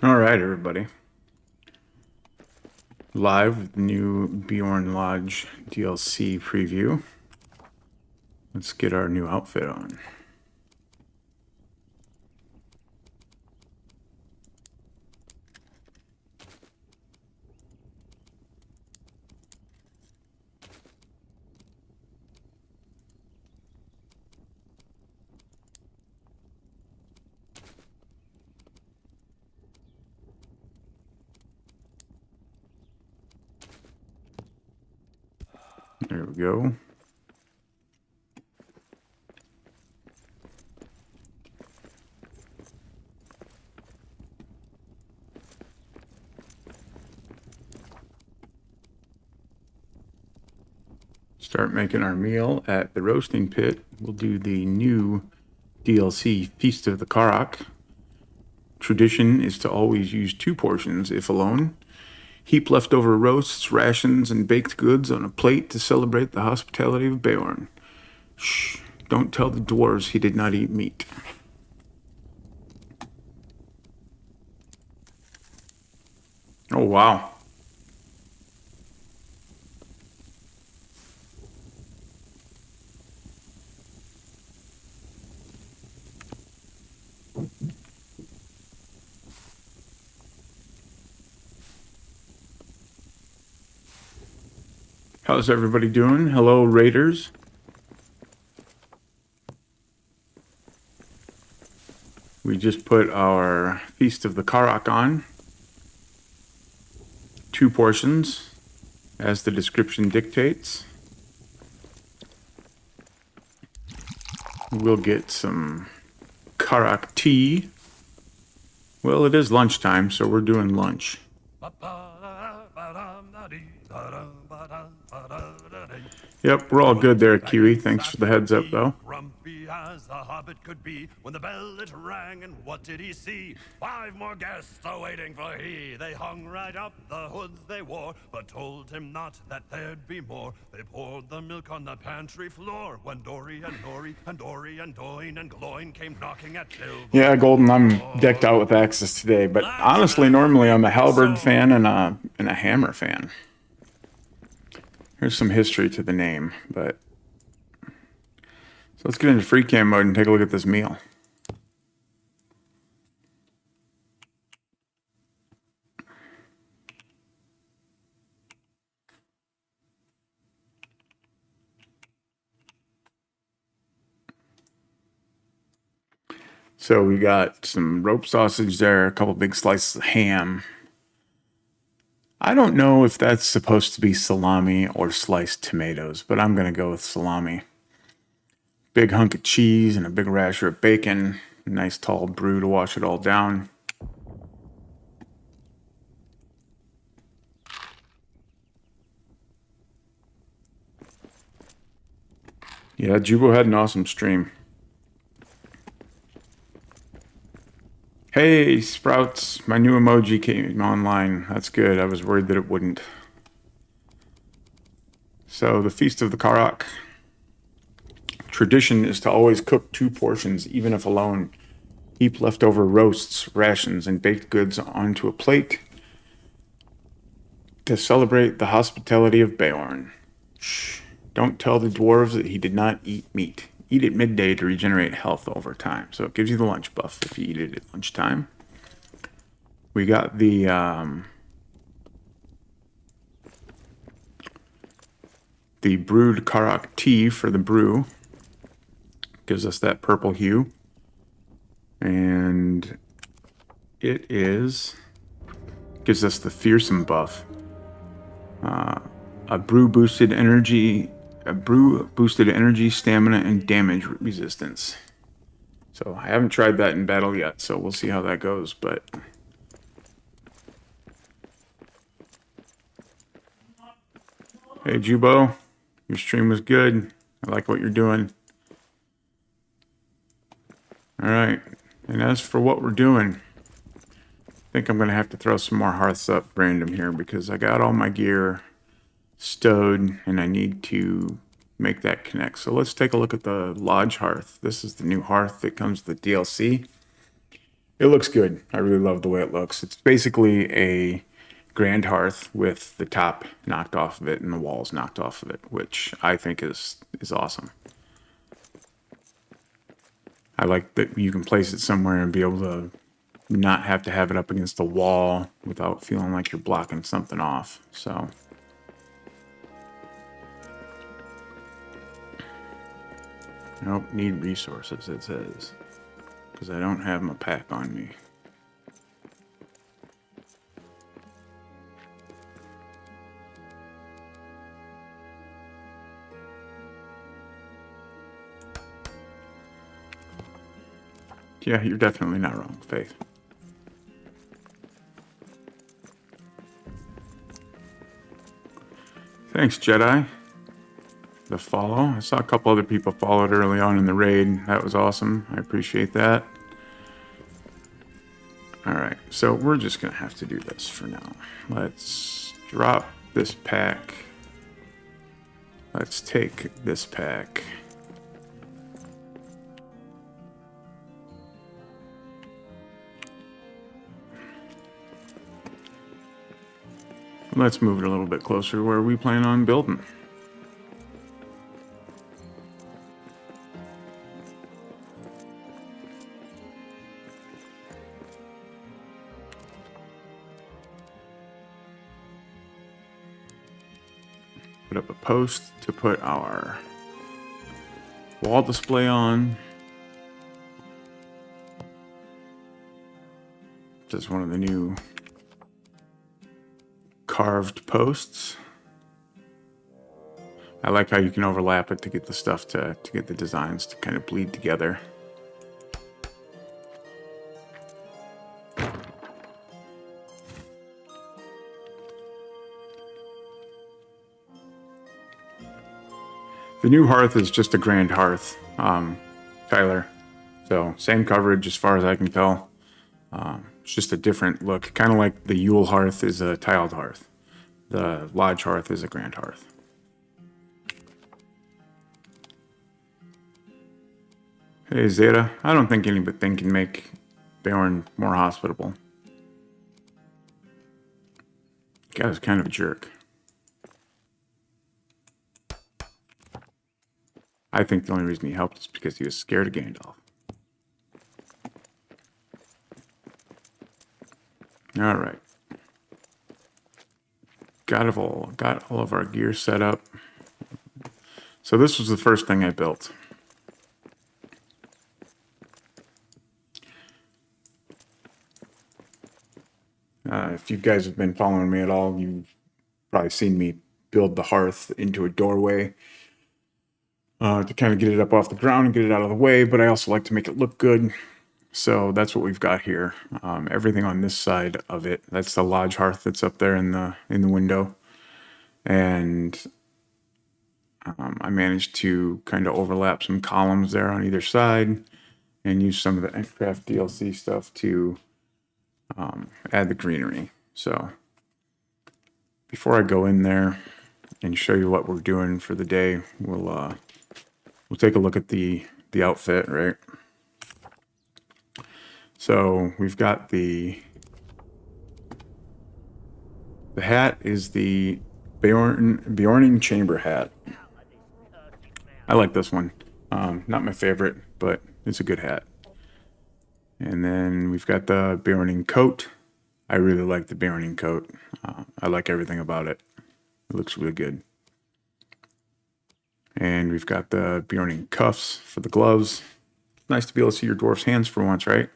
All right, everybody. Live with the new Beorn Lodge DLC preview. Let's get our new outfit on. There we go. Start making our meal at the roasting pit. We'll do the new DLC Feast of the Karak. Tradition is to always use 2 portions if alone. Heap leftover roasts, rations, and baked goods on a plate to celebrate the hospitality of Beorn. Shh, don't tell the dwarves he did not eat meat. Oh, wow. How's everybody doing? Hello, Raiders. We just put our Feast of the Karak on. 2 portions, as the description dictates. We'll get some Karak tea. Well, it is lunchtime, so we're doing lunch. Yep, we're all good there, Kiwi. Thanks for the heads up, though. Grumpy as the hobbit could be when the bell it rang, and what did he see? 5 more guests awaiting for he. They hung right up the hoods they wore, but told him not that there'd be more. They poured the milk on the pantry floor when Dory and Nori and Dory and Doyne and Gloin came knocking at Bill. Yeah, Golden, I'm decked out with axes today, but honestly, normally I'm a halberd fan and a hammer fan. Here's some history to the name, but so let's get into free cam mode and take a look at this meal. So we got some rope sausage there, a couple big slices of ham. I don't know if that's supposed to be salami or sliced tomatoes, but I'm going to go with salami. Big hunk of cheese and a big rasher of bacon. A nice tall brew to wash it all down. Yeah, Jubo had an awesome stream. Hey, Sprouts, my new emoji came online. That's good. I was worried that it wouldn't. So the Feast of the Karak. Tradition is to always cook 2 portions, even if alone. Heap leftover roasts, rations, and baked goods onto a plate to celebrate the hospitality of Beorn. Shh, don't tell the dwarves that he did not eat meat. Eat at midday to regenerate health over time. So it gives you the lunch buff if you eat it at lunchtime. We got the brewed Karak tea for the brew. Gives us that purple hue. And it gives us the fearsome buff. A brew boosted energy, stamina, and damage resistance. So I haven't tried that in battle yet, so we'll see how that goes, but hey Jubo, your stream was good. I like what you're doing. Alright, and as for what we're doing, I think I'm going to have to throw some more hearths up random here because I got all my gear stowed and I need to make that connect. So let's take a look at the Lodge hearth. This is the new hearth that comes with the DLC. It looks good. I really love the way it looks. It's basically a grand hearth with the top knocked off of it and the walls knocked off of it, which I think is awesome. I like that you can place it somewhere and be able to not have to have it up against the wall without feeling like you're blocking something off. So nope, need resources, it says, because I don't have my pack on me. Yeah, you're definitely not wrong, Faith. Thanks, Jedi. The follow. I saw a couple other people followed early on in the raid. That was awesome. I appreciate that. Alright, so we're just going to have to do this for now. Let's drop this pack. Let's take this pack. Let's move it a little bit closer to where we plan on building. Put up a post to put our wall display on. This is one of the new carved posts. I like how you can overlap it to get the stuff to get the designs to kind of bleed together. The new hearth is just a grand hearth, Tyler. So same coverage as far as I can tell. It's just a different look, kind of like the Yule hearth is a tiled hearth. The lodge hearth is a grand hearth. Hey Zeta, I don't think anything can make Beorn more hospitable. The guy's kind of a jerk. I think the only reason he helped is because he was scared of Gandalf. All right. Got all of our gear set up. So this was the first thing I built. If you guys have been following me at all, you've probably seen me build the hearth into a doorway to kind of get it up off the ground and get it out of the way, but I also like to make it look good. So that's what we've got here. Everything on this side of it, that's the lodge hearth that's up there in the window. And I managed to kind of overlap some columns there on either side and use some of the Endcraft DLC stuff to add the greenery. So before I go in there and show you what we're doing for the day, we'll take a look at the outfit, right? So we've got the hat is the Beorning chamber hat. I like this one. Not my favorite, but it's a good hat. And then we've got the Beorning coat. I really like the Beorning coat. I like everything about it. It looks really good. And we've got the Beorning cuffs for the gloves. Nice to be able to see your dwarf's hands for once, right?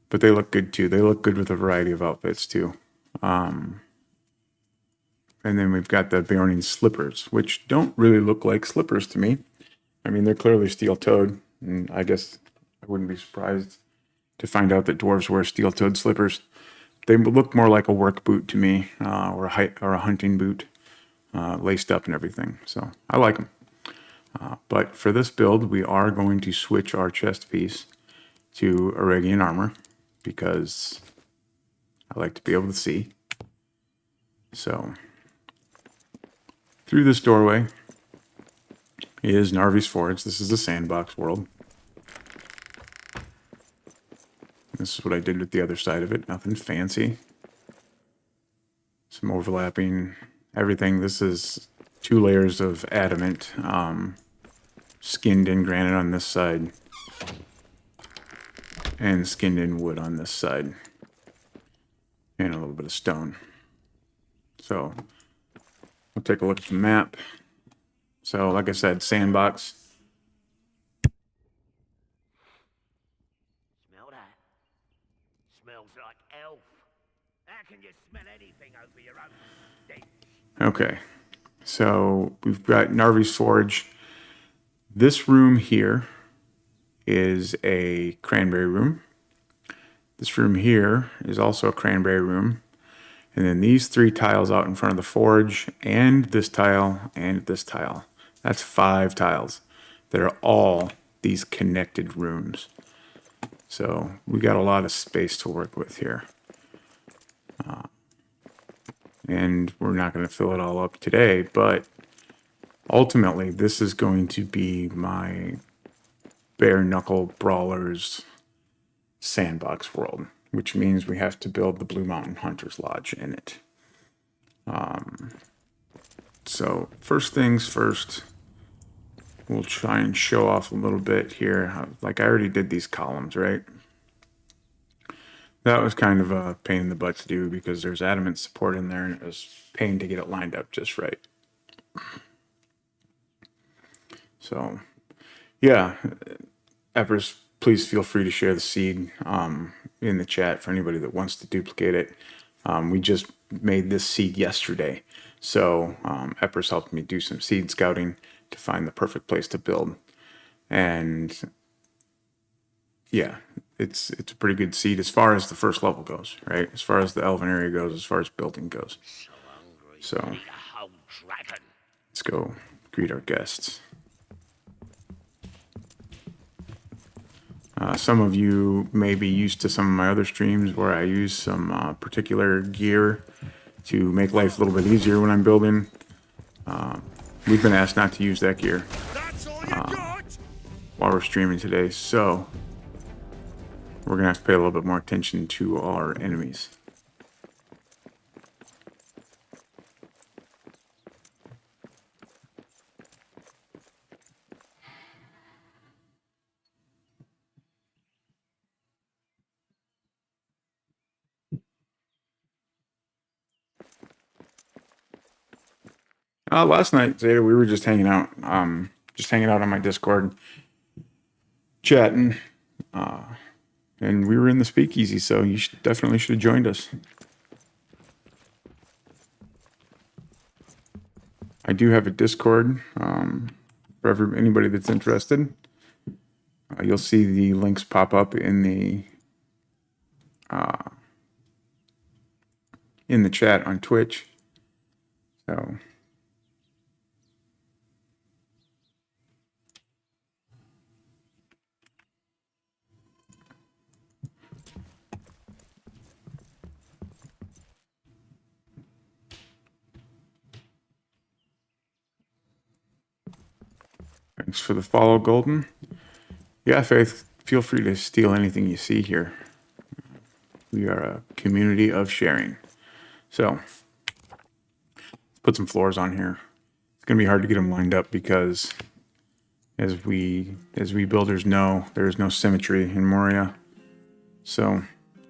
But they look good too. They look good with a variety of outfits too. And then we've got the Beorning slippers, which don't really look like slippers to me. I mean, they're clearly steel-toed, and I guess I wouldn't be surprised to find out that dwarves wear steel-toed slippers. They look more like a work boot to me, or a hunting boot, laced up and everything. So I like them. But for this build, we are going to switch our chest piece to Aragian armor because I like to be able to see. So through this doorway is Narvi's Forge. This is the sandbox world. This is what I did with the other side of it. Nothing fancy. Some overlapping everything. This is 2 layers of adamant, skinned in granite on this side, and skinned in wood on this side, and a little bit of stone. So we'll take a look at the map. So like I said, sandbox. Smell that? Smells like elf. How can you smell anything over your own stench? Okay, so we've got Narvi's Forge. This room here is a cranberry room. This room here is also a cranberry room. And then these 3 tiles out in front of the forge, and this tile, and this tile. That's 5 tiles that are all these connected rooms. So we got a lot of space to work with here. And we're not going to fill it all up today, but ultimately this is going to be my bare knuckle brawlers sandbox world, which means we have to build the Blue Mountain Hunters Lodge in it. So first things first, we'll try and show off a little bit here. Like I already did these columns, right? That was kind of a pain in the butt to do because there's adamant support in there and it was a pain to get it lined up just right. So yeah, Eppers, please feel free to share the seed in the chat for anybody that wants to duplicate it. We just made this seed yesterday. So Eppers helped me do some seed scouting to find the perfect place to build. And yeah, it's a pretty good seed as far as the first level goes, right? As far as the elven area goes, as far as building goes. So hungry. So Eat a whole dragon. let's go greet our guests. Some of you may be used to some of my other streams where I use some particular gear to make life a little bit easier when I'm building. We've been asked not to use that gear That's all you got? while we're streaming today, so we're gonna have to pay a little bit more attention to our enemies. Last night, Zeta, we were just hanging out on my Discord, chatting, and we were in the speakeasy, so you definitely should have joined us. I do have a Discord for anybody that's interested. You'll see the links pop up in the chat on Twitch. So thanks for the follow, Golden. Yeah, Faith, feel free to steal anything you see here. We are a community of sharing. So, let's put some floors on here. It's going to be hard to get them lined up because, as we builders know, there is no symmetry in Moria. So,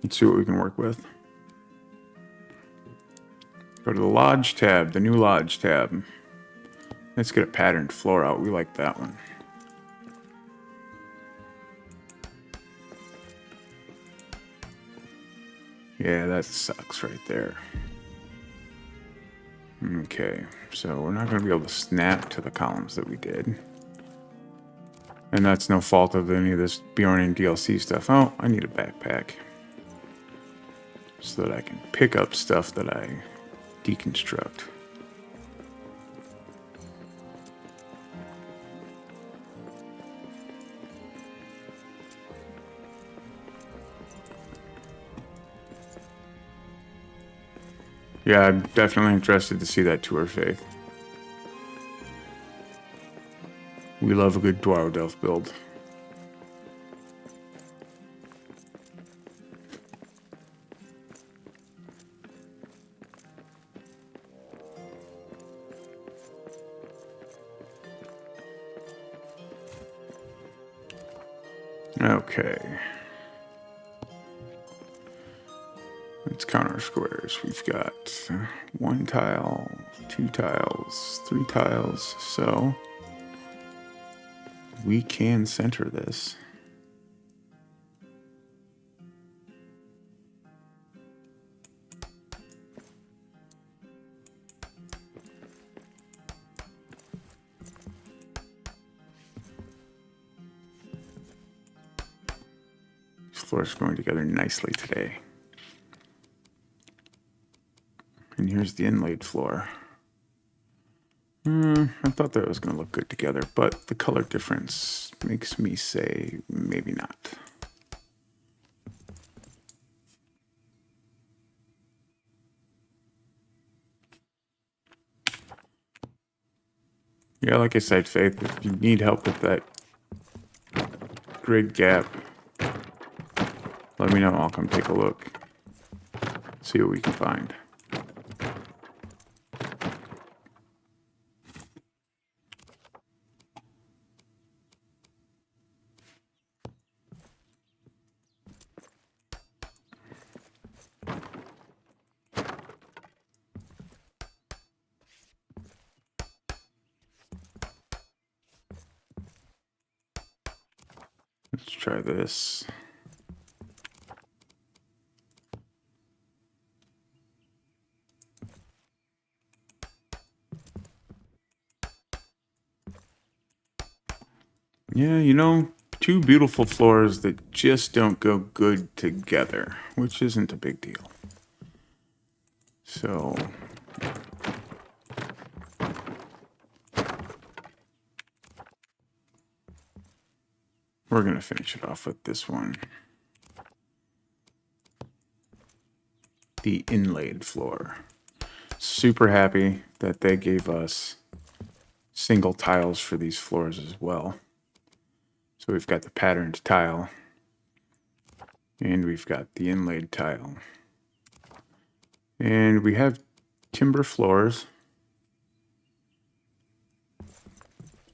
let's see what we can work with. Go to the Lodge tab, the new Lodge tab. Let's get a patterned floor out. We like that one. Yeah, that sucks right there. Okay, so we're not going to be able to snap to the columns that we did. And that's no fault of any of this Beorn and DLC stuff. Oh, I need a backpack. So that I can pick up stuff that I deconstruct. Yeah, I'm definitely interested to see that tour, Faith. We love a good Dwarven Delft build. Okay. Let's count our squares. We've got 1 tile, 2 tiles, 3 tiles, so we can center this. These floors are going together nicely today. And here's the inlaid floor. I thought that was going to look good together, but the color difference makes me say maybe not. Yeah, like I said, Faith, if you need help with that grid gap, let me know. I'll come take a look. See what we can find. Let's try this. Yeah, you know, 2 beautiful floors that just don't go good together, which isn't a big deal. So we're going to finish it off with this one. The inlaid floor. Super happy that they gave us single tiles for these floors as well. So we've got the patterned tile and we've got the inlaid tile. And we have timber floors.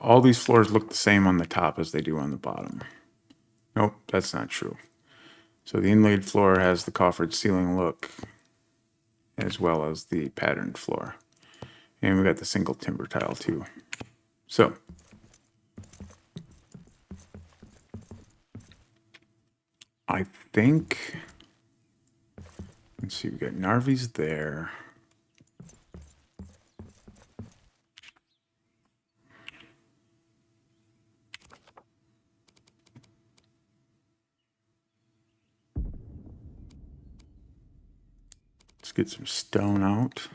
All these floors look the same on the top as they do on the bottom. Nope, that's not true. So the inlaid floor has the coffered ceiling look as well as the patterned floor. And we got the single timber tile too. So I think, let's see, we got Narvi's there. Let's get some stone out.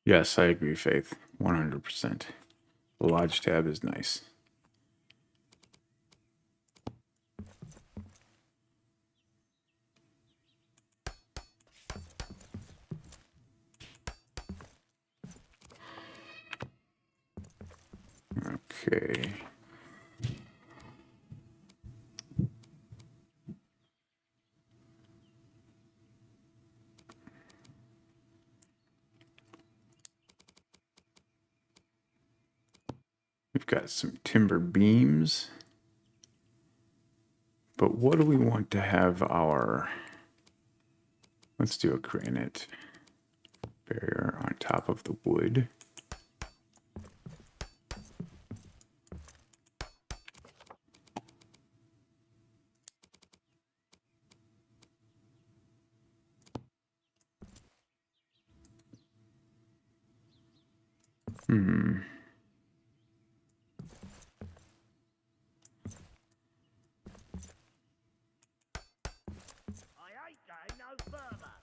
Yes, I agree, Faith. 100%. The Lodge tab is nice. Okay. We've got some timber beams. But what do we want to have our... Let's do a granite barrier on top of the wood. I ain't going no further.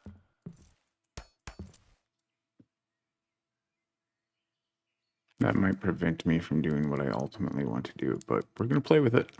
That might prevent me from doing what I ultimately want to do, but we're going to play with it.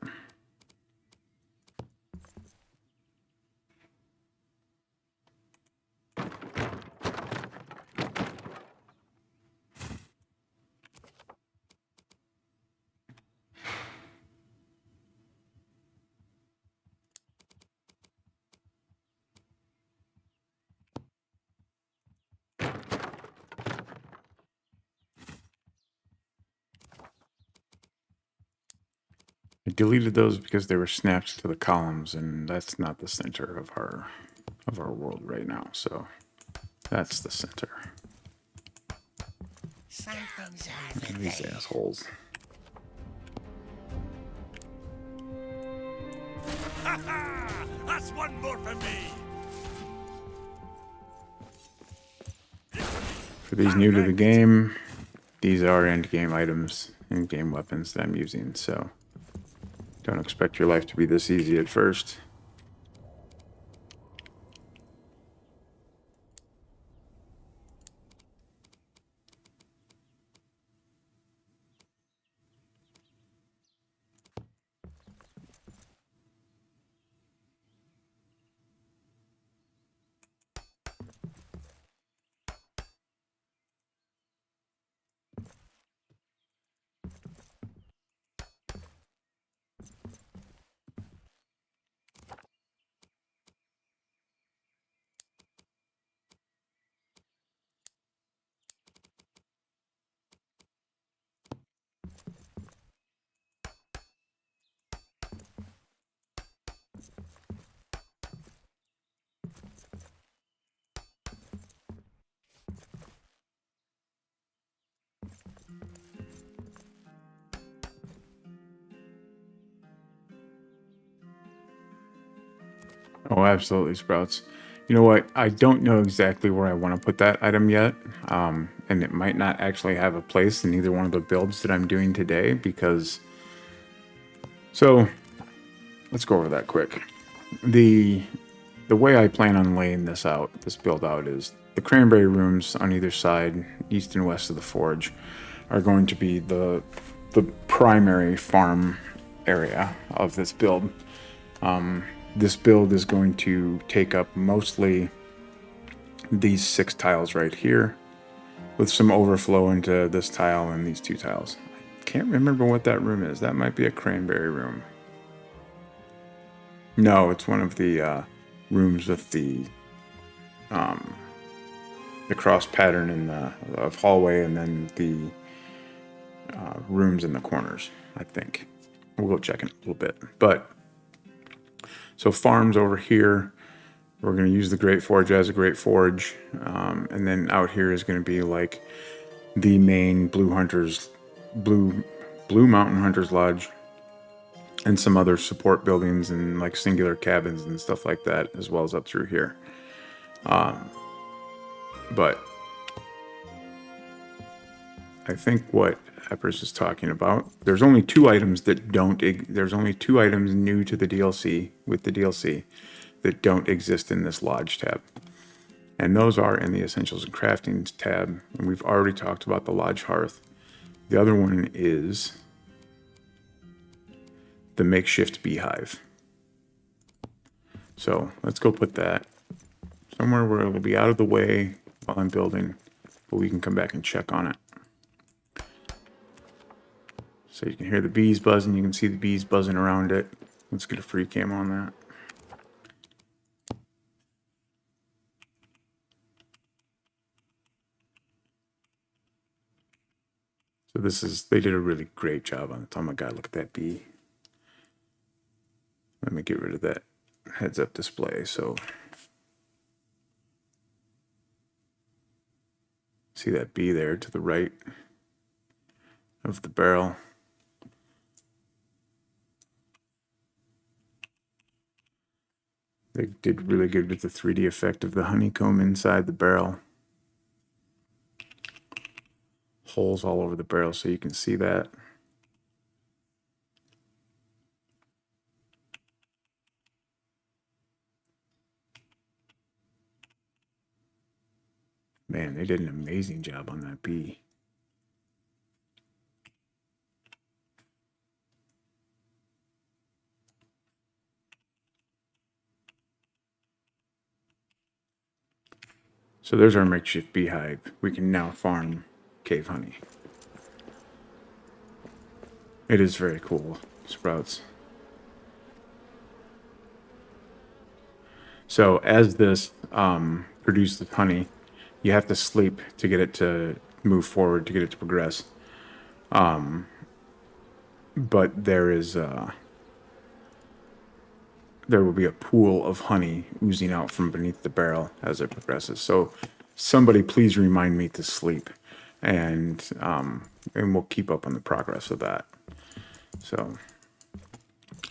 deleted those because they were snapped to the columns, and that's not the center of our world right now. So that's the center. Something's These assholes. Ha ha! That's one more for me! For these new to the game, these are end game items and game weapons that I'm using. So don't expect your life to be this easy at first. Oh, absolutely, Sprouts. You know what? I don't know exactly where I want to put that item yet. And it might not actually have a place in either one of the builds that I'm doing today because... So, let's go over that quick. The way I plan on laying this out, this build out, is the cranberry rooms on either side, east and west of the forge, are going to be the primary farm area of this build. This build is going to take up mostly these 6 tiles right here, with some overflow into this tile and these 2 tiles. I can't remember what that room is. That might be a cranberry room. No, it's one of the rooms with the cross pattern in the of hallway, and then the rooms in the corners, I think. We'll go check in a little bit. But so farms over here, we're going to use the Great Forge as a Great Forge. And then out here is going to be like the main Blue Mountain Hunters Lodge, and some other support buildings and like singular cabins and stuff like that, as well as up through here. But I think what Eppers is talking about, there's only 2 items that don't, there's only 2 items new to the DLC, with the DLC, that don't exist in this Lodge tab. And those are in the Essentials and Crafting tab, and we've already talked about the Lodge Hearth. The other one is the makeshift beehive. So let's go put that somewhere where it'll be out of the way while I'm building, but we can come back and check on it. So you can hear the bees buzzing, you can see the bees buzzing around it. Let's get a free cam on that. So this is, they did a really great job on it. Oh my God, look at that bee. Let me get rid of that heads up display. So see that bee there to the right of the barrel. They did really good with the 3D effect of the honeycomb inside the barrel. Holes all over the barrel so you can see that. Man, they did an amazing job on that bee. So there's our makeshift beehive. We can now farm cave honey. It is very cool, Sprouts. So as this produces honey, you have to sleep to get it to move forward, to get it to progress. But there is there will be a pool of honey oozing out from beneath the barrel as it progresses. So somebody please remind me to sleep, and we'll keep up on the progress of that. So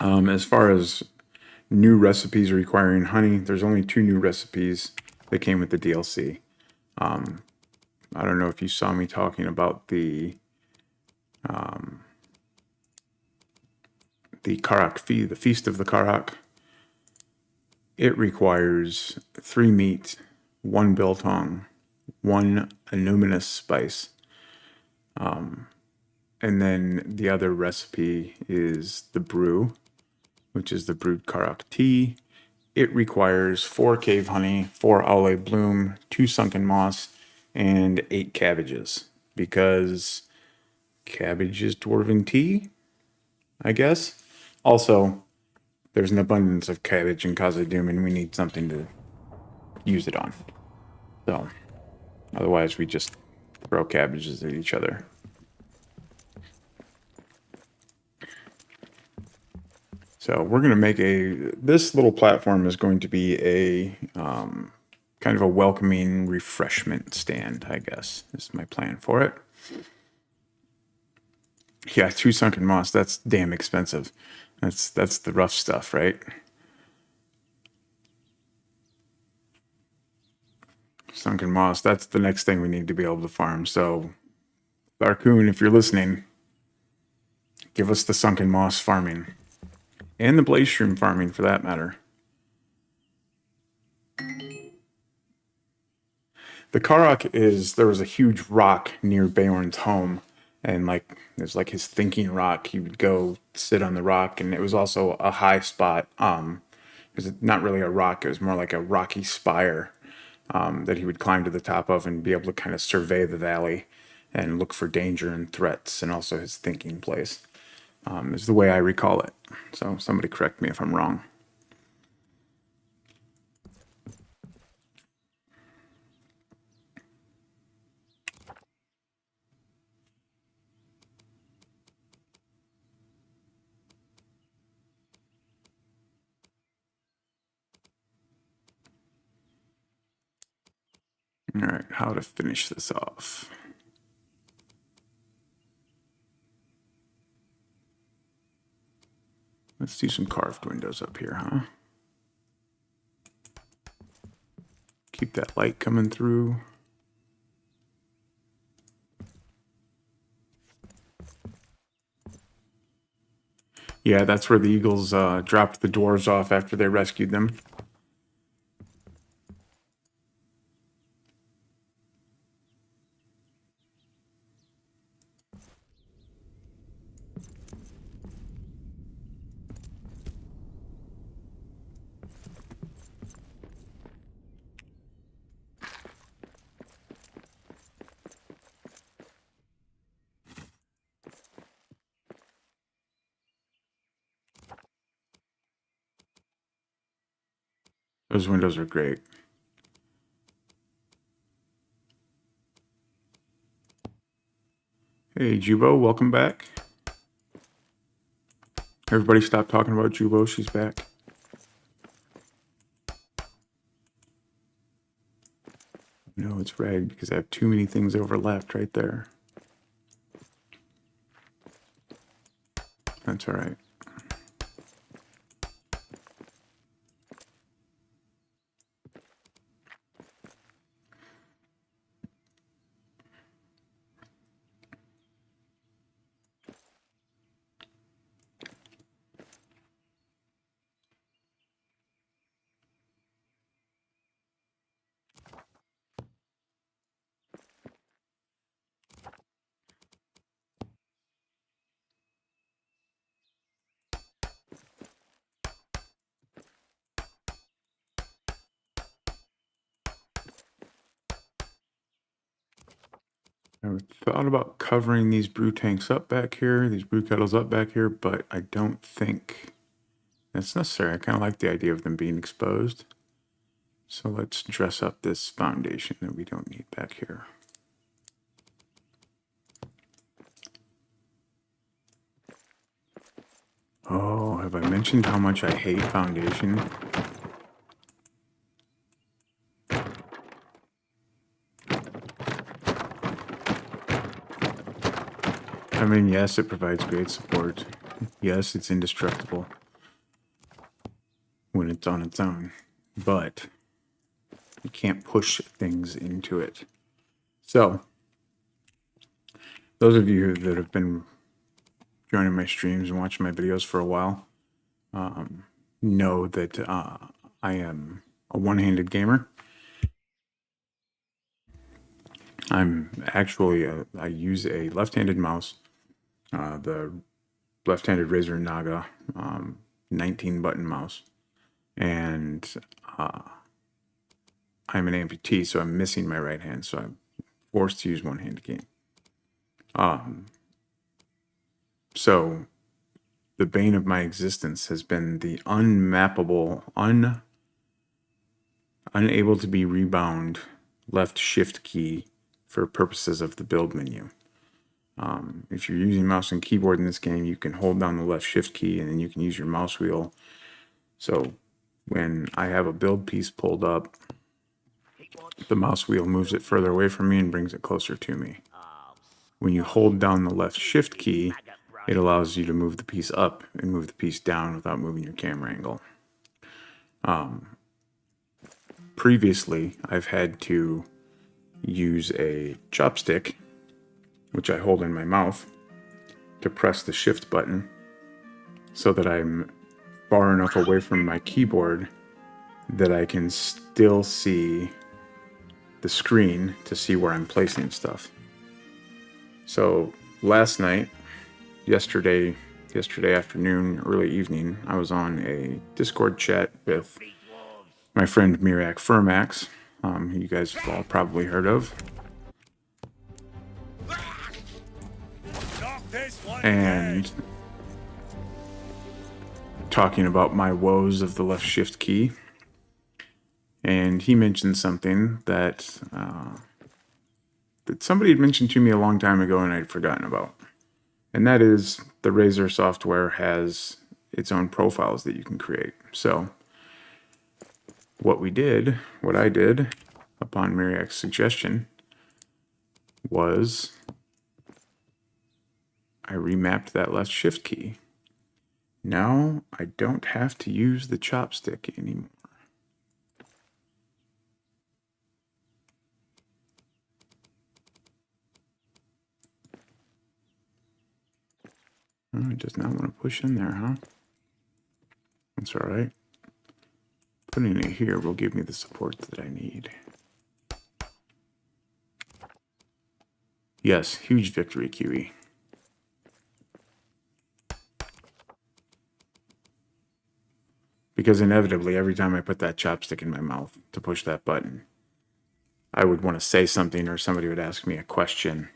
as far as new recipes requiring honey, there's only 2 new recipes that came with the DLC. I don't know if you saw me talking about the Karak Fee, the Feast of the Karak. It requires 3 meat, 1 biltong, 1 anuminous spice. And then the other recipe is the brew, which is the brewed Karak tea. It requires 4 cave honey, 4 aule bloom, 2 sunken moss, and 8 cabbages. Because cabbage is dwarven tea, I guess. Also, there's an abundance of cabbage in Khazad-dûm, and we need something to use it on. So, otherwise we just throw cabbages at each other. So we're going to make this little platform is going to be a kind of a welcoming refreshment stand, I guess, is my plan for it. Yeah, 2 sunken moss, that's damn expensive. That's the rough stuff, right? Sunken moss, that's the next thing we need to be able to farm. So, Barcoon, if you're listening, give us the sunken moss farming. And the blaze shroom farming, for that matter. The Karak there was a huge rock near Beorn's home, and it was like his thinking rock. He would go sit on the rock, and it was also a high spot. It was not really a rock, it was more like a rocky spire that he would climb to the top of and be able to kind of survey the valley and look for danger and threats, and also his thinking place. Is the way I recall it. So somebody correct me if I'm wrong. All right, how to finish this off. Let's do some carved windows up here, huh? Keep that light coming through. Yeah, that's where the eagles dropped the dwarves off after they rescued them. Those windows are great. Hey, Jubo, welcome back. Everybody stop talking about Jubo, she's back. No, it's red because I have too many things overlapped right there. That's all right. I thought about covering these brew tanks up back here, these brew kettles up back here, but I don't think that's necessary. I kind of like the idea of them being exposed. So let's dress up this foundation that we don't need back here. Oh, have I mentioned how much I hate foundation? I mean, yes, it provides great support. Yes, it's indestructible when it's on its own, but you can't push things into it. So, those of you that have been joining my streams and watching my videos for a while know that I am a one-handed gamer. I'm actually, I use a left-handed mouse, the left-handed Razer Naga 19-button mouse, and I'm an amputee, so I'm missing my right hand, so I'm forced to use one-handed game. So the bane of my existence has been the unmappable, unable to be rebound left shift key for purposes of the build menu. If you're using mouse and keyboard in this game, you can hold down the left shift key and then you can use your mouse wheel. So when I have a build piece pulled up, the mouse wheel moves it further away from me and brings it closer to me. When you hold down the left shift key, it allows you to move the piece up and move the piece down without moving your camera angle. Previously, I've had to use a chopstick, which I hold in my mouth, to press the shift button so that I'm far enough away from my keyboard that I can still see the screen to see where I'm placing stuff. So last night, yesterday afternoon, early evening, I was on a Discord chat with my friend Mirac Furmax, who you guys have all probably heard of. And talking about my woes of the left shift key. And he mentioned something that somebody had mentioned to me a long time ago and I'd forgotten about. And that is the Razer software has its own profiles that you can create. So what I did upon Mirac's suggestion was I remapped that left shift key. Now I don't have to use the chopstick anymore. Oh, it does not want to push in there, huh? That's all right. Putting it here will give me the support that I need. Yes, huge victory, QE. Because inevitably, every time I put that chopstick in my mouth to push that button, I would want to say something or somebody would ask me a question.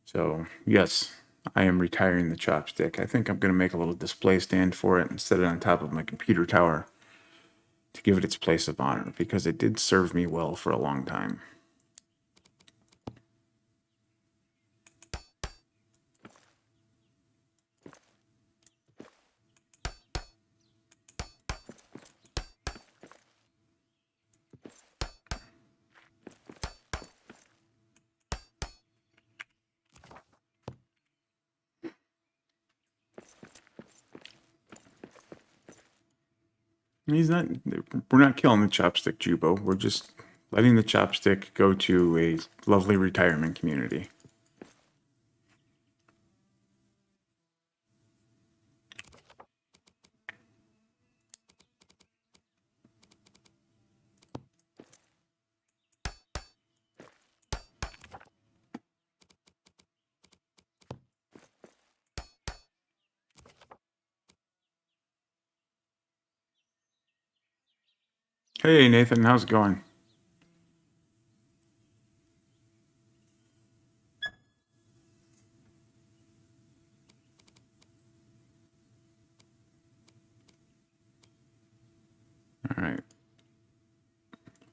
So, yes, I am retiring the chopstick. I think I'm going to make a little display stand for it and set it on top of my computer tower to give it its place of honor, because it did serve me well for a long time. We're not killing the chopstick, Jubo. We're just letting the chopstick go to a lovely retirement community. Hey, Nathan, how's it going? All right.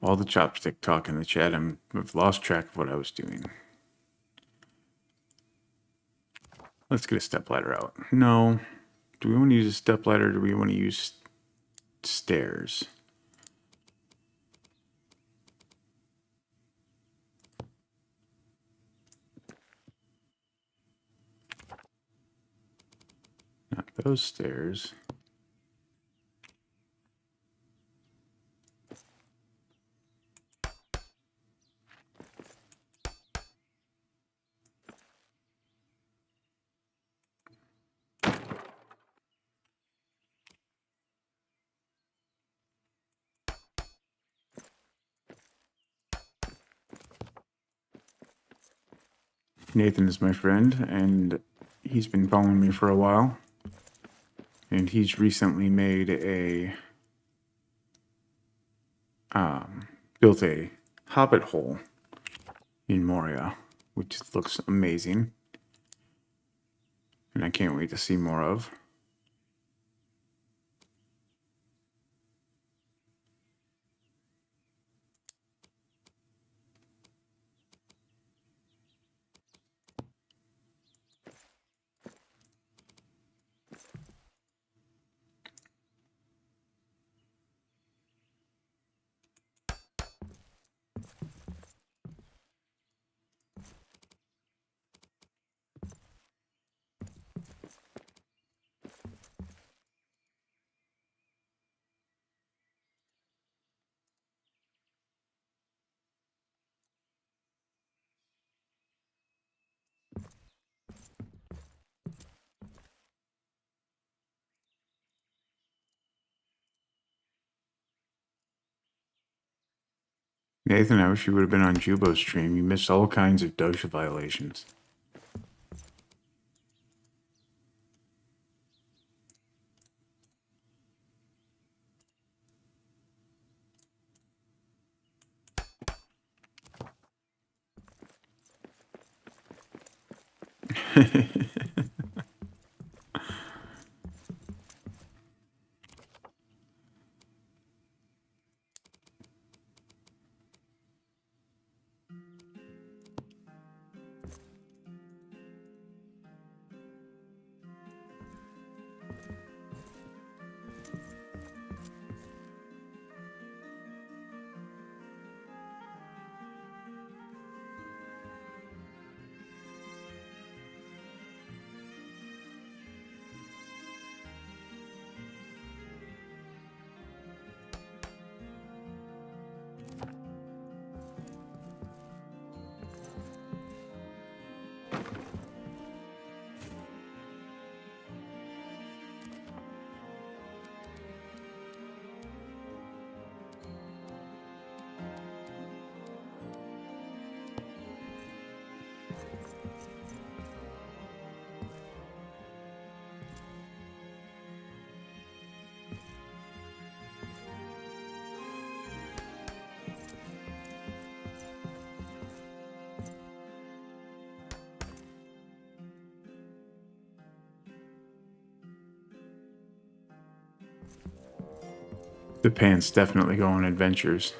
All the chopstick talk in the chat, I've lost track of what I was doing. Let's get a stepladder out. No, Do we want to use a step ladder or do we want to use stairs? Not those stairs. Nathan is my friend, and he's been following me for a while. And he's recently made a built a hobbit hole in Moria, which looks amazing, and I can't wait to see more of. Nathan, I wish you would have been on Jubo's stream. You missed all kinds of dosha violations. The pants definitely go on adventures.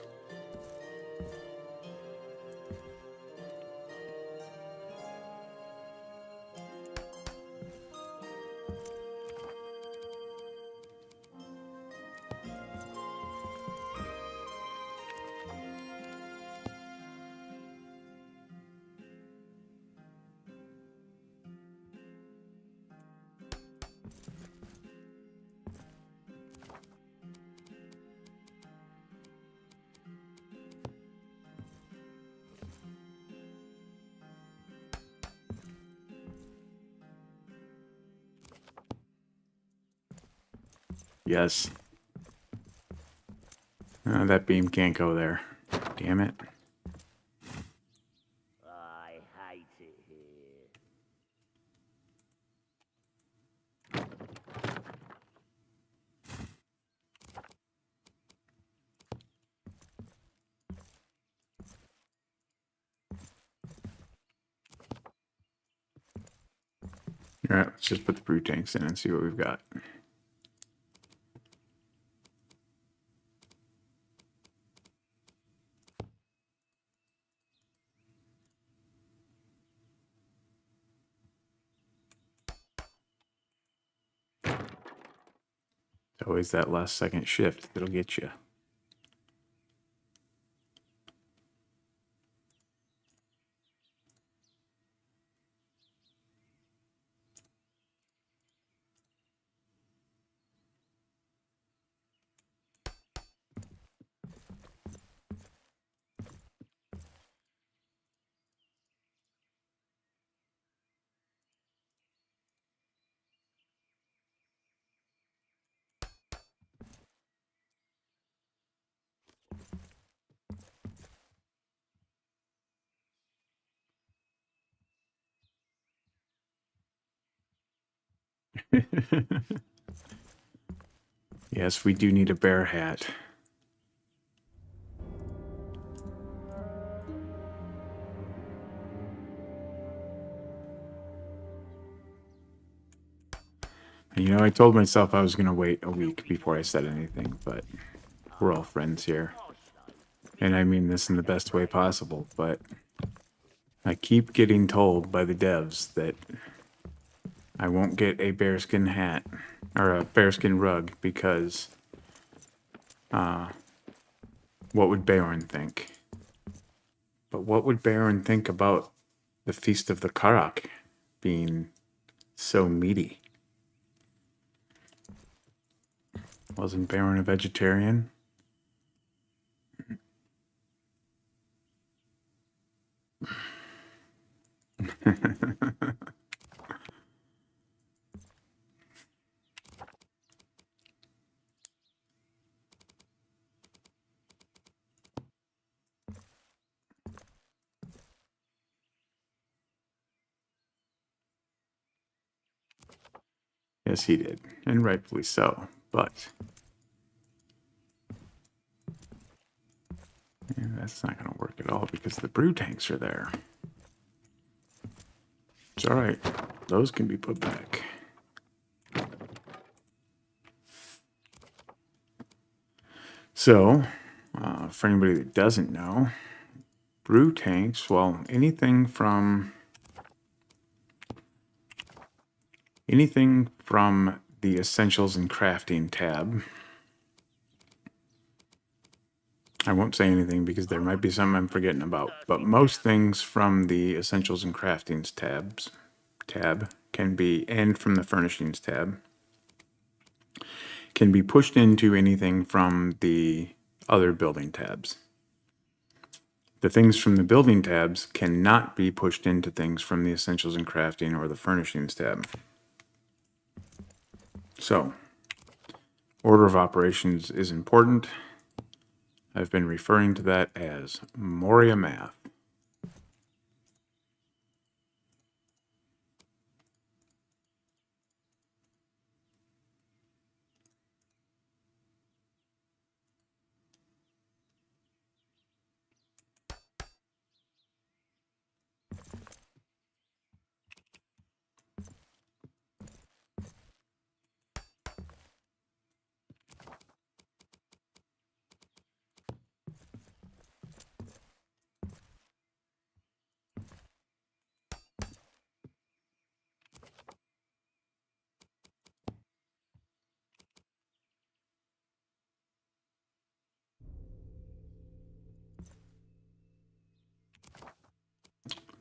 Yes. That beam can't go there. Damn it. I hate it here. Alright, let's just put the brew tanks in and see what we've got. It's always that last second shift that'll get you. Yes, we do need a bear hat. And, you know, I told myself I was going to wait a week before I said anything, but we're all friends here. And I mean this in the best way possible, but I keep getting told by the devs that I won't get a bearskin hat or a bearskin rug because what would Beorn think? But what would Beorn think about the Feast of the Karak being so meaty? Wasn't Beorn a vegetarian? Yes, he did, and rightfully so. But yeah, that's not going to work at all because the brew tanks are there. It's all right; those can be put back. So, for anybody that doesn't know, brew tanks, well, anything from the Essentials and Crafting tab. I won't say anything because there might be something I'm forgetting about, but most things from the Essentials and Craftings tab can be, and from the Furnishings tab, can be pushed into anything from the other building tabs. The things from the building tabs cannot be pushed into things from the Essentials and Crafting or the Furnishings tab. So, order of operations is important. I've been referring to that as Moria math.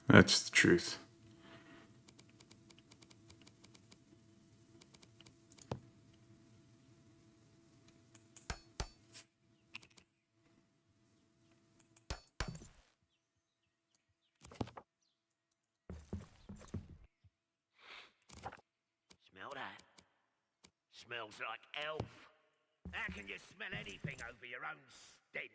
That's the truth. Smell that? Smells like elf. How can you smell anything over your own stench?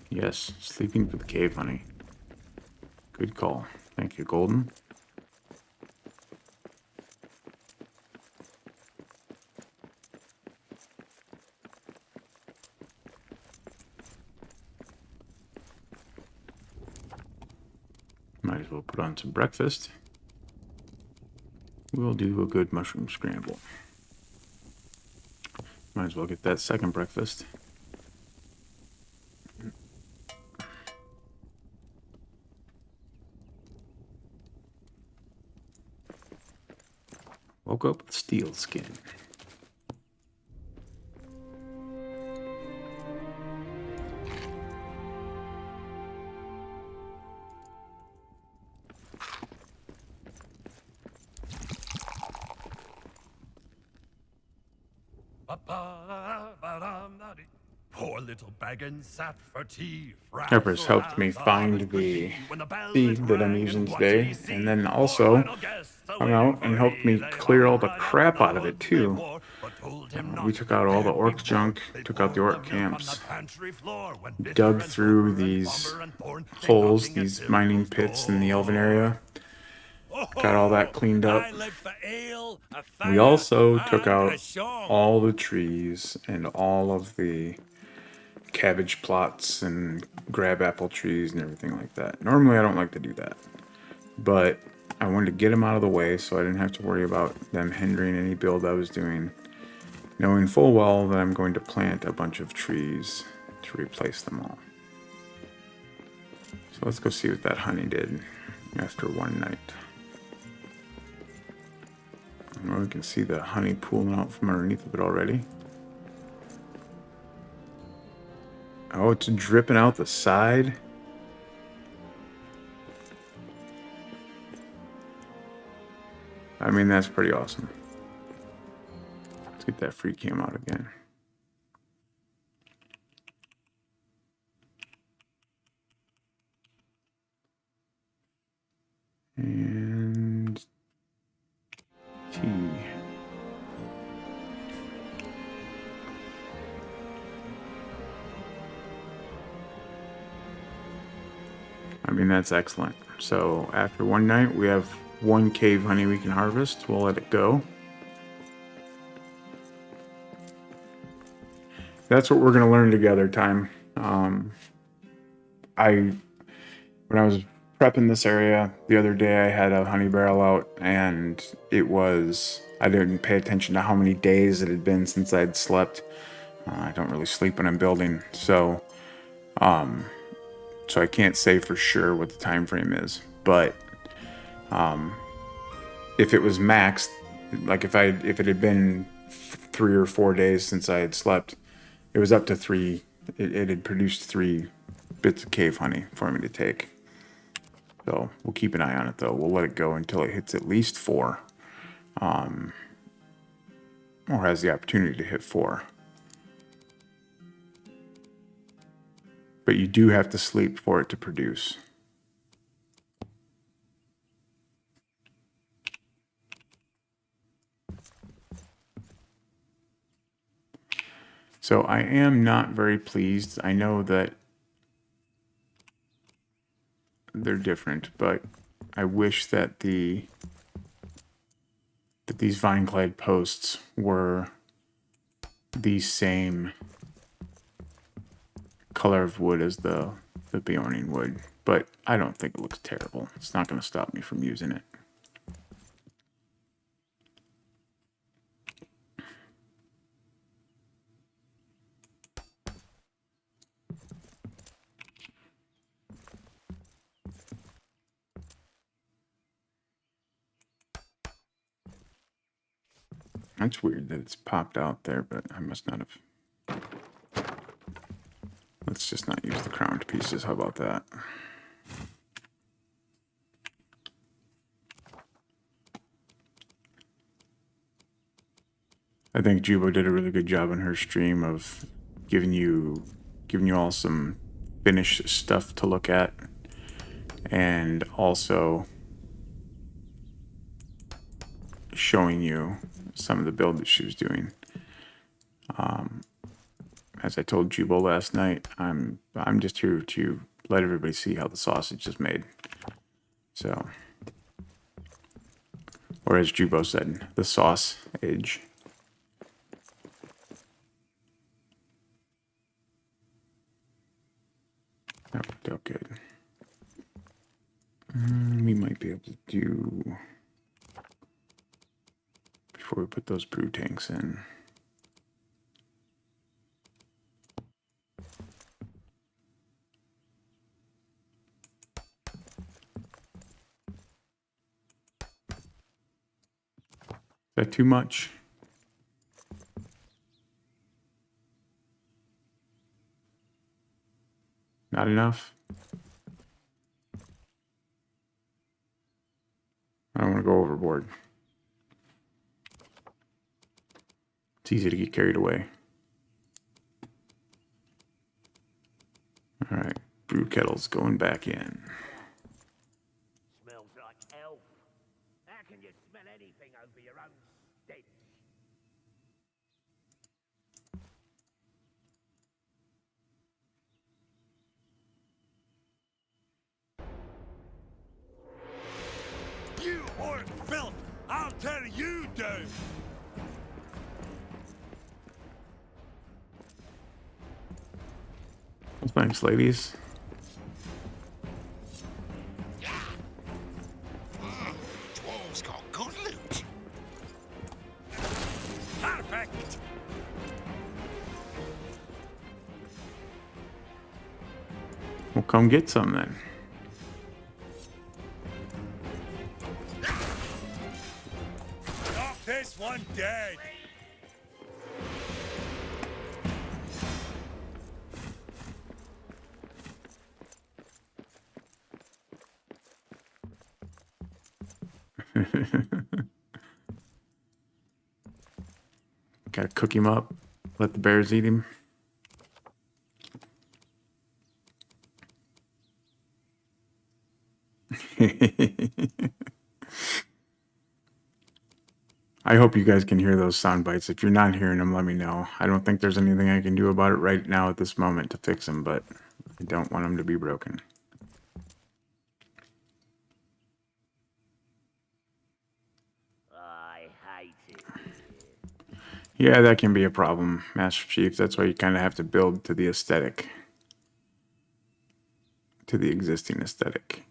Yes, sleeping for the cave honey. Good call. Thank you, Golden. Might as well put on some breakfast. we'll do a good mushroom scramble. Might as well get that second breakfast. Woke up with steel skin. Poor little Baggins sat for tea. Peppers helped me find the seed that I'm using today, and then also hung out and helped me clear all the crap out of it too. We took out all the orc junk, took out the orc camps, dug through these holes, these mining pits in the elven area, got all that cleaned up. We also took out all the trees and all of the cabbage plots and grab apple trees and everything like that. Normally I don't like to do that, but I wanted to get them out of the way so I didn't have to worry about them hindering any build I was doing, knowing full well that I'm going to plant a bunch of trees to replace them all. So let's go see what that honey did after one night. And we can see the honey pooling out from underneath of it already. Oh, it's dripping out the side. I mean, that's pretty awesome. Let's get that free cam out again. And tea. I mean, that's excellent. So after one night, we have one cave honey we can harvest. We'll let it go. That's what we're going to learn together, Time. When I was prepping this area the other day, I had a honey barrel out, and I didn't pay attention to how many days it had been since I'd slept. I don't really sleep when I'm building, so I can't say for sure what the time frame is. But if it was maxed, like if it had been 3 or 4 days since I had slept, it was up to 3. It had produced 3 bits of cave honey for me to take. So we'll keep an eye on it, though. We'll let it go until it hits at least 4, or has the opportunity to hit 4. But you do have to sleep for it to produce. So I am not very pleased. I know that they're different, but I wish that these vine-clad posts were the same color of wood as the Beorning wood, but I don't think it looks terrible. It's not going to stop me from using it. That's weird that it's popped out there, but I must not have. Let's just not use the crowned pieces. How about that? I think Jubo did a really good job on her stream of giving you all some finished stuff to look at, and also showing you some of the build that she was doing. As I told Jubo last night, I'm just here to let everybody see how the sausage is made. So, or as Jubo said, the sauce age. That worked out good. We might be able to do before we put those brew tanks in. Is that too much? Not enough? I don't want to go overboard. It's easy to get carried away. All right, brew kettle's going back in. Smells like elf. How can you smell anything over your own stench? You orc filth! I'll tear you down! Thanks, ladies. Dwarves got good loot. Perfect! Well, come get some then. Knock this one dead! Gotta cook him up. Let the bears eat him. I hope you guys can hear those sound bites. If you're not hearing them, let me know. I don't think there's anything I can do about it right now at this moment to fix them, but I don't want them to be broken. I hate it. Yeah, that can be a problem, Master Chief. That's why you kind of have to build to the aesthetic. To the existing aesthetic.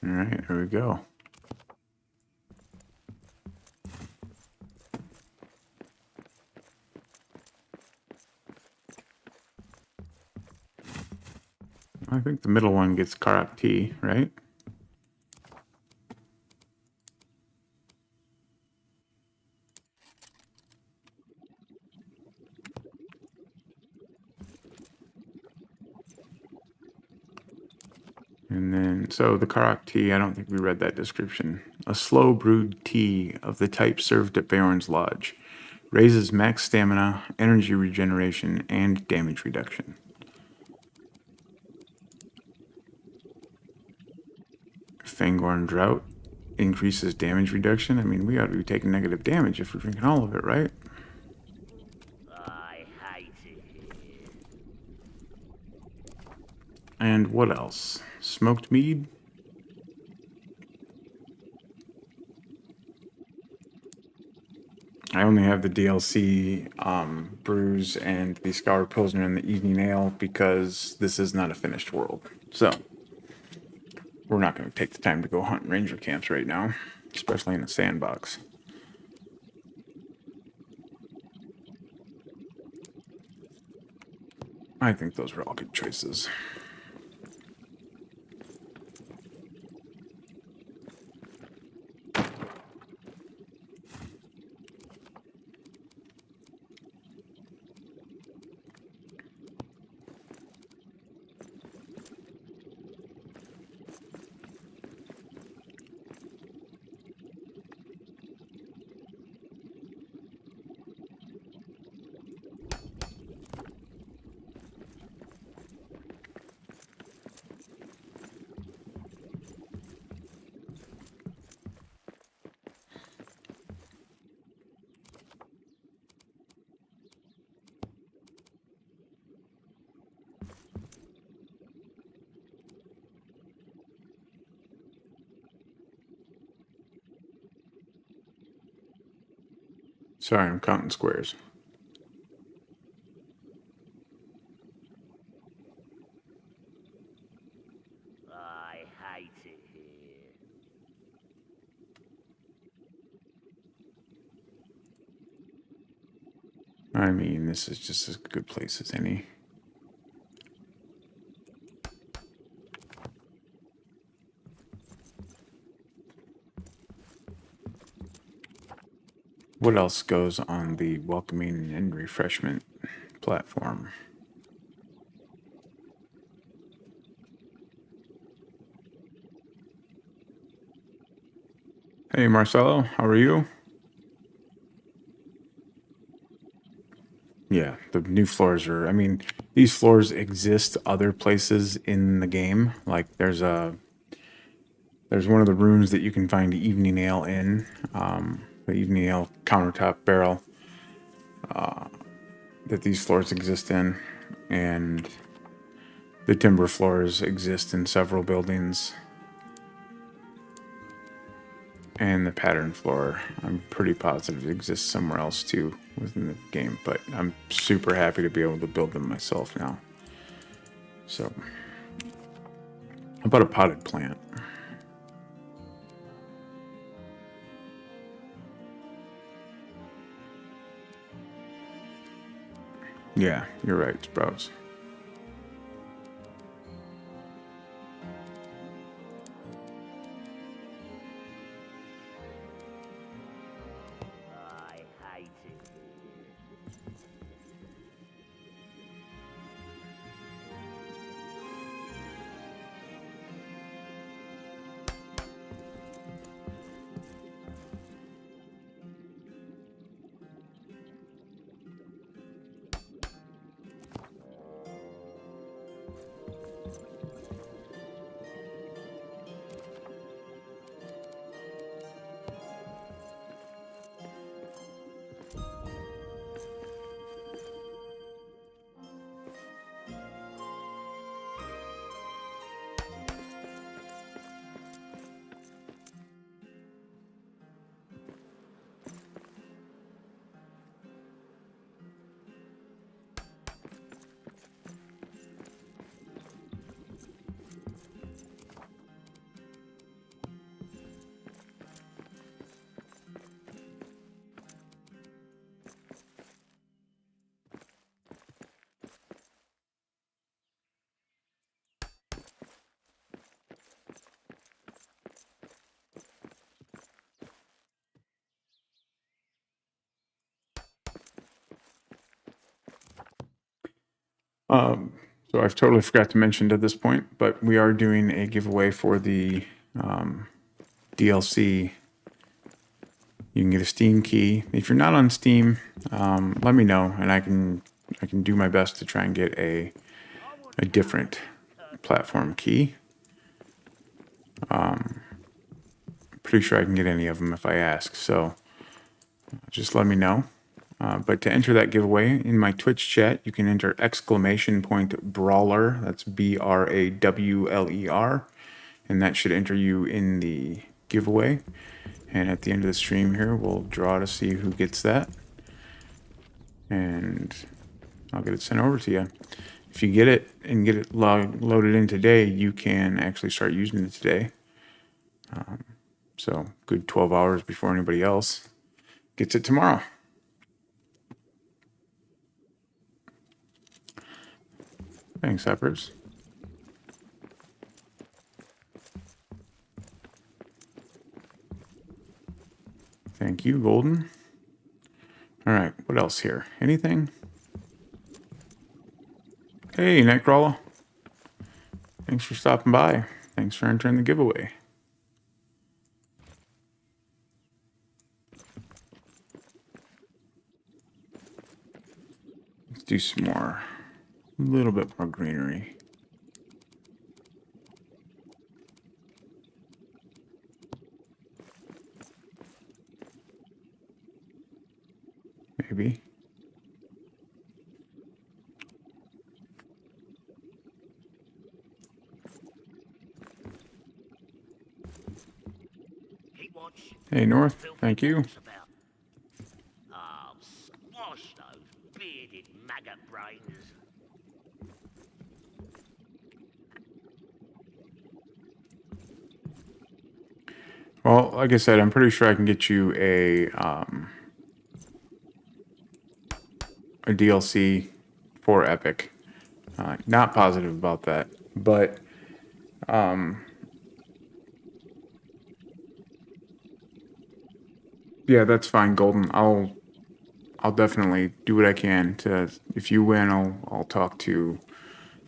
All right, here we go. I think the middle one gets RtM, right? And then, so the Karak tea, I don't think we read that description. A slow brewed tea of the type served at Beorn's Lodge. Raises max stamina, energy regeneration, and damage reduction. Fangorn Drought increases damage reduction. I mean, we ought to be taking negative damage if we're drinking all of it, right? I hate it. And what else? Smoked mead? I only have the DLC brews and the Scour Pilsner and the Evening Ale because this is not a finished world. So, we're not going to take the time to go hunt ranger camps right now, especially in a sandbox. I think those were all good choices. Sorry, I'm counting squares. I hate it here. I mean, this is just as good place as any. What else goes on the welcoming and refreshment platform? Hey, Marcelo, how are you? Yeah, the new floors are, I mean, these floors exist other places in the game. Like there's one of the rooms that you can find evening ale in, the evening ale countertop barrel that these floors exist in, and the timber floors exist in several buildings, and the pattern floor, I'm pretty positive, exists somewhere else too within the game, but I'm super happy to be able to build them myself now. So, how about a potted plant? Yeah, you're right, sprouts. I hate it here. So I've totally forgot to mention at this point, but we are doing a giveaway for the DLC. You can get a Steam key. If you're not on Steam, let me know, and I can do my best to try and get a different platform key. Pretty sure I can get any of them if I ask. So just let me know. But to enter that giveaway in my Twitch chat, you can enter !brawler. That's BRAWLER, and that should enter you in the giveaway. And at the end of the stream here, we'll draw to see who gets that, and I'll get it sent over to you. If you get it and get it loaded in today, you can actually start using it today. So good 12 hours before anybody else gets it tomorrow. Thanks, Peppers. Thank you, Golden. All right, what else here? Anything? Hey, Nightcrawler. Thanks for stopping by. Thanks for entering the giveaway. Let's do some more. A little bit more greenery. Maybe. Keep watch. Hey, North. Thank you. Ah, maggot brains. Well, like I said, I'm pretty sure I can get you a DLC for Epic. Not positive about that, but yeah, that's fine, Golden. I'll definitely do what I can to. If you win, I'll talk to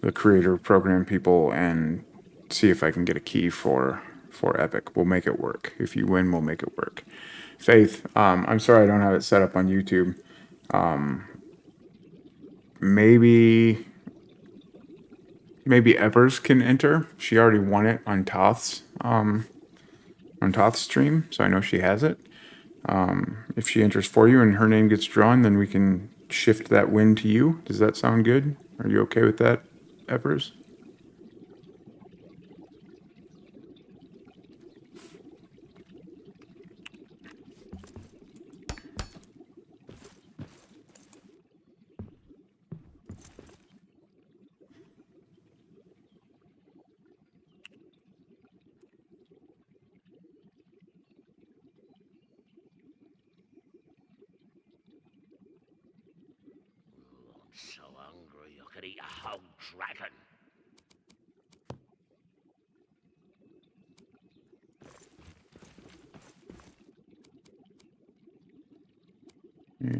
the creator program people and see if I can get a key for Epic. We'll make it work. If you win, we'll make it work. Faith, I'm sorry I don't have it set up on YouTube. Maybe Evers can enter. She already won it on Toth's stream, so I know she has it. If she enters for you and her name gets drawn, then we can shift that win to you. Does that sound good? Are you okay with that, Evers? I'm so hungry I could eat a whole dragon.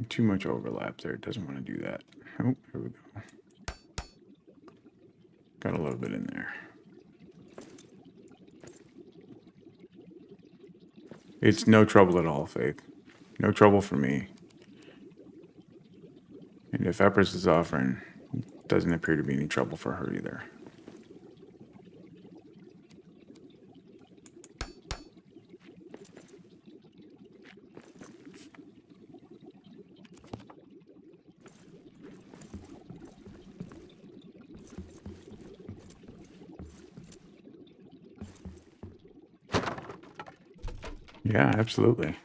Too much overlap there. It doesn't want to do that. Oh, here we go. Got a little bit in there. It's no trouble at all, Faith. No trouble for me. And if Evers is offering, it doesn't appear to be any trouble for her either. Yeah, absolutely.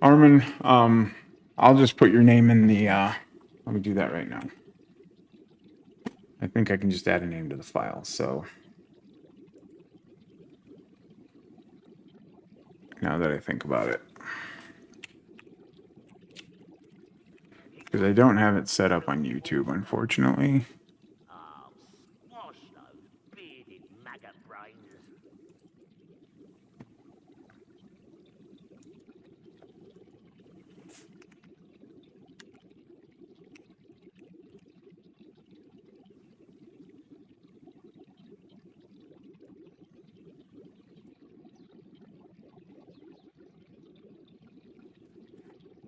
Armin, I'll just put your name in the, let me do that right now. I think I can just add a name to the file, so. Now that I think about it. Because I don't have it set up on YouTube, unfortunately. Oh, squash those bearded maggot brains.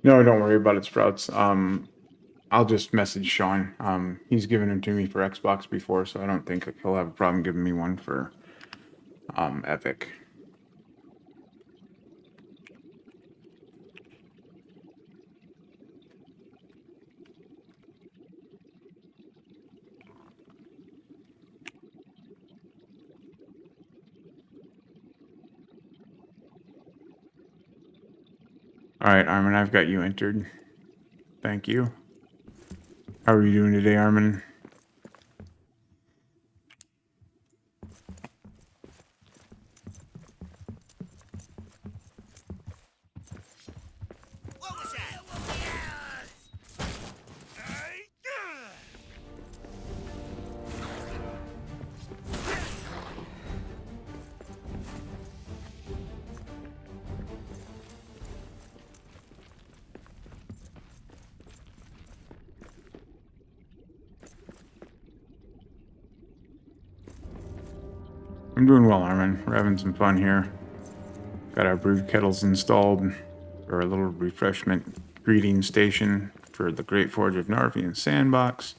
No, don't worry about it, Sprouts. I'll just message Sean. He's given them to me for Xbox before, so I don't think he'll have a problem giving me one for Epic. All right, Armin, I've got you entered. Thank you. How are you doing today, Armin? What was that? I'm doing well, Armin. We're having some fun here. Got our brew kettles installed for a little refreshment greeting station for the Great Forge of Narvian Sandbox.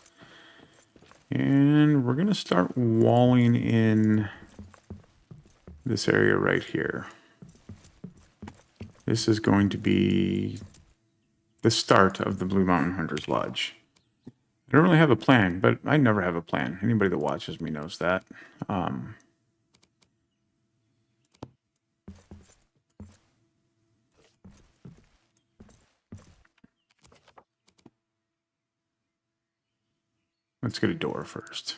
And we're going to start walling in this area right here. This is going to be the start of the Blue Mountain Hunters Lodge. I don't really have a plan, but I never have a plan. Anybody that watches me knows that. Let's get a door first.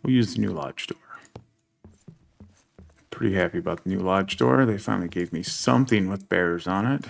We'll use the new lodge door. Pretty happy about the new lodge door. They finally gave me something with bears on it.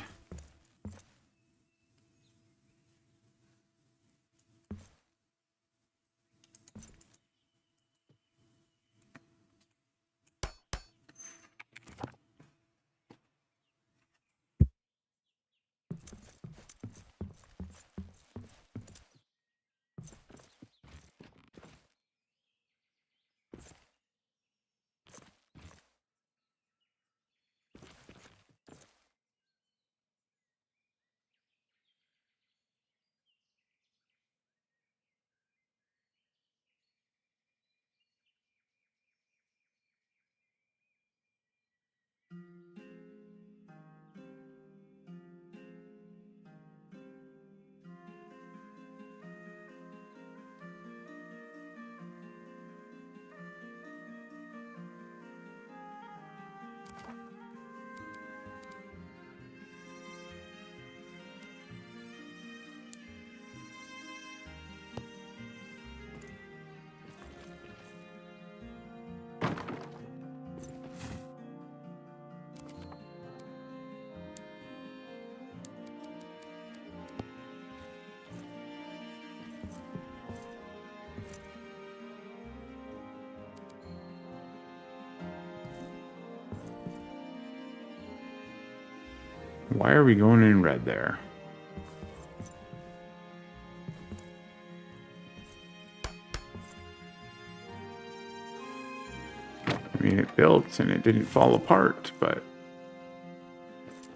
Why are we going in red there? I mean, it built and it didn't fall apart, but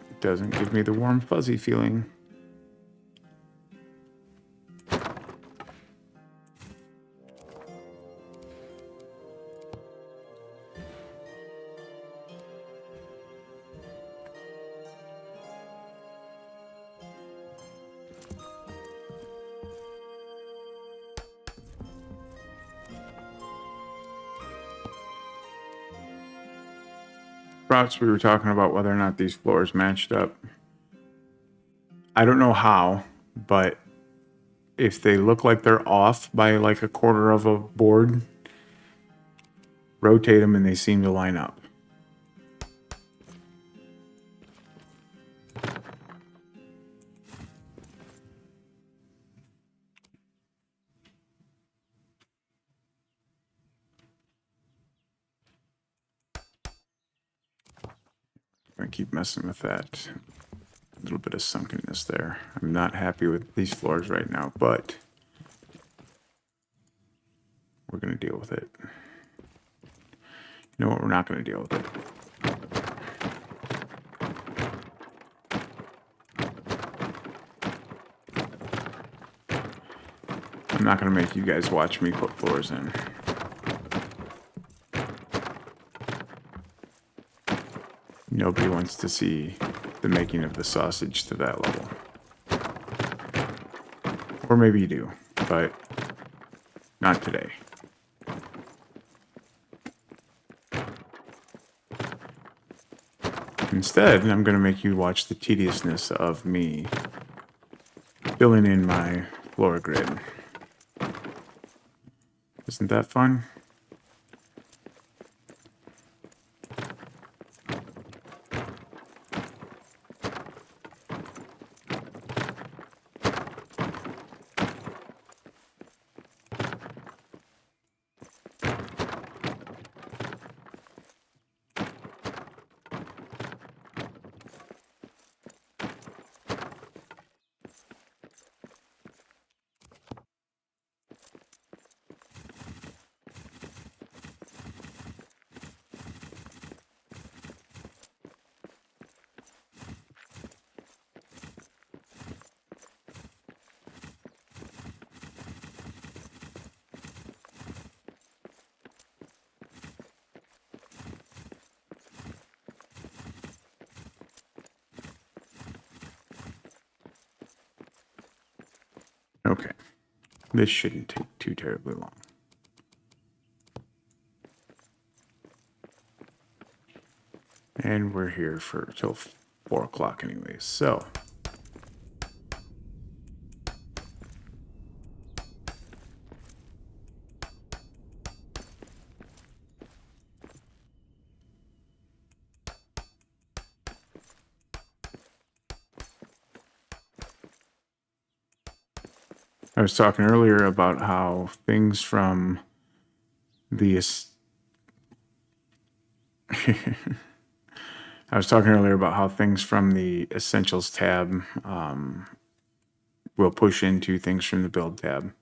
it doesn't give me the warm fuzzy feeling. We were talking about whether or not these floors matched up. I don't know how, but if they look like they're off by like a quarter of a board, rotate them and they seem to line up. I'm gonna keep messing with that. A little bit of sunkenness there. I'm not happy with these floors right now, but we're gonna deal with it. You know what? We're not gonna deal with it. I'm not gonna make you guys watch me put floors in. Nobody wants to see the making of the sausage to that level. Or maybe you do, but not today. Instead, I'm going to make you watch the tediousness of me filling in my floor grid. Isn't that fun? This shouldn't take too terribly long. And we're here for till 4 o'clock anyways, so. I was talking earlier about how things from the I was talking earlier about how things from the Essentials tab will push into things from the Build tab,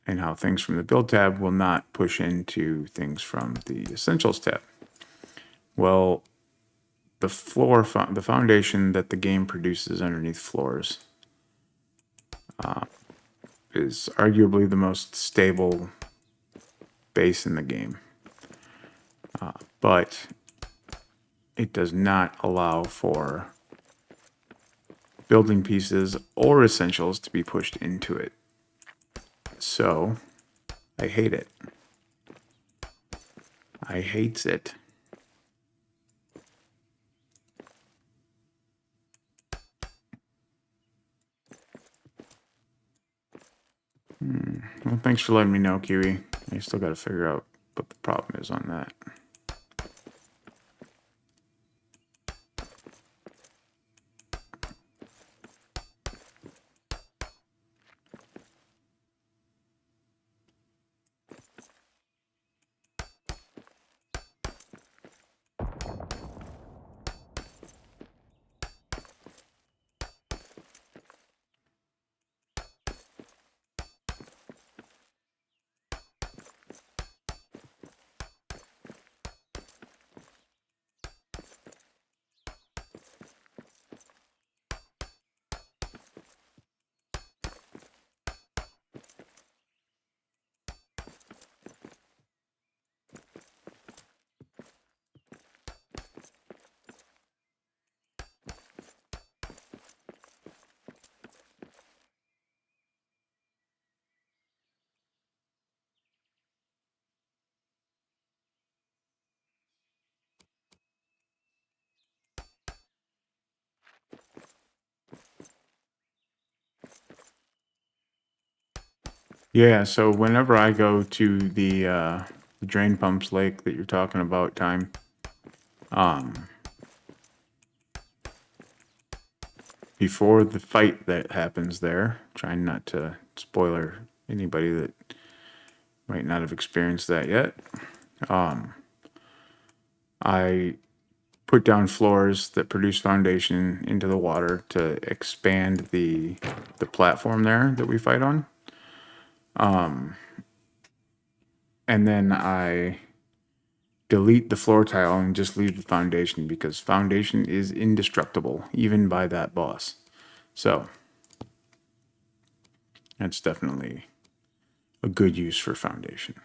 and how things from the Build tab will not push into things from the Essentials tab. Well, the foundation that the game produces underneath floors is arguably the most stable base in the game, but it does not allow for building pieces or essentials to be pushed into it. So I hate it. I hates it. Well, thanks for letting me know, Kiwi. I still got to figure out what the problem is on that. Yeah, so whenever I go to the drain pumps lake that you're talking about, before the fight that happens there, trying not to spoiler anybody that might not have experienced that yet, I put down floors that produce foundation into the water to expand the platform there that we fight on. And then I delete the floor tile and just leave the foundation, because foundation is indestructible, even by that boss. So that's definitely a good use for foundation.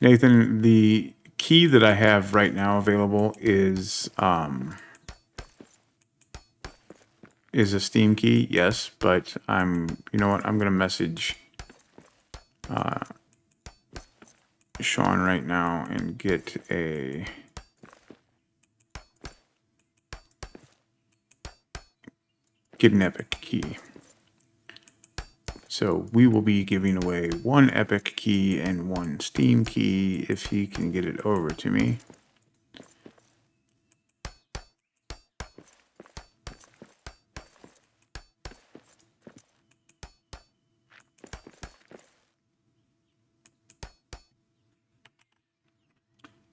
Nathan, the key that I have right now available is a Steam key, yes, but you know what, I'm gonna message Sean right now and get an epic key. So we will be giving away 1 epic key and 1 Steam key if he can get it over to me.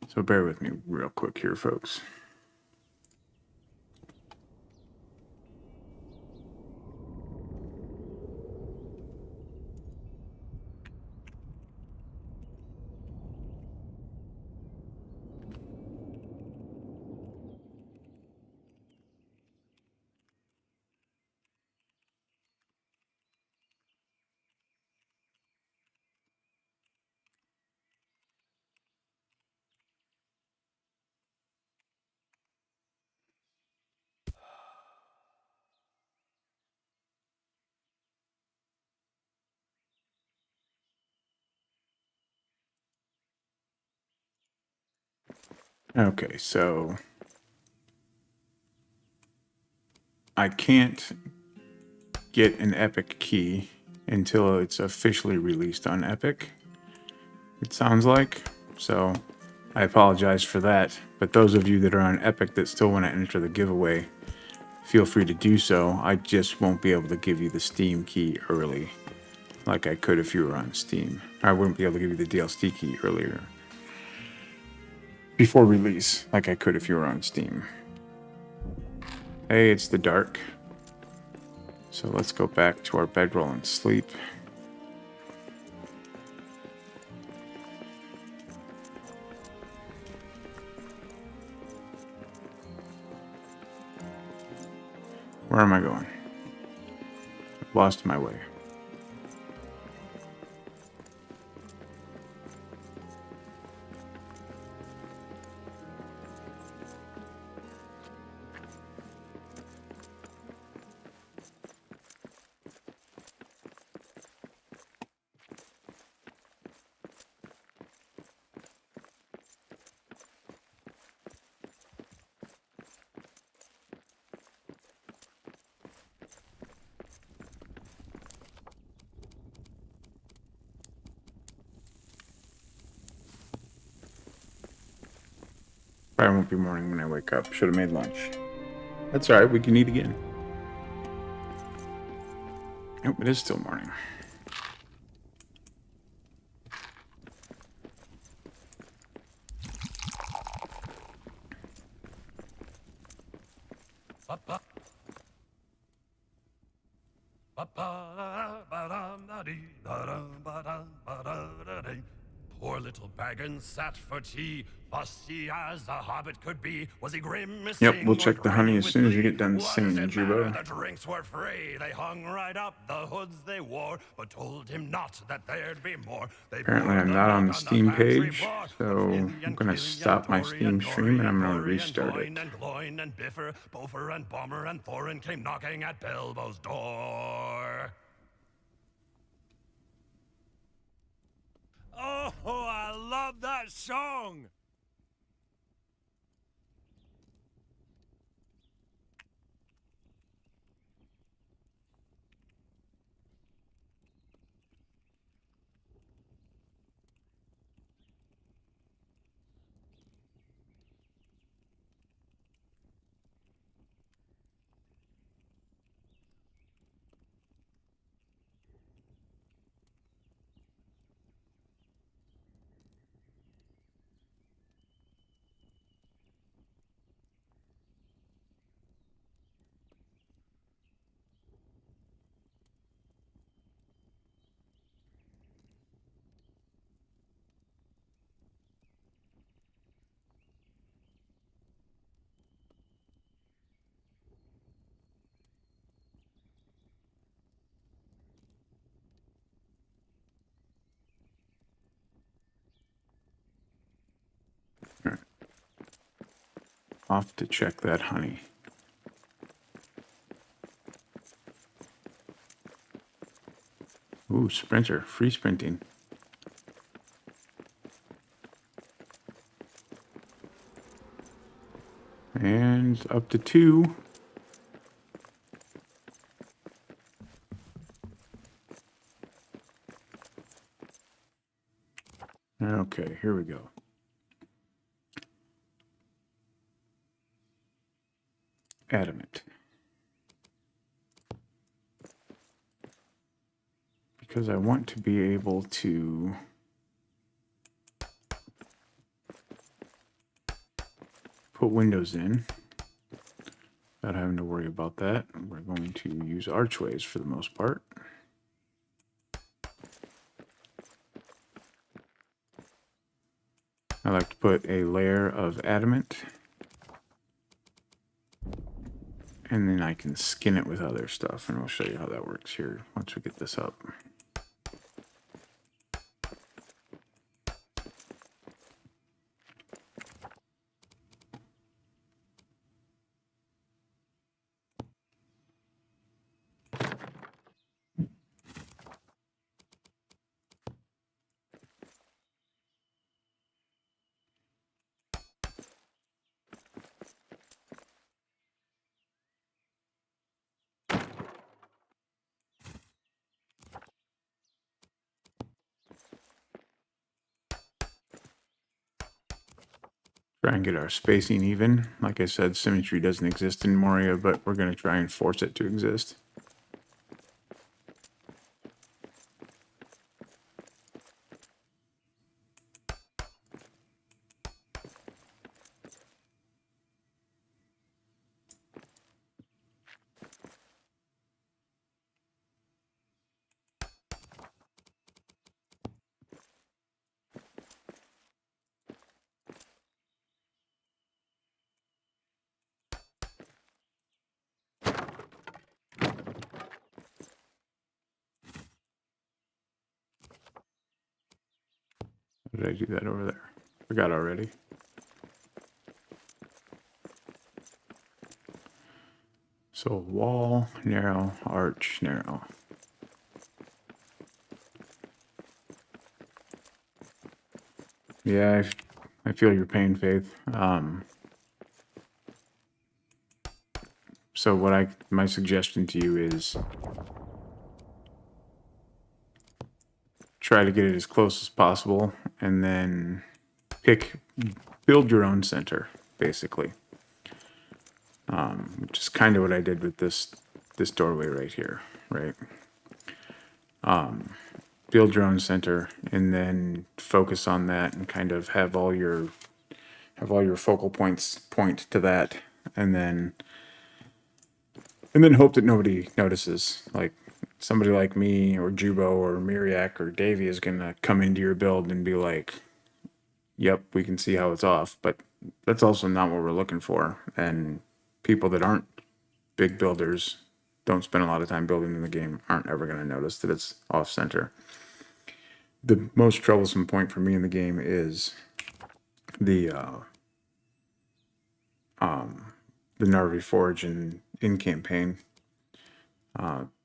So bear with me real quick here, folks. Okay, so I can't get an Epic key until it's officially released on Epic, it sounds like. So I apologize for that. But those of you that are on Epic that still want to enter the giveaway, feel free to do so. I just won't be able to give you the Steam key early, like I could if you were on Steam. I wouldn't be able to give you the DLC key earlier, before release, like I could if you were on Steam. Hey, it's the dark. So let's go back to our bedroll and sleep. Where am I going? I've lost my way. Probably won't be morning when I wake up. Should have made lunch. That's alright, we can eat again. Nope, it is still morning. Poor little Baggins sat for tea, fussy as a hobbit could be. Was he grimacing? Yep, we'll check or the honey grinning as with soon as you glee? get done What does singing, it matter? Jubo. The drinks were free. They hung right up the hoods they wore, but told him not that there'd be more. They Apparently poured I'm the not on the milk Steam pantry page, floor, so with I'm Killian, gonna Killian, stop my Tori Steam stream and I'm gonna Dory restart it. Gloin and Gloin and Biffer, Bofer and Bomber and Thorin came knocking at Bilbo's door. Oh, I love that song! Off to check that honey. Ooh, sprinter, free sprinting. And up to 2. Okay, here we go. Adamant. Because I want to be able to put windows in without having to worry about that. We're going to use archways for the most part. I like to put a layer of adamant, and then I can skin it with other stuff, and we'll show you how that works here once we get this up. Try and get our spacing even. Like I said, symmetry doesn't exist in Moria, but we're going to try and force it to exist. Did I do that over there? Forgot already. So wall, narrow, arch, narrow. Yeah, I feel your pain, Faith. So my suggestion to you is try to get it as close as possible, and then build your own center, basically. Which is kind of what I did with this doorway right here, right? Build your own center, and then focus on that, and kind of have all your focal points point to that, and then hope that nobody notices. Like somebody like me or Jubo or Miriak or Davy is gonna come into your build and be like, yep, we can see how it's off, but that's also not what we're looking for. And people that aren't big builders, don't spend a lot of time building in the game, aren't ever going to notice that it's off center. The most troublesome point for me in the game is the Narvi Forge in campaign.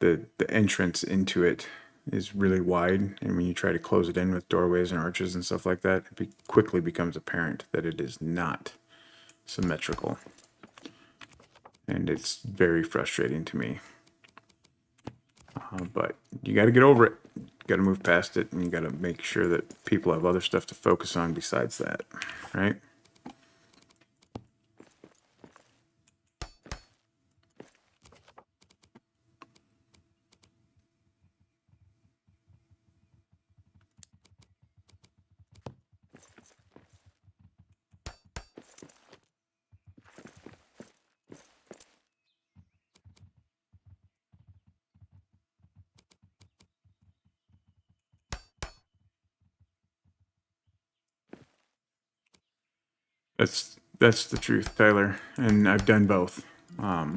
The entrance into it is really wide, and when you try to close it in with doorways and arches and stuff like that, it quickly becomes apparent that it is not symmetrical, and it's very frustrating to me. But you got to get over it. You got to move past it, and you got to make sure that people have other stuff to focus on besides that, right? That's the truth, Tyler, and I've done both. As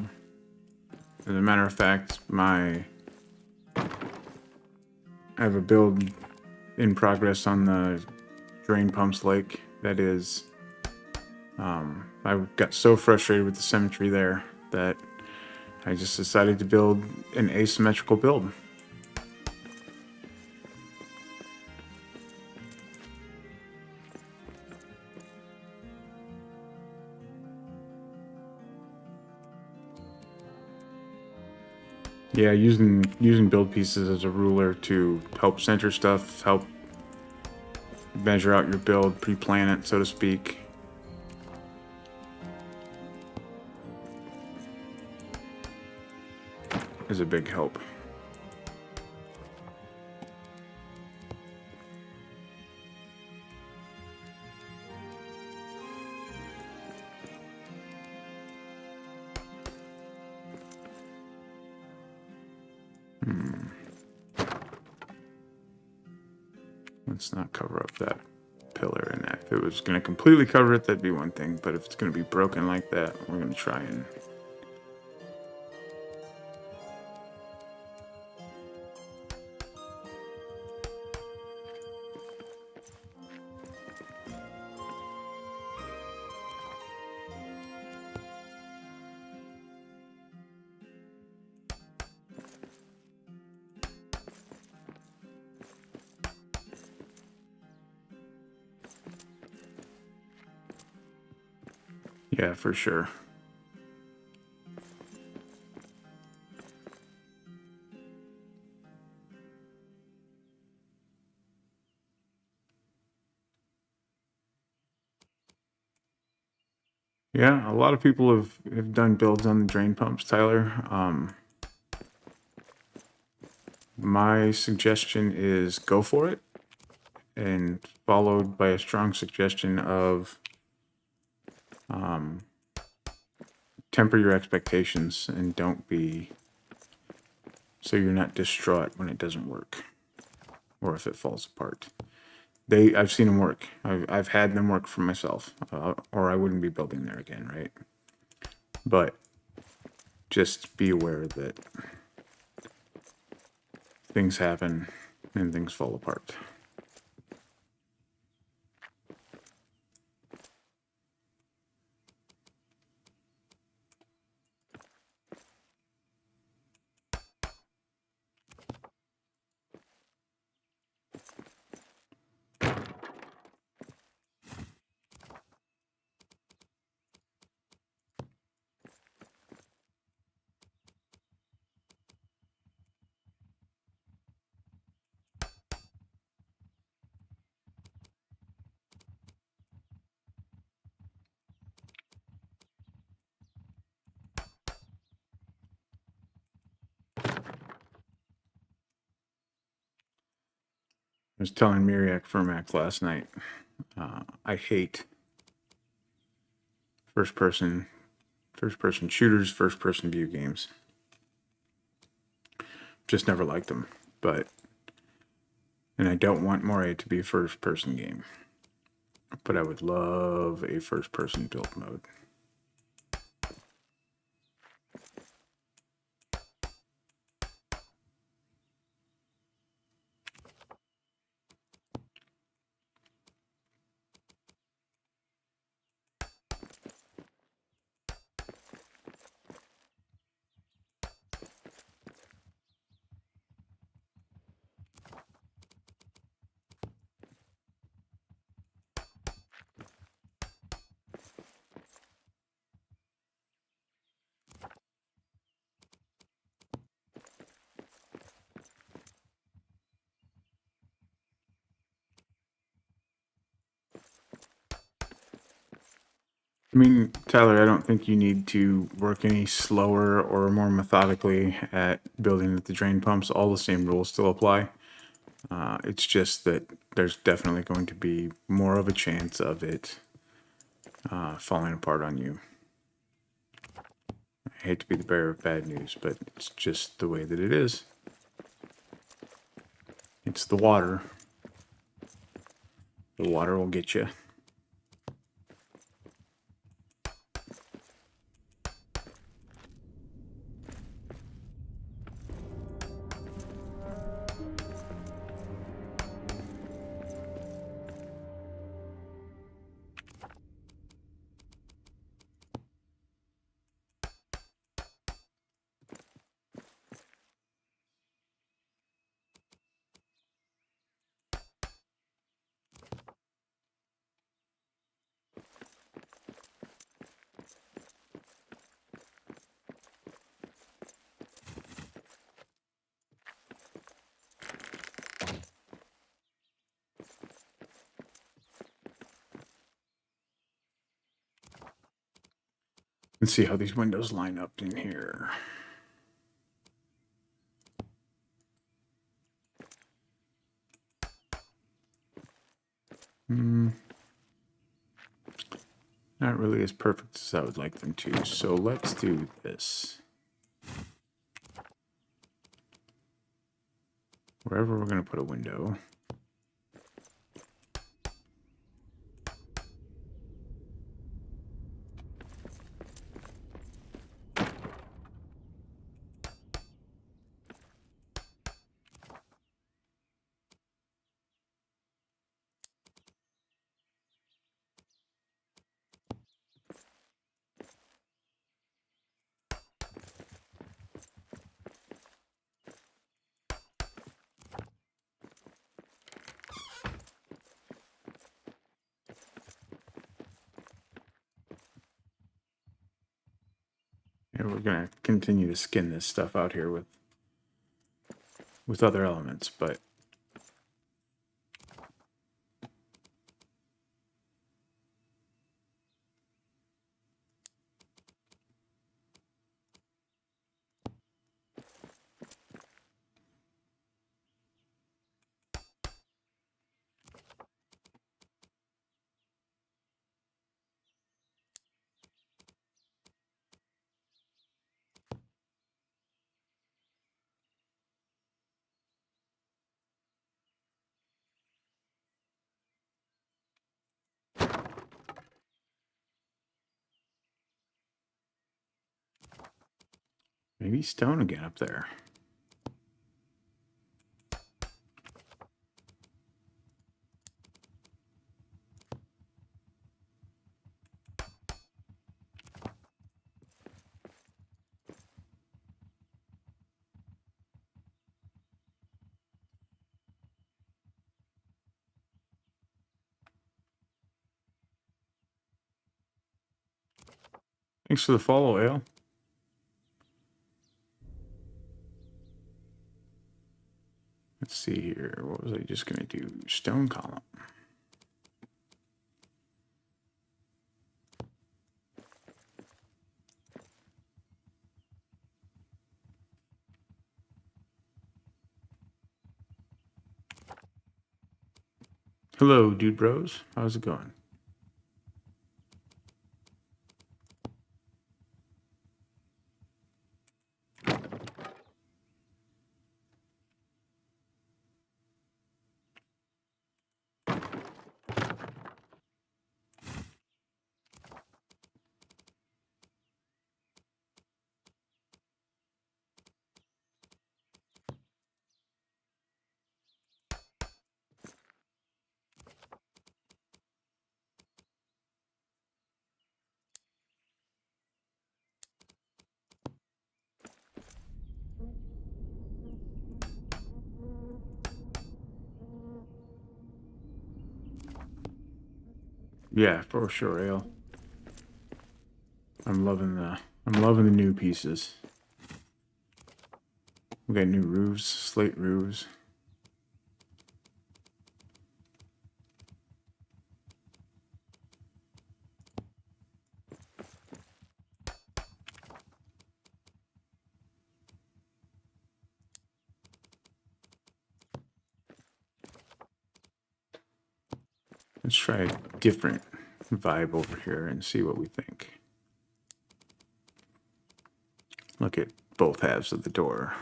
a matter of fact, I have a build in progress on the drain pumps lake. That is, I got so frustrated with the symmetry there that I just decided to build an asymmetrical build. Yeah, using build pieces as a ruler to help center stuff, help measure out your build, pre-plan it, so to speak. Is a big help. Let's not cover up that pillar in that. If it was going to completely cover it, that'd be one thing. But if it's going to be broken like that, we're going to try and... Yeah, for sure. Yeah, a lot of people have done builds on the drain pumps, Tyler. My suggestion is go for it, and followed by a strong suggestion of temper your expectations and don't be so you're not distraught when it doesn't work or if it falls apart. I've seen them work. I've had them work for myself, or I wouldn't be building there again, right? But just be aware that things happen and things fall apart. I was telling Miriak Fermac last night, I hate first person shooters, first person view games. Just never liked them. And I don't want Moria to be a first person game. But I would love a first person build mode. I mean, Tyler, I don't think you need to work any slower or more methodically at building the drain pumps. All the same rules still apply. It's just that there's definitely going to be more of a chance of it falling apart on you. I hate to be the bearer of bad news, but it's just the way that it is. It's the water. The water will get you. Let's see how these windows line up in here. Not really as perfect as I would like them to. So let's do this. Wherever we're going to put a window. And we're going to continue to skin this stuff out here with other elements, but Maybe stone again up there. Thanks for the follow, Ale. Let's see here. What was I just going to do? Stone column. Hello, dude bros. How's it going? Yeah, for sure, Ale. I'm loving the new pieces. We got new roofs, slate roofs. Let's try a different vibe over here and see what we think. Look at both halves of the door.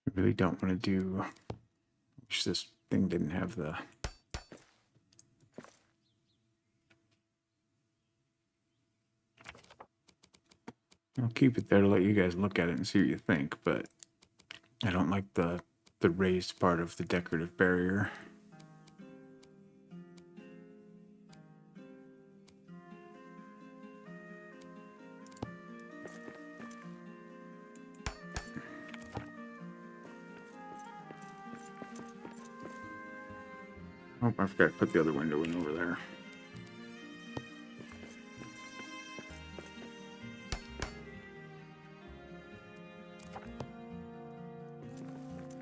I really don't want to do... Wish this thing didn't have the... I'll keep it there to let you guys look at it and see what you think, but I don't like the raised part of the decorative barrier. Oh, I forgot to put the other window in over there.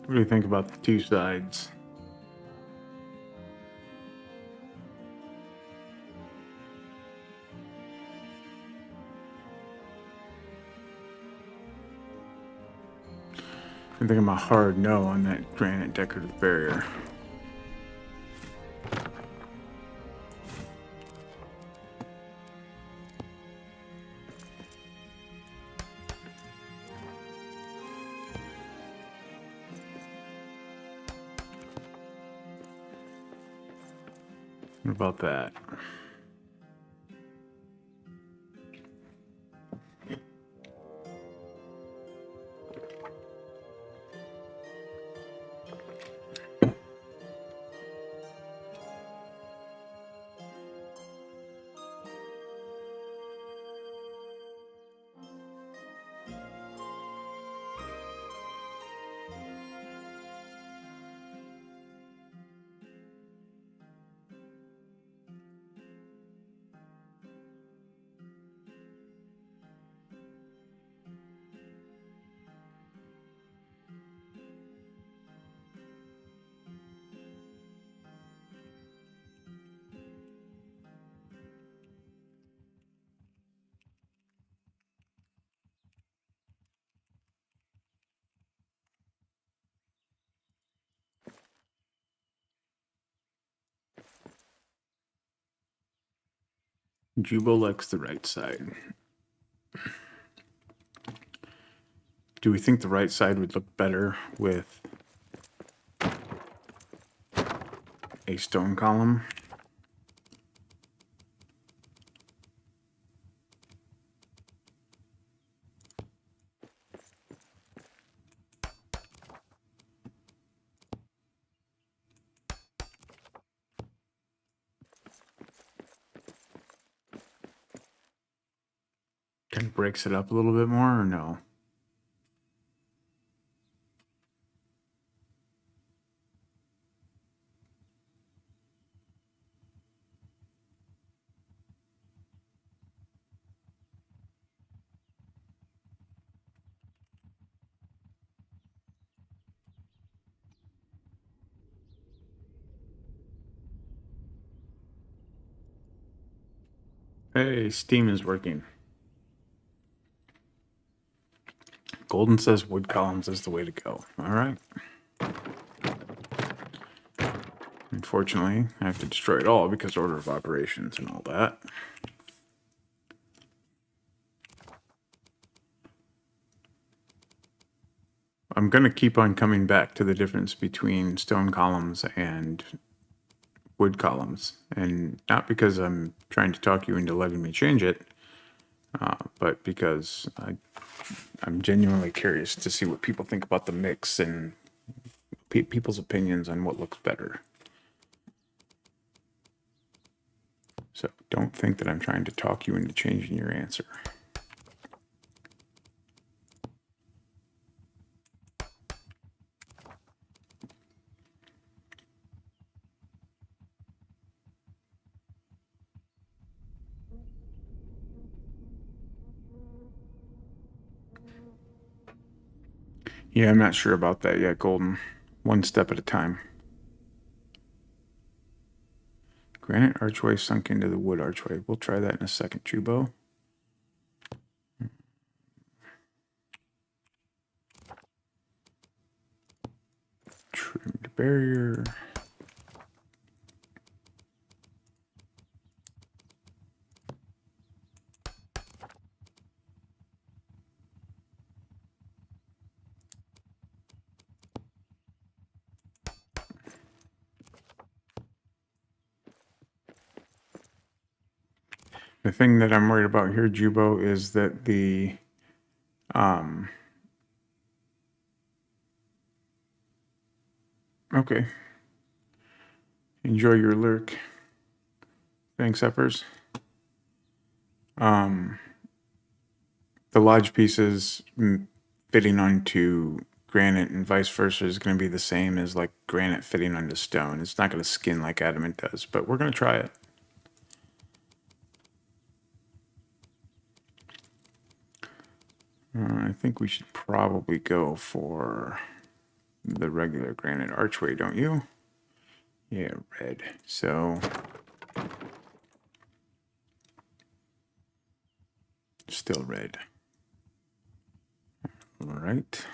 What do you think about the two sides? I think I'm a hard no on that granite decorative barrier. What about that? Jubo likes the right side. Do we think the right side would look better with a stone column? Kind of breaks it up a little bit more, or no? Hey, Steam is working. Golden says wood columns is the way to go. All right. Unfortunately, I have to destroy it all because order of operations and all that. I'm going to keep on coming back to the difference between stone columns and wood columns. And not because I'm trying to talk you into letting me change it, but because I'm genuinely curious to see what people think about the mix and people's opinions on what looks better. So don't think that I'm trying to talk you into changing your answer. Yeah, I'm not sure about that yet, Golden. One step at a time. Granite archway sunk into the wood archway. We'll try that in a second, Jubo. Trimmed barrier. The thing that I'm worried about here, Jubo, is that the okay. Enjoy your lurk. Thanks, uppers. The lodge pieces fitting onto granite and vice versa is going to be the same as like granite fitting onto stone. It's not going to skin like adamant does, but we're going to try it. I think we should probably go for the regular granite archway, don't you? Yeah, red. So still red. All right.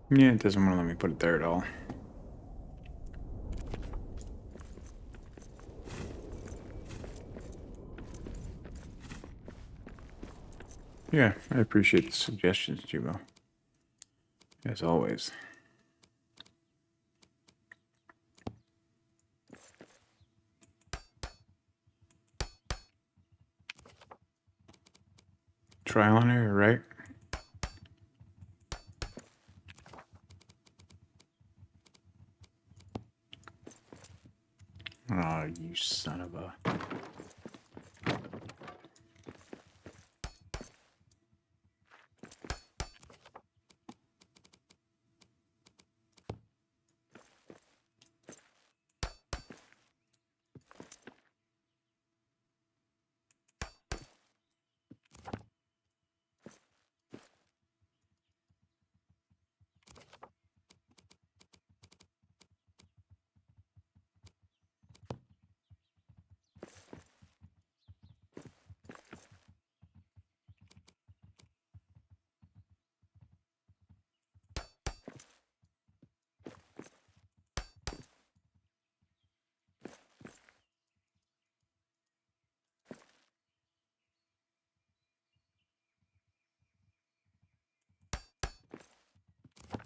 Yeah, it doesn't want to let me put it there at all. Yeah, I appreciate the suggestions, Jubo. As always. Trial and error, right? Oh, you son of a...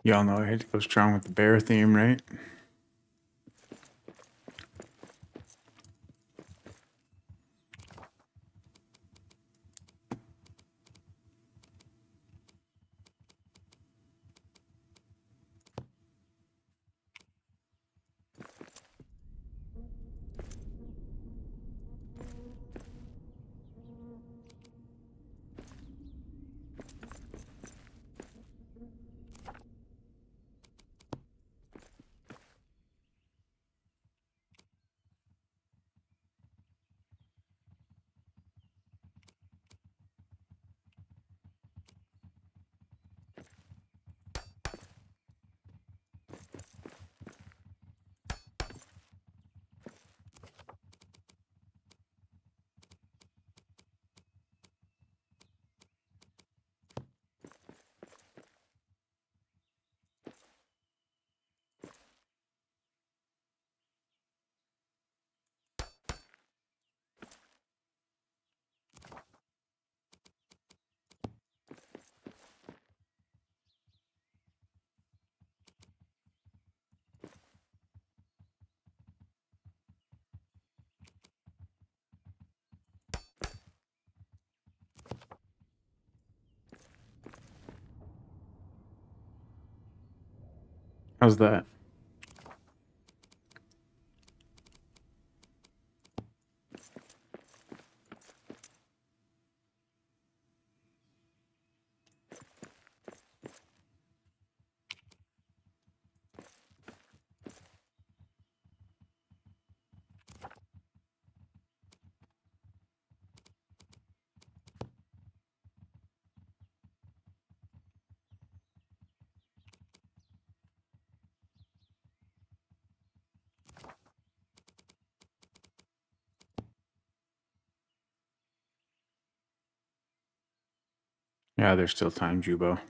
Y'all know I had to go strong with the bear theme, right? How's that? Yeah, there's still time, Jubo.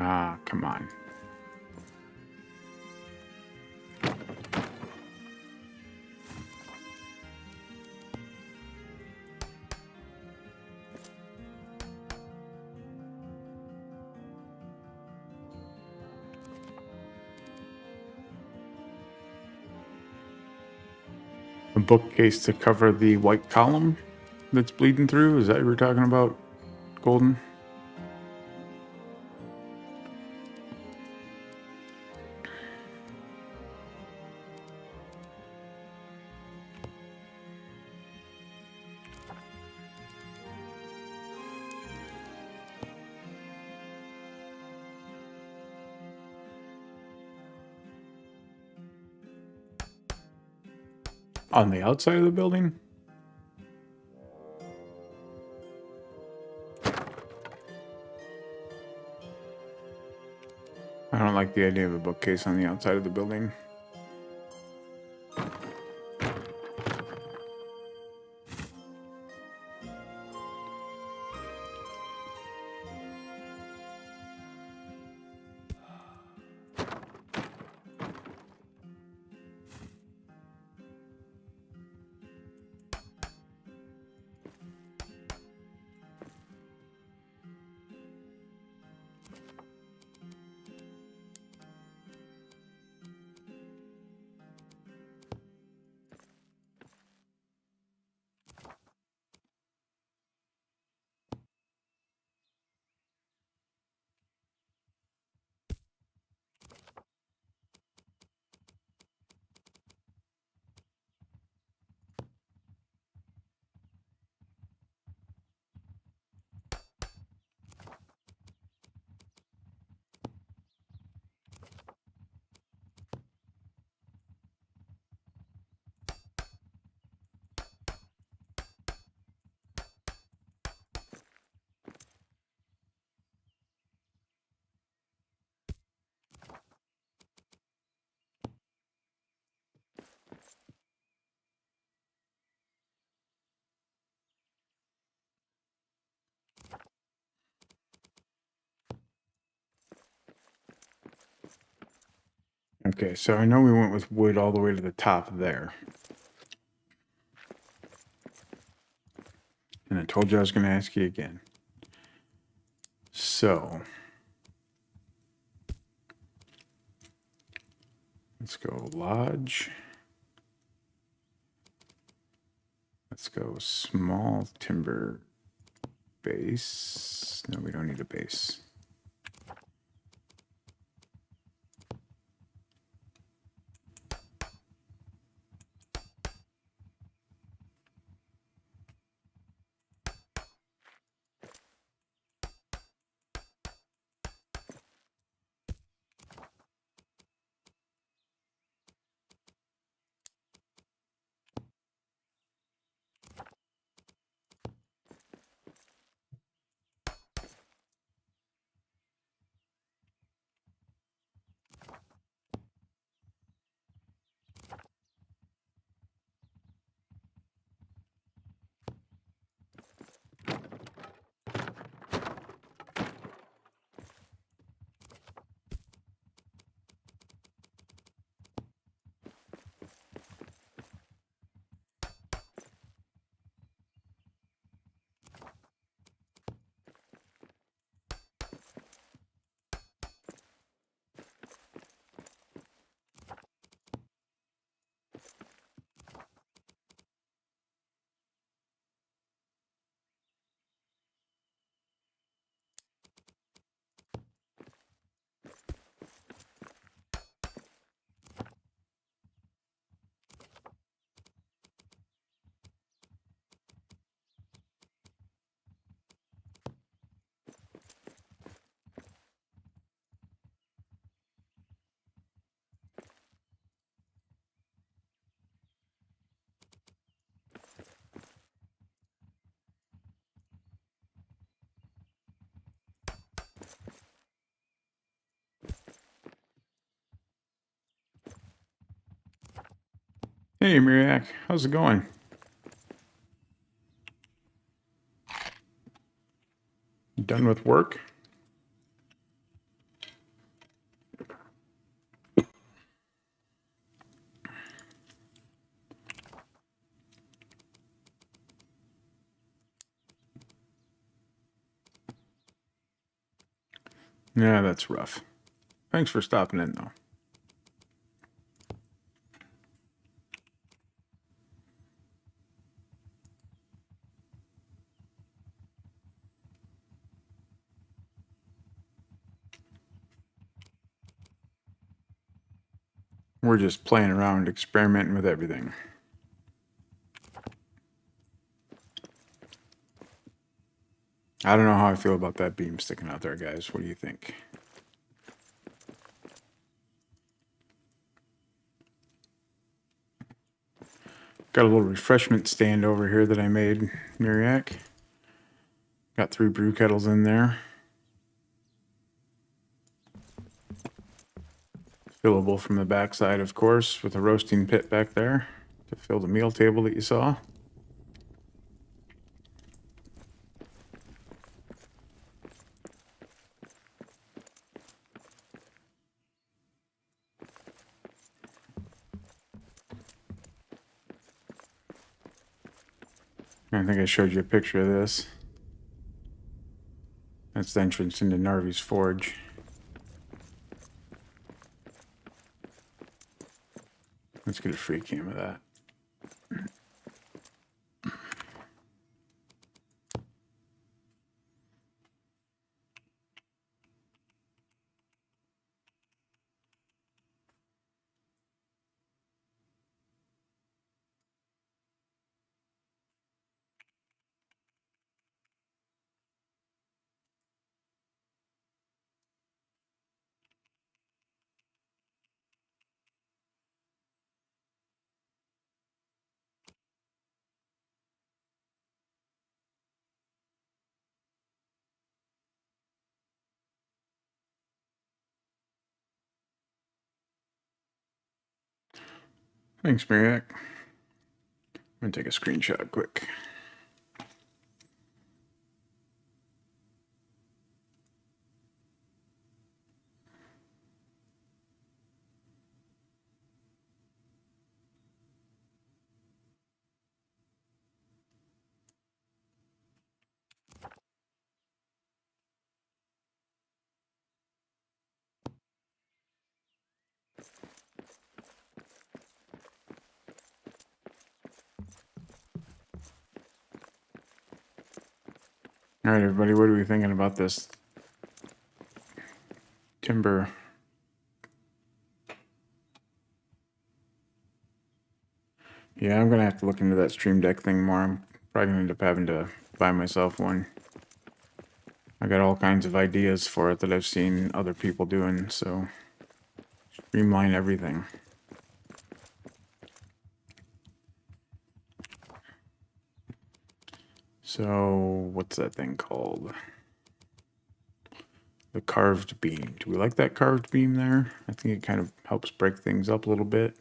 Ah, come on. A bookcase to cover the white column that's bleeding through? Is that what we're talking about, Golden? On the outside of the building? don't like the idea of a bookcase on the outside of the building. Okay, so I know we went with wood all the way to the top there. And I told you I was going to ask you again. So, let's go lodge. Let's go small timber base. No, we don't need a base. Hey, Miriak, how's it going? You done with work? Yeah, that's rough. Thanks for stopping in, though. We're just playing around, experimenting with everything. I don't know how I feel about that beam sticking out there, guys. What do you think? Got a little refreshment stand over here that I made, Miriak. Got 3 brew kettles in there. Fillable from the backside, of course, with a roasting pit back there to fill the meal table that you saw. I think I showed you a picture of this. That's the entrance into Narvi's forge. Let's get a free cam of that. Thanks, Mariac. I'm gonna take a screenshot quick. All right, everybody, what are we thinking about this timber? Yeah, I'm gonna have to look into that Stream Deck thing more. I'm probably gonna end up having to buy myself one. I got all kinds of ideas for it that I've seen other people doing, so streamline everything. So, what's that thing called? The carved beam. Do we like that carved beam there? I think it kind of helps break things up a little bit.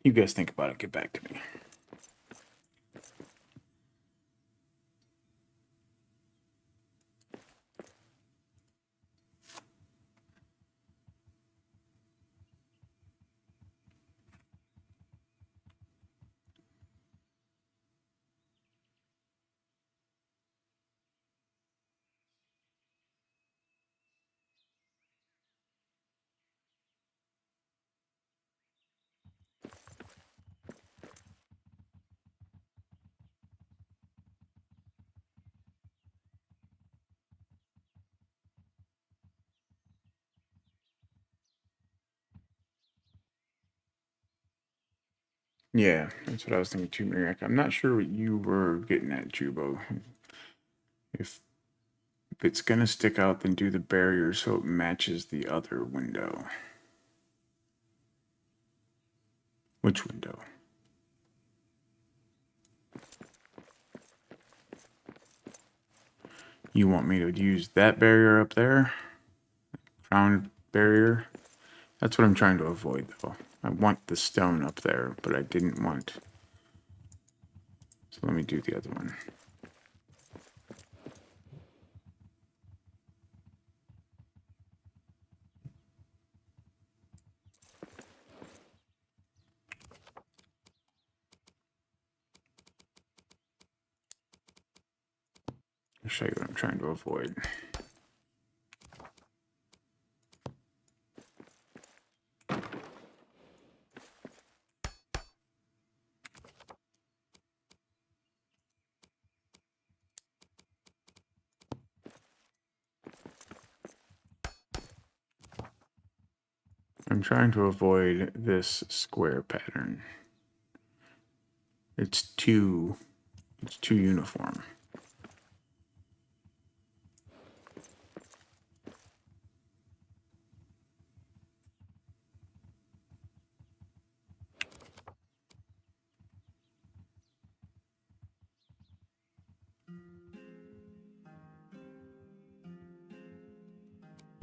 You guys think about it, get back to me. Yeah, that's what I was thinking too, Mariak. I'm not sure what you were getting at, Jubo. If it's gonna stick out, then do the barrier so it matches the other window. Which window? You want me to use that barrier up there? Crown barrier? That's what I'm trying to avoid, though. I want the stone up there, but I didn't want... So let me do the other one. I'll show you what I'm trying to avoid. I'm trying to avoid this square pattern. It's too uniform.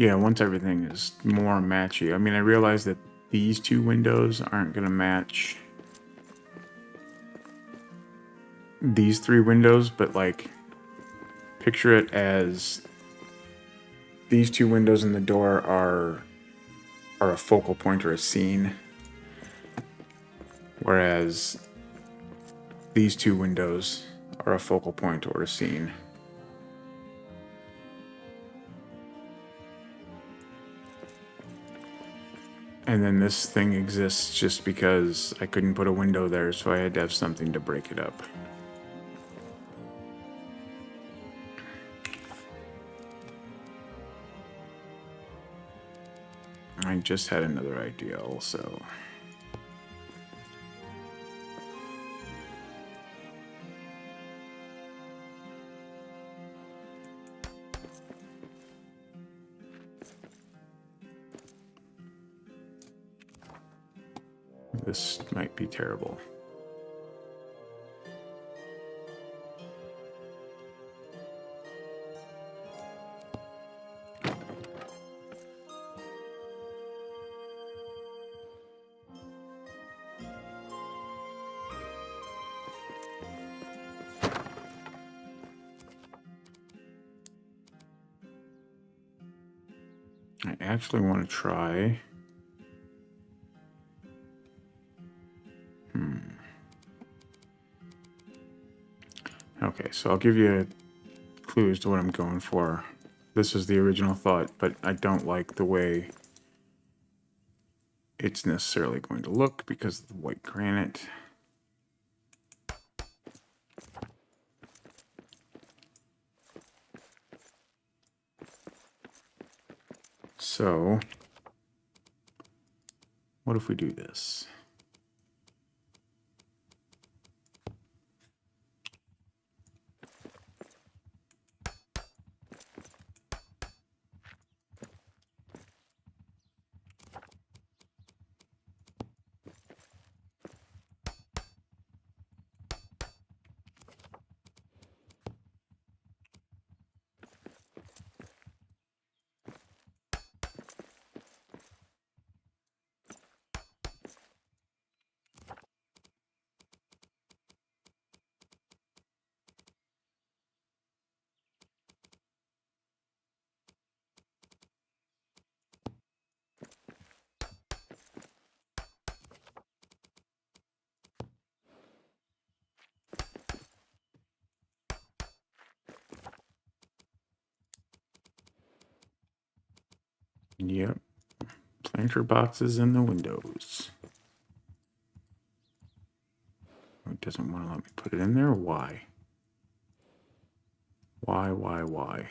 Yeah, once everything is more matchy. I mean, I realize that these two windows aren't going to match these three windows, but like, picture it as these two windows in the door are a focal point or a scene, whereas these two windows are a focal point or a scene. And then this thing exists just because I couldn't put a window there, so I had to have something to break it up. I just had another idea also. This might be terrible. I actually want to try. Okay, so I'll give you clues to what I'm going for. This is the original thought, but I don't like the way it's necessarily going to look because of the white granite. So, what if we do this? Yep. Planter boxes in the windows. It doesn't want to let me put it in there. Why? Why? Why? Why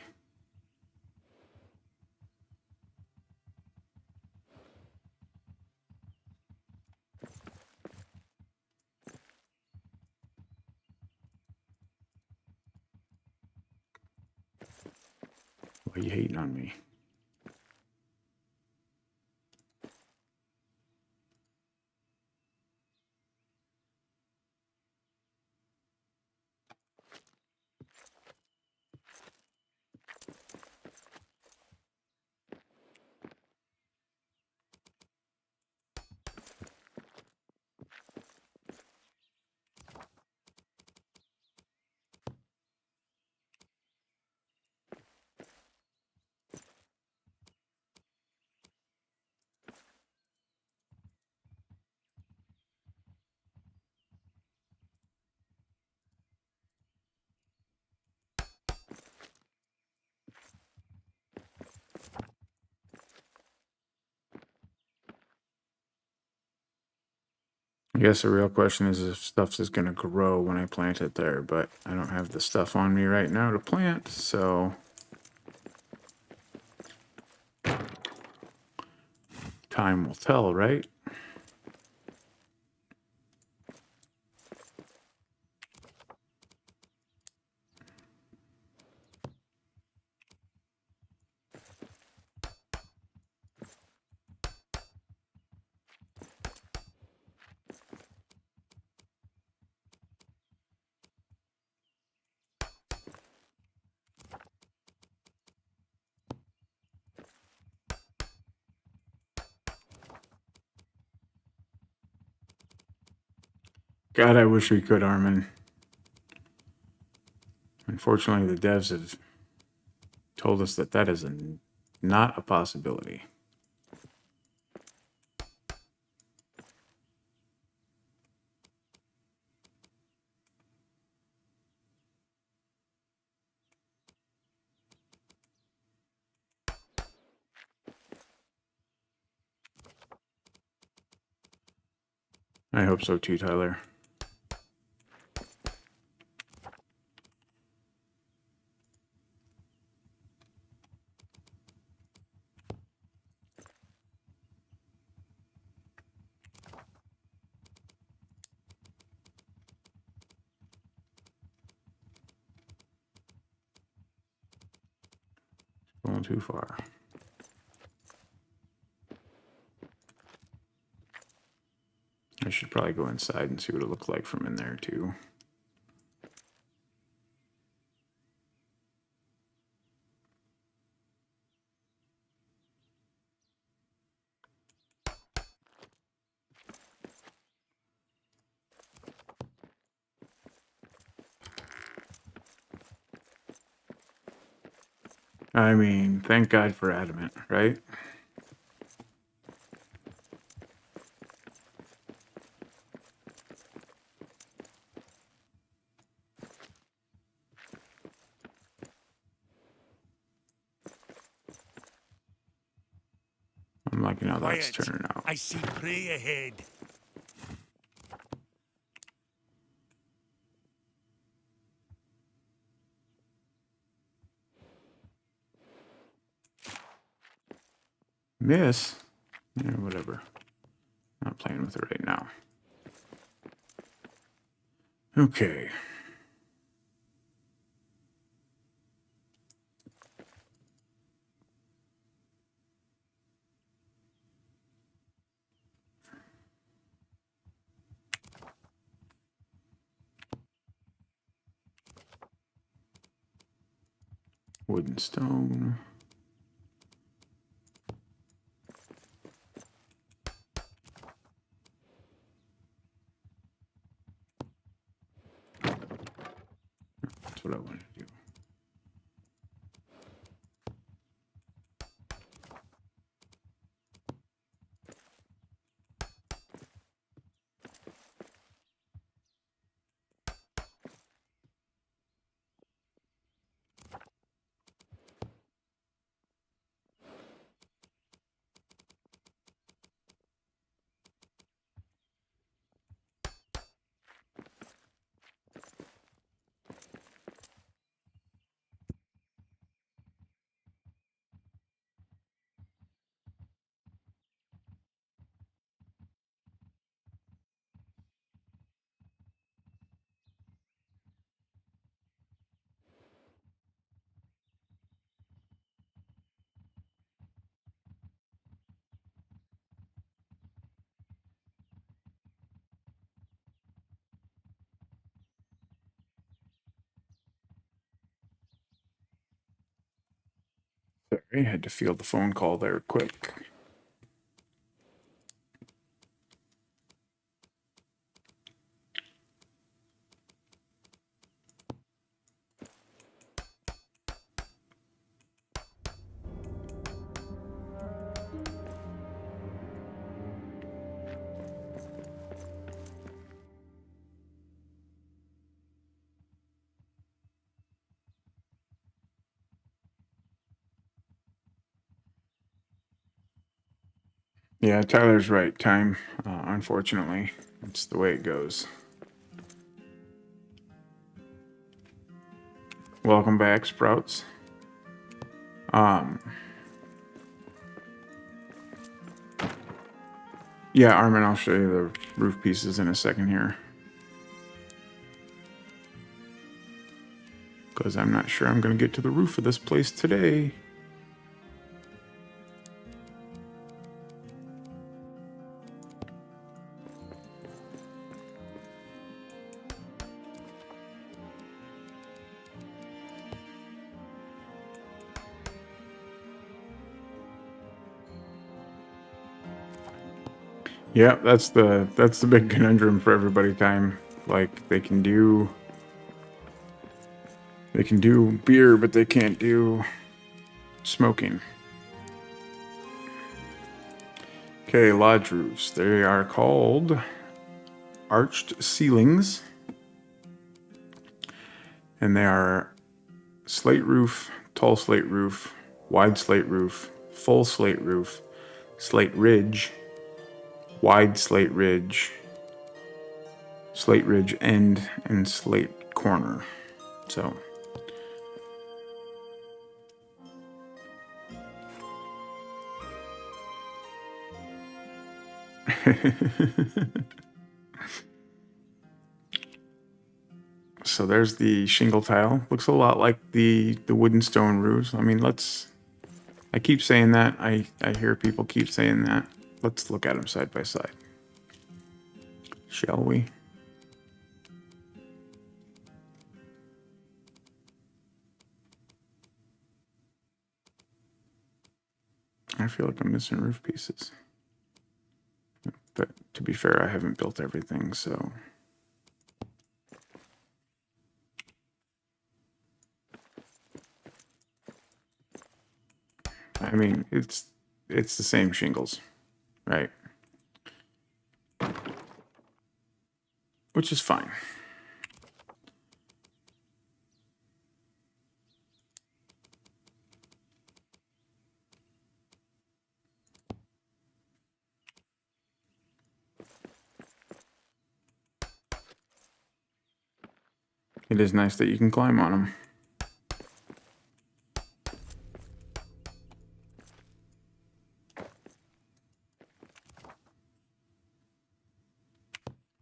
are you hating on me? I guess the real question is if stuff is going to grow when I plant it there, but I don't have the stuff on me right now to plant, so time will tell, right? God, I wish we could, Armin. Unfortunately, the devs have told us that that is not a possibility. I hope so too, Tyler. Going too far. I should probably go inside and see what it looks like from in there too. I mean, thank God for adamant, right? I'm liking how that's Quiet. turning out. I see prey ahead. Miss? Yeah, whatever. Not playing with it right now. Okay. Wood and stone. That's what I wanted to do. Sorry, I had to field the phone call there quick. Yeah, Tyler's right. Time, unfortunately, it's the way it goes. Welcome back, Sprouts. Yeah, Armin, I'll show you the roof pieces in a second here. Because I'm not sure I'm going to get to the roof of this place today. Yeah, that's the big conundrum for everybody. Time. Like they can do beer, but they can't do smoking. Okay, lodge roofs. They are called arched ceilings. And they are slate roof, tall slate roof, wide slate roof, full slate roof, slate ridge, wide slate ridge end, and slate corner. So so there's the shingle tile. Looks a lot like the wooden stone roofs. I mean, I keep saying that. I hear people keep saying that. Let's look at them side by side. Shall we? I feel like I'm missing roof pieces. But to be fair, I haven't built everything, so... I mean, it's the same shingles, right? Which is fine. It is nice that you can climb on them.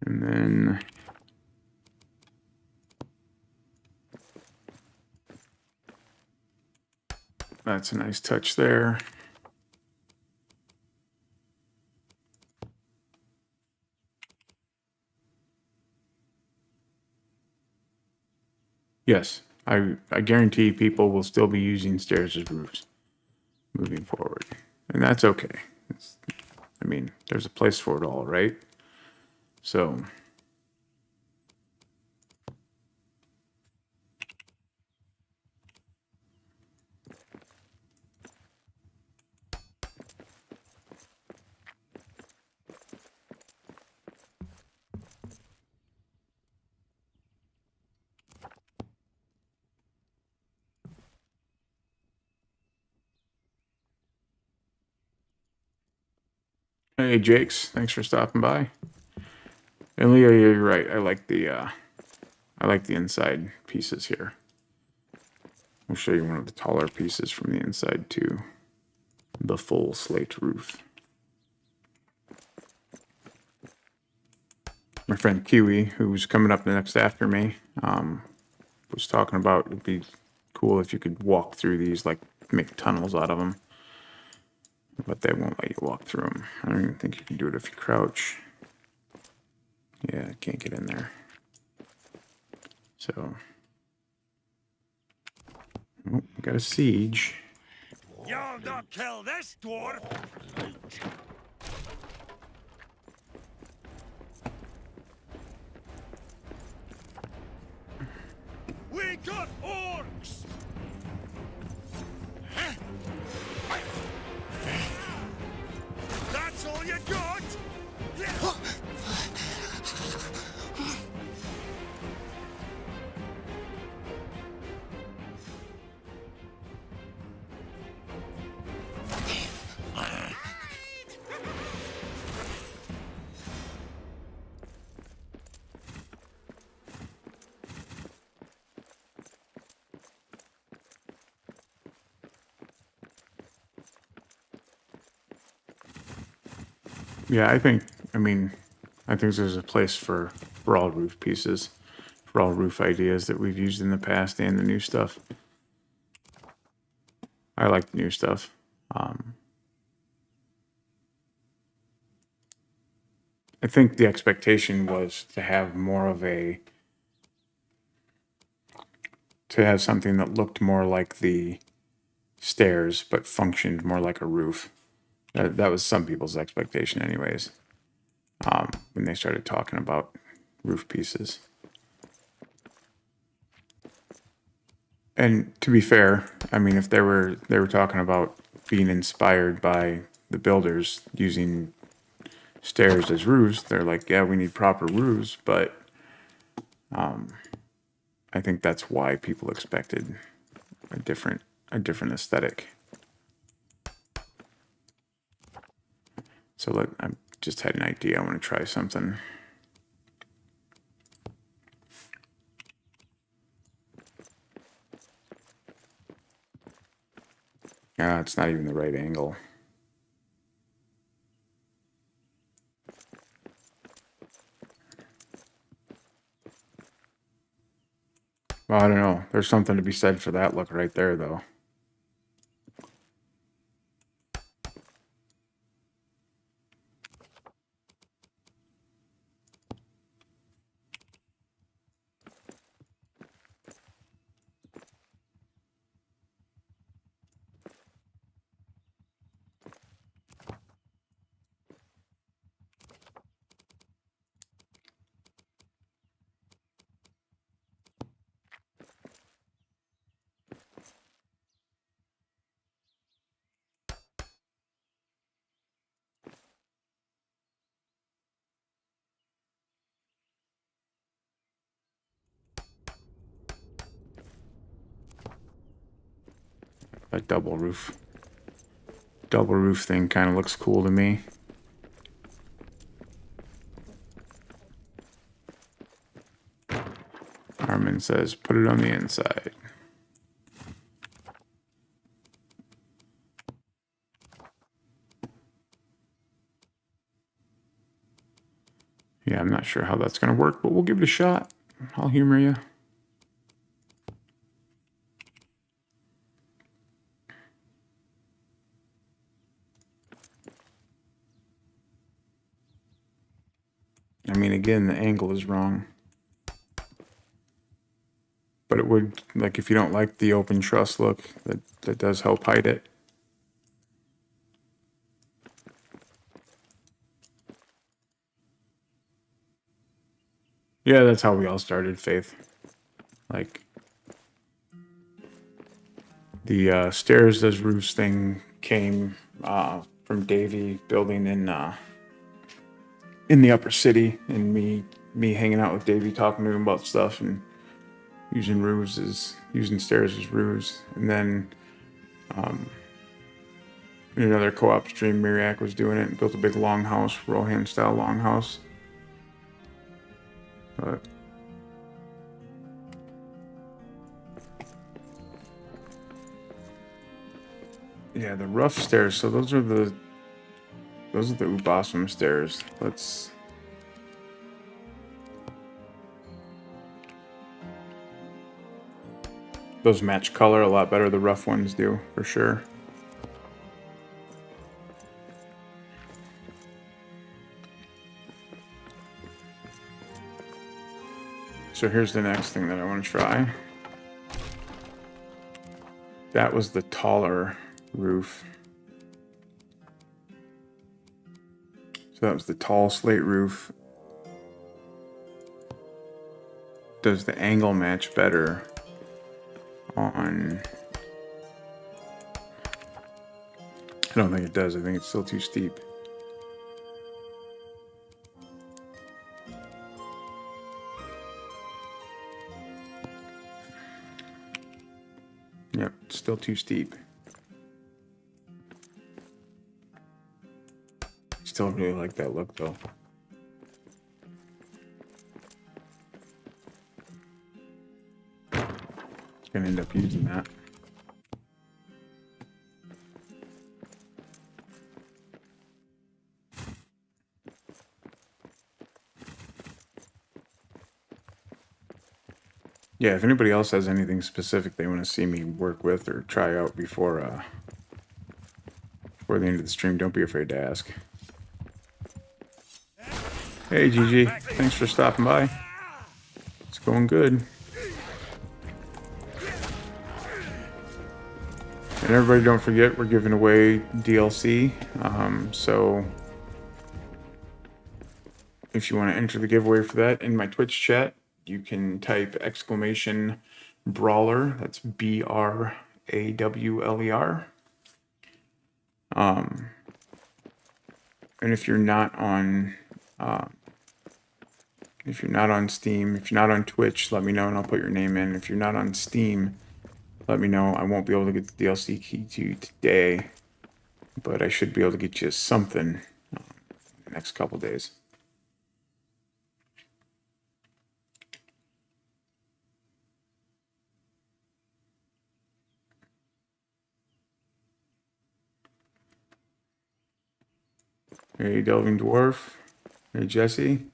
And then that's a nice touch there. Yes, I guarantee people will still be using stairs as roofs moving forward. And that's okay. I mean, there's a place for it all, right? So... Hey, Jakes, thanks for stopping by. And Leo, you're right. I like the inside pieces here. I'll show you one of the taller pieces from the inside too. The full slate roof. My friend Kiwi, who's coming up next after me, was talking about it'd be cool if you could walk through these, like make tunnels out of them. But they won't let you walk through them. I don't even think you can do it if you crouch. Yeah, I can't get in there. So, oh, we got a siege. You'll not kill this dwarf! We got orcs! That's all you got? Yeah, I think there's a place for all roof pieces, for all roof ideas that we've used in the past and the new stuff. I like the new stuff. I think the expectation was to have something that looked more like the stairs, but functioned more like a roof. That was some people's expectation anyways. When they started talking about roof pieces. And to be fair, I mean, if they were talking about being inspired by the builders using stairs as roofs, they're like, yeah, we need proper roofs, but I think that's why people expected a different aesthetic. So look, I just had an idea. I want to try something. It's not even the right angle. Well, I don't know. There's something to be said for that look right there, though. That double roof thing kind of looks cool to me. Armin says, put it on the inside. Yeah, I'm not sure how that's going to work, but we'll give it a shot. I'll humor you. I mean, again, the angle is wrong. But it would, like, if you don't like the open truss look, that does help hide it. Yeah, that's how we all started, Faith. Like, the stairs as roofs thing came from Davey building in the upper city, and me hanging out with Davey, talking to him about stuff, and using stairs as roofs. And then in another co-op stream, Miriak was doing it and built a big longhouse, Rohan style longhouse. But yeah, the rough stairs. So those are the Ubasum stairs. Those match color a lot better. The rough ones do, for sure. So here's the next thing that I want to try. That was the taller roof. So that was the tall slate roof. Does the angle match better on... I don't think it does. I think it's still too steep. Yep, still too steep. Still really like that look, though. Gonna end up using that. Yeah, if anybody else has anything specific they want to see me work with or try out before the end of the stream, don't be afraid to ask. Hey, Gigi, thanks for stopping by. It's going good. And everybody, don't forget, we're giving away DLC. So if you want to enter the giveaway for that in my Twitch chat, you can type exclamation brawler. That's BRAWLER. And if you're not on Steam, if you're not on Twitch, let me know and I'll put your name in. If you're not on Steam, let me know. I won't be able to get the DLC key to you today, but I should be able to get you something the next couple days. Hey, Delving Dwarf. Hey, Jesse.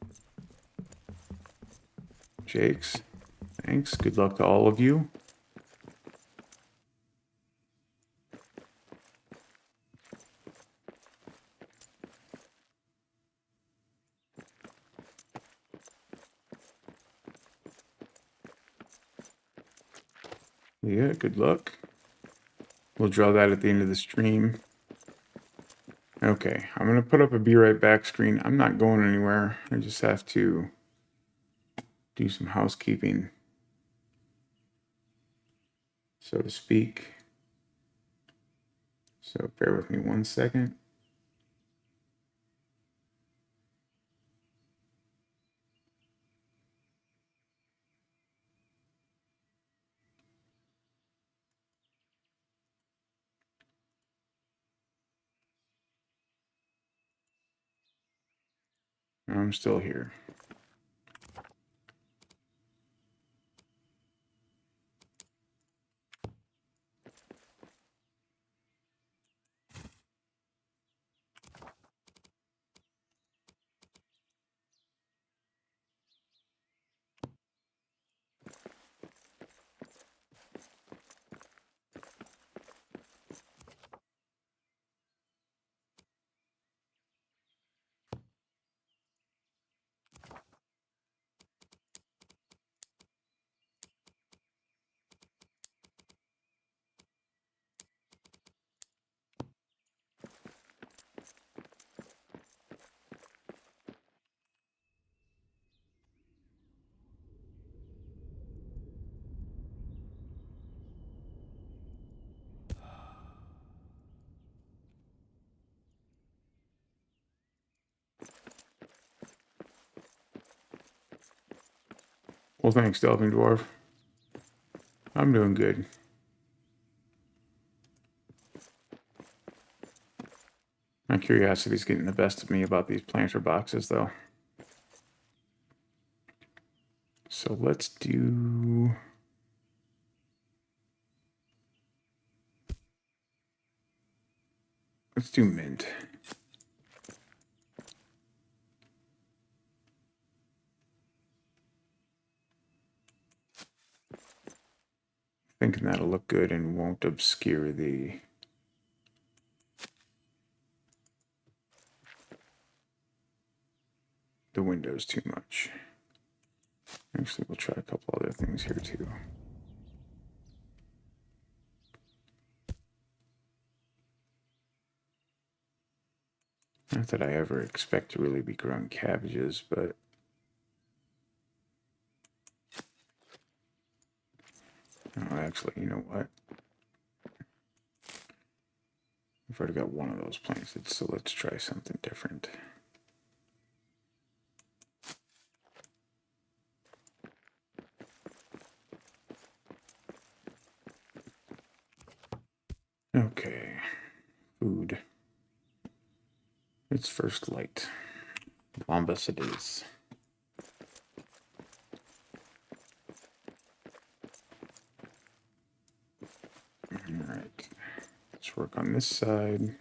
Jakes. Thanks. Good luck to all of you. Yeah, good luck. We'll draw that at the end of the stream. Okay, I'm going to put up a be right back screen. I'm not going anywhere. I just have to do some housekeeping, so to speak. So bear with me 1 second. I'm still here. Well, thanks, Delving Dwarf. I'm doing good. My curiosity's getting the best of me about these planter boxes, though. So let's do... mint. Thinking that'll look good and won't obscure the windows too much. Actually, we'll try a couple other things here too. Not that I ever expect to really be growing cabbages, but oh, actually, you know what? I've already got one of those planted, so let's try something different. Okay, food. It's first light. Bombus it is. Alright, let's work on this side.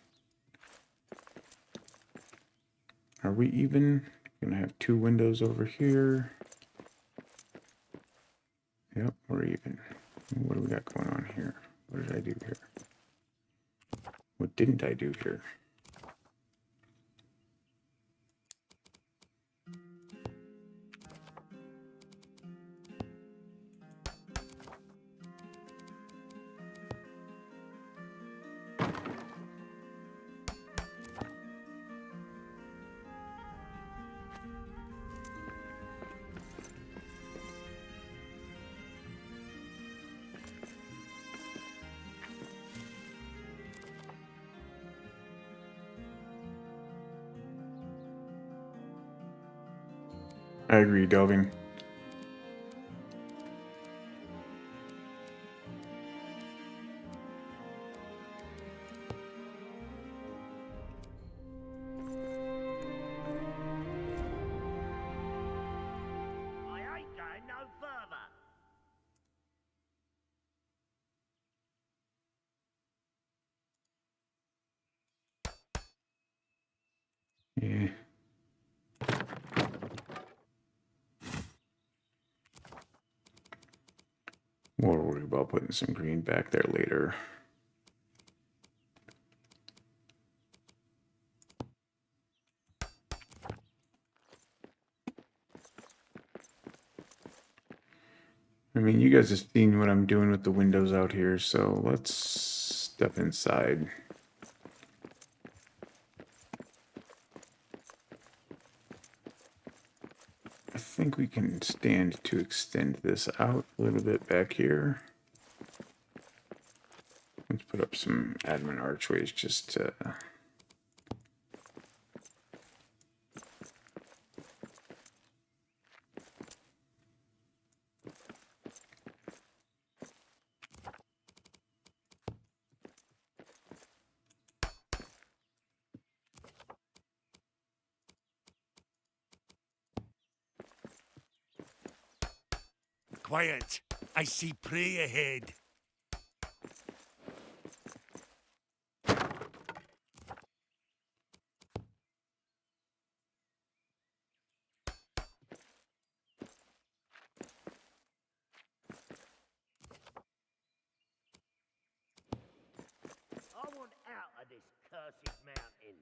Are we even? Gonna have 2 windows over here. Yep, we're even. What do we got going on here? What did I do here? What didn't I do here? I agree, Delving. I ain't going no further. Yeah. We'll worry about putting some green back there later. I mean, you guys have seen what I'm doing with the windows out here, so let's step inside. I think we can stand to extend this out a little bit back here. Let's put up some admin archways just to... Quiet. I see prey ahead. I want out of this cursed mountain.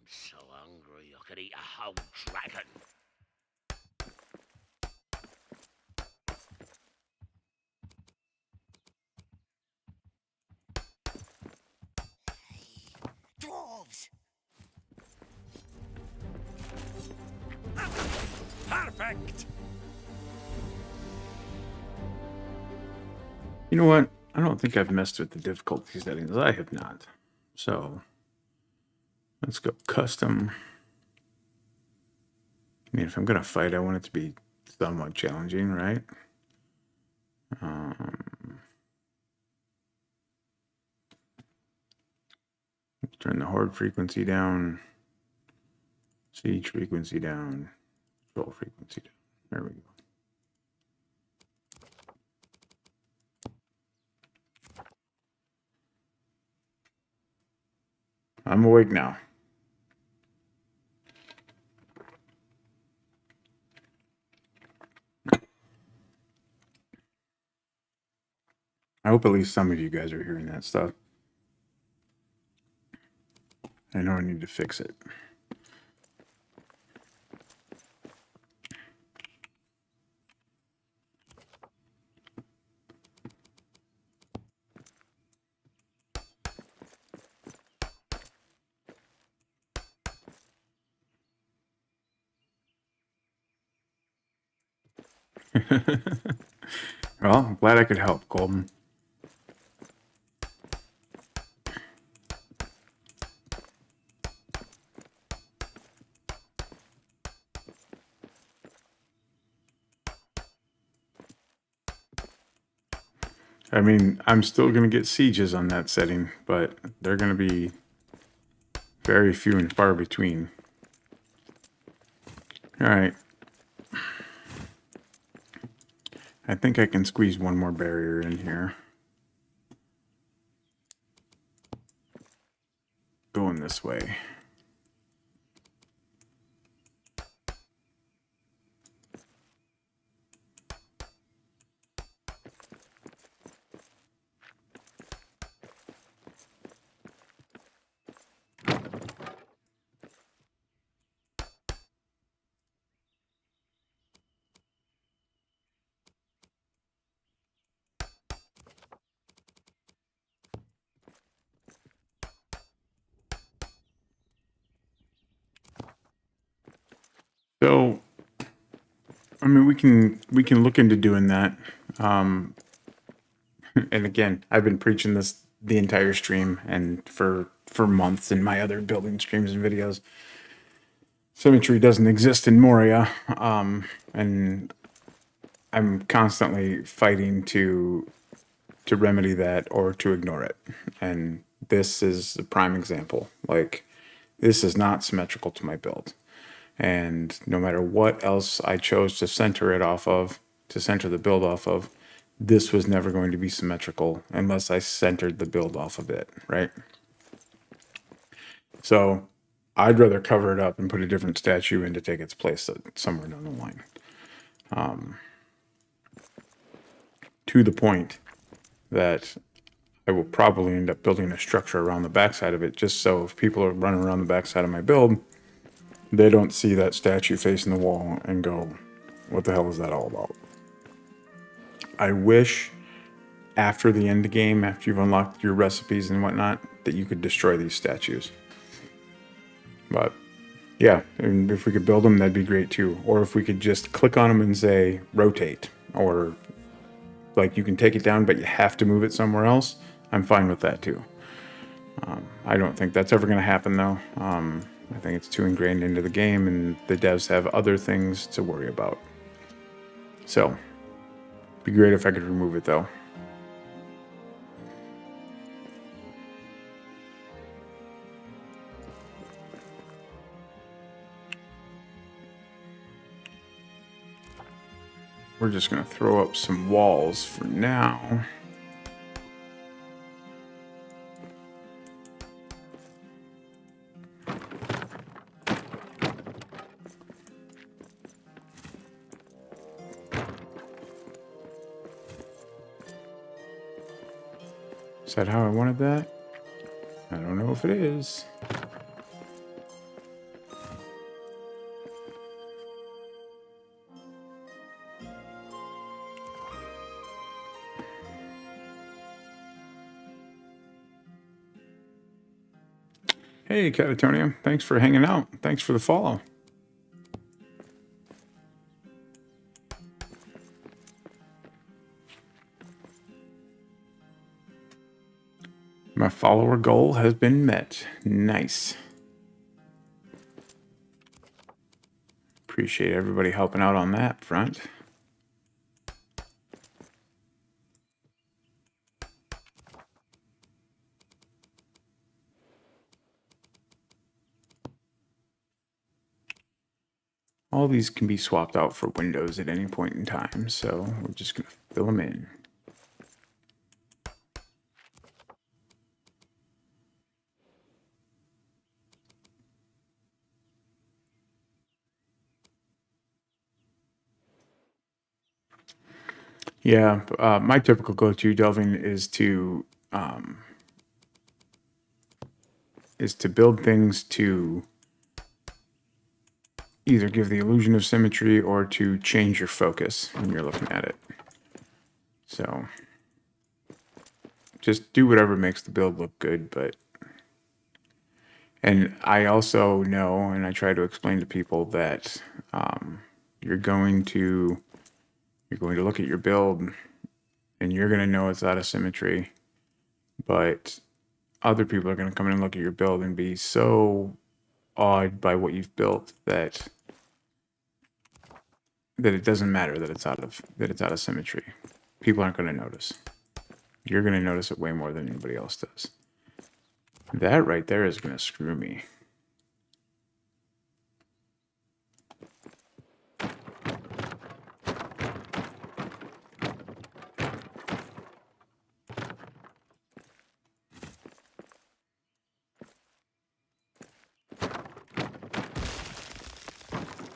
I'm so hungry I could eat a whole dragon. Dwarves! Perfect! You know what? I don't think I've messed with the difficulty settings. I have not. So let's go custom. I mean, if I'm going to fight, I want it to be somewhat challenging, right? Let's turn the horde frequency down. Siege frequency down. Control frequency down. There we go. I'm awake now. I hope at least some of you guys are hearing that stuff. I know I need to fix it. Well, I'm glad I could help, Golden. I mean, I'm still going to get sieges on that setting, but they're going to be very few and far between. All right. I think I can squeeze one more barrier in here. Going this way. So, I mean, we can look into doing that. And again, I've been preaching this the entire stream and for months in my other building streams and videos. Symmetry doesn't exist in Moria, and I'm constantly fighting to remedy that or to ignore it. And this is a prime example. Like, this is not symmetrical to my build. And no matter what else I chose to center it off of, to center the build off of, this was never going to be symmetrical unless I centered the build off of it, right? So I'd rather cover it up and put a different statue in to take its place somewhere down the line. To the point that I will probably end up building a structure around the backside of it, just so if people are running around the backside of my build, they don't see that statue facing the wall and go, what the hell is that all about? I wish after the end game, after you've unlocked your recipes and whatnot, that you could destroy these statues. But yeah, and if we could build them, that'd be great too. Or if we could just click on them and say rotate, or like you can take it down, but you have to move it somewhere else. I'm fine with that too. I don't think that's ever going to happen though. I think it's too ingrained into the game, and the devs have other things to worry about. So, it'd be great if I could remove it though. We're just going to throw up some walls for now. Is that how I wanted that? I don't know if it is. Hey, Catatonia. Thanks for hanging out. Thanks for the follow. My follower goal has been met. Nice. Appreciate everybody helping out on that front. All these can be swapped out for windows at any point in time, so we're just going to fill them in. Yeah, my typical go-to delving is to build things to either give the illusion of symmetry or to change your focus when you're looking at it. So just do whatever makes the build look good, and I also know, and I try to explain to people that you're going to You're going to look at your build and you're going to know it's out of symmetry, but other people are going to come in and look at your build and be so awed by what you've built that it doesn't matter that it's out of symmetry. People aren't going to notice. You're going to notice it way more than anybody else does. That right there is going to screw me.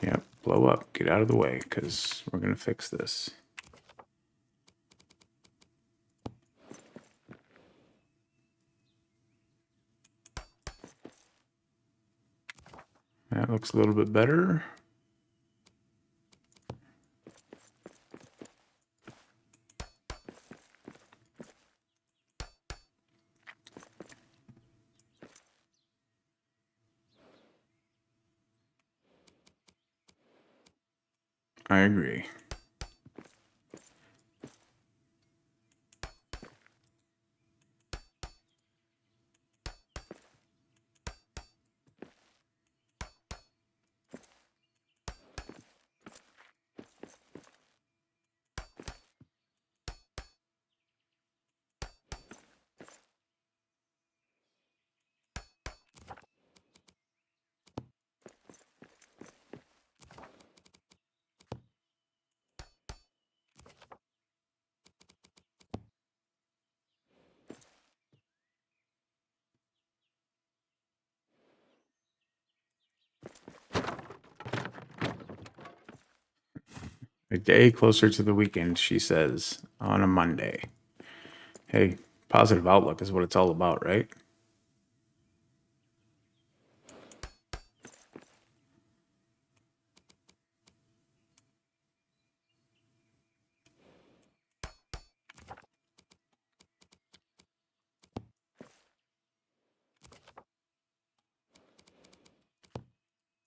Yep, blow up. Get out of the way, because we're going to fix this. That looks a little bit better. I agree. A day closer to the weekend, she says, on a Monday. Hey, positive outlook is what it's all about, right?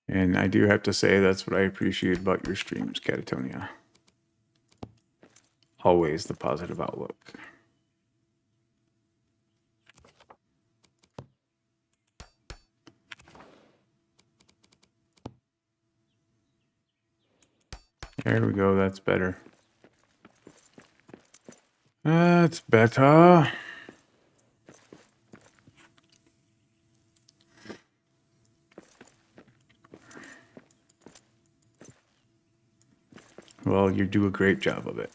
And I do have to say that's what I appreciate about your streams, Catatonia. Always the positive outlook. There we go, that's better. That's better. Well, you do a great job of it.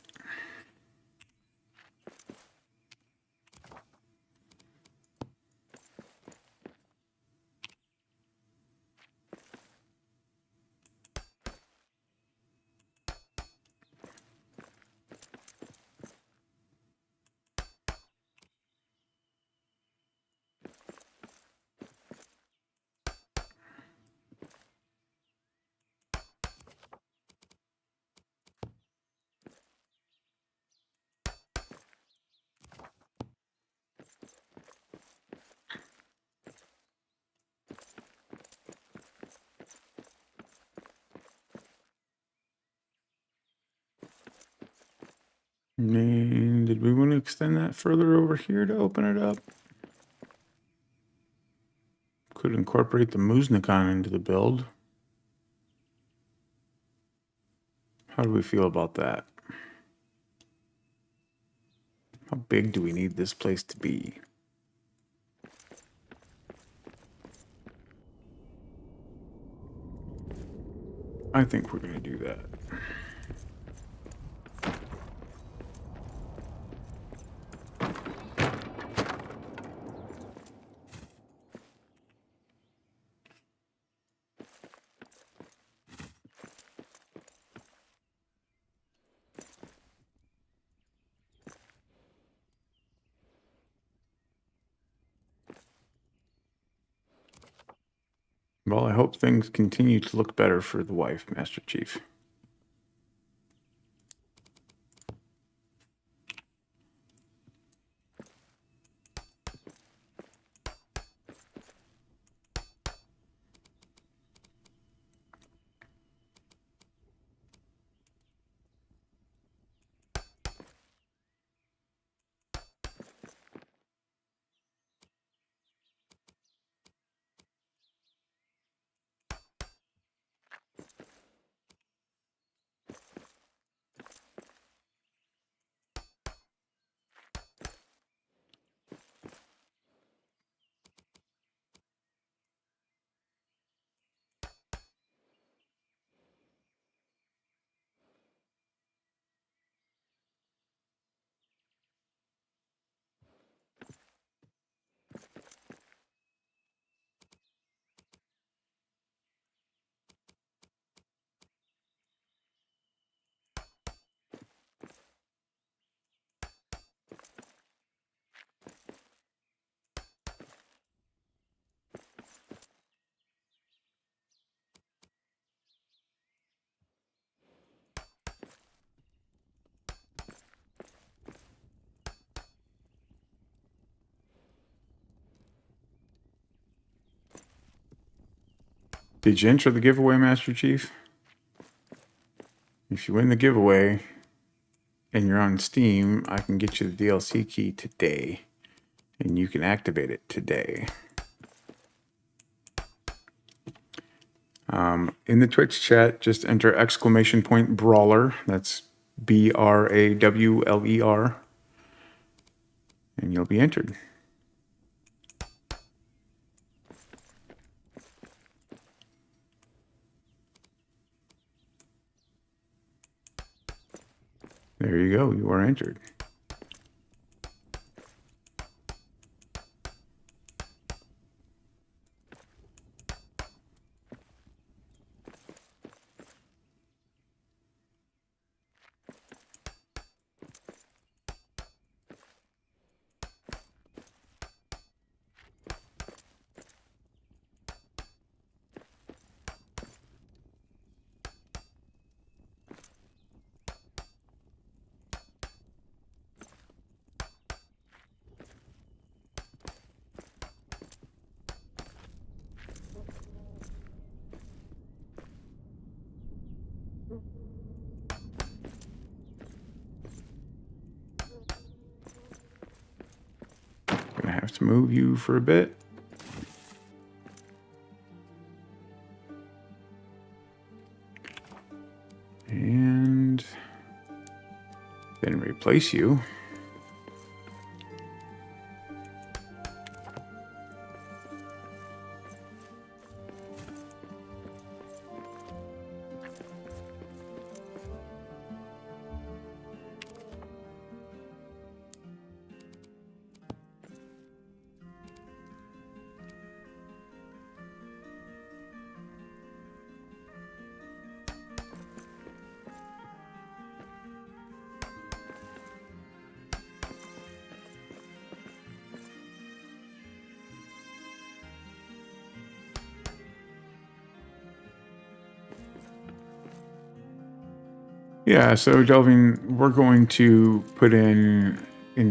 And did we want to extend that further over here to open it up? Could incorporate the Muznikon into the build. How do we feel about that? How big do we need this place to be? I think we're going to do that. Well, I hope things continue to look better for the wife, Master Chief. Did you enter the giveaway, Master Chief? If you win the giveaway and you're on Steam, I can get you the DLC key today. And you can activate it today. In the Twitch chat, just enter !brawler. That's BRAWLER. And you'll be entered. There you go. You are entered. Gonna have to move you for a bit. And then replace you. Yeah, so Delving, we're going to put in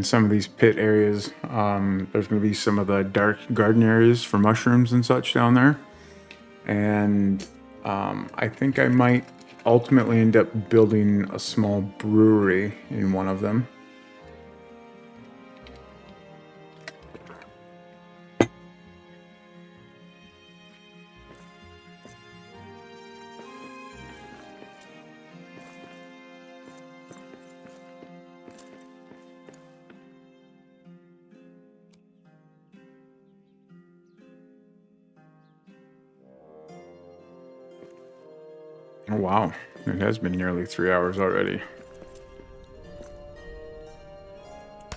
some of these pit areas. There's going to be some of the dark garden areas for mushrooms and such down there. And I think I might ultimately end up building a small brewery in one of them. Oh, wow. It has been nearly 3 hours already.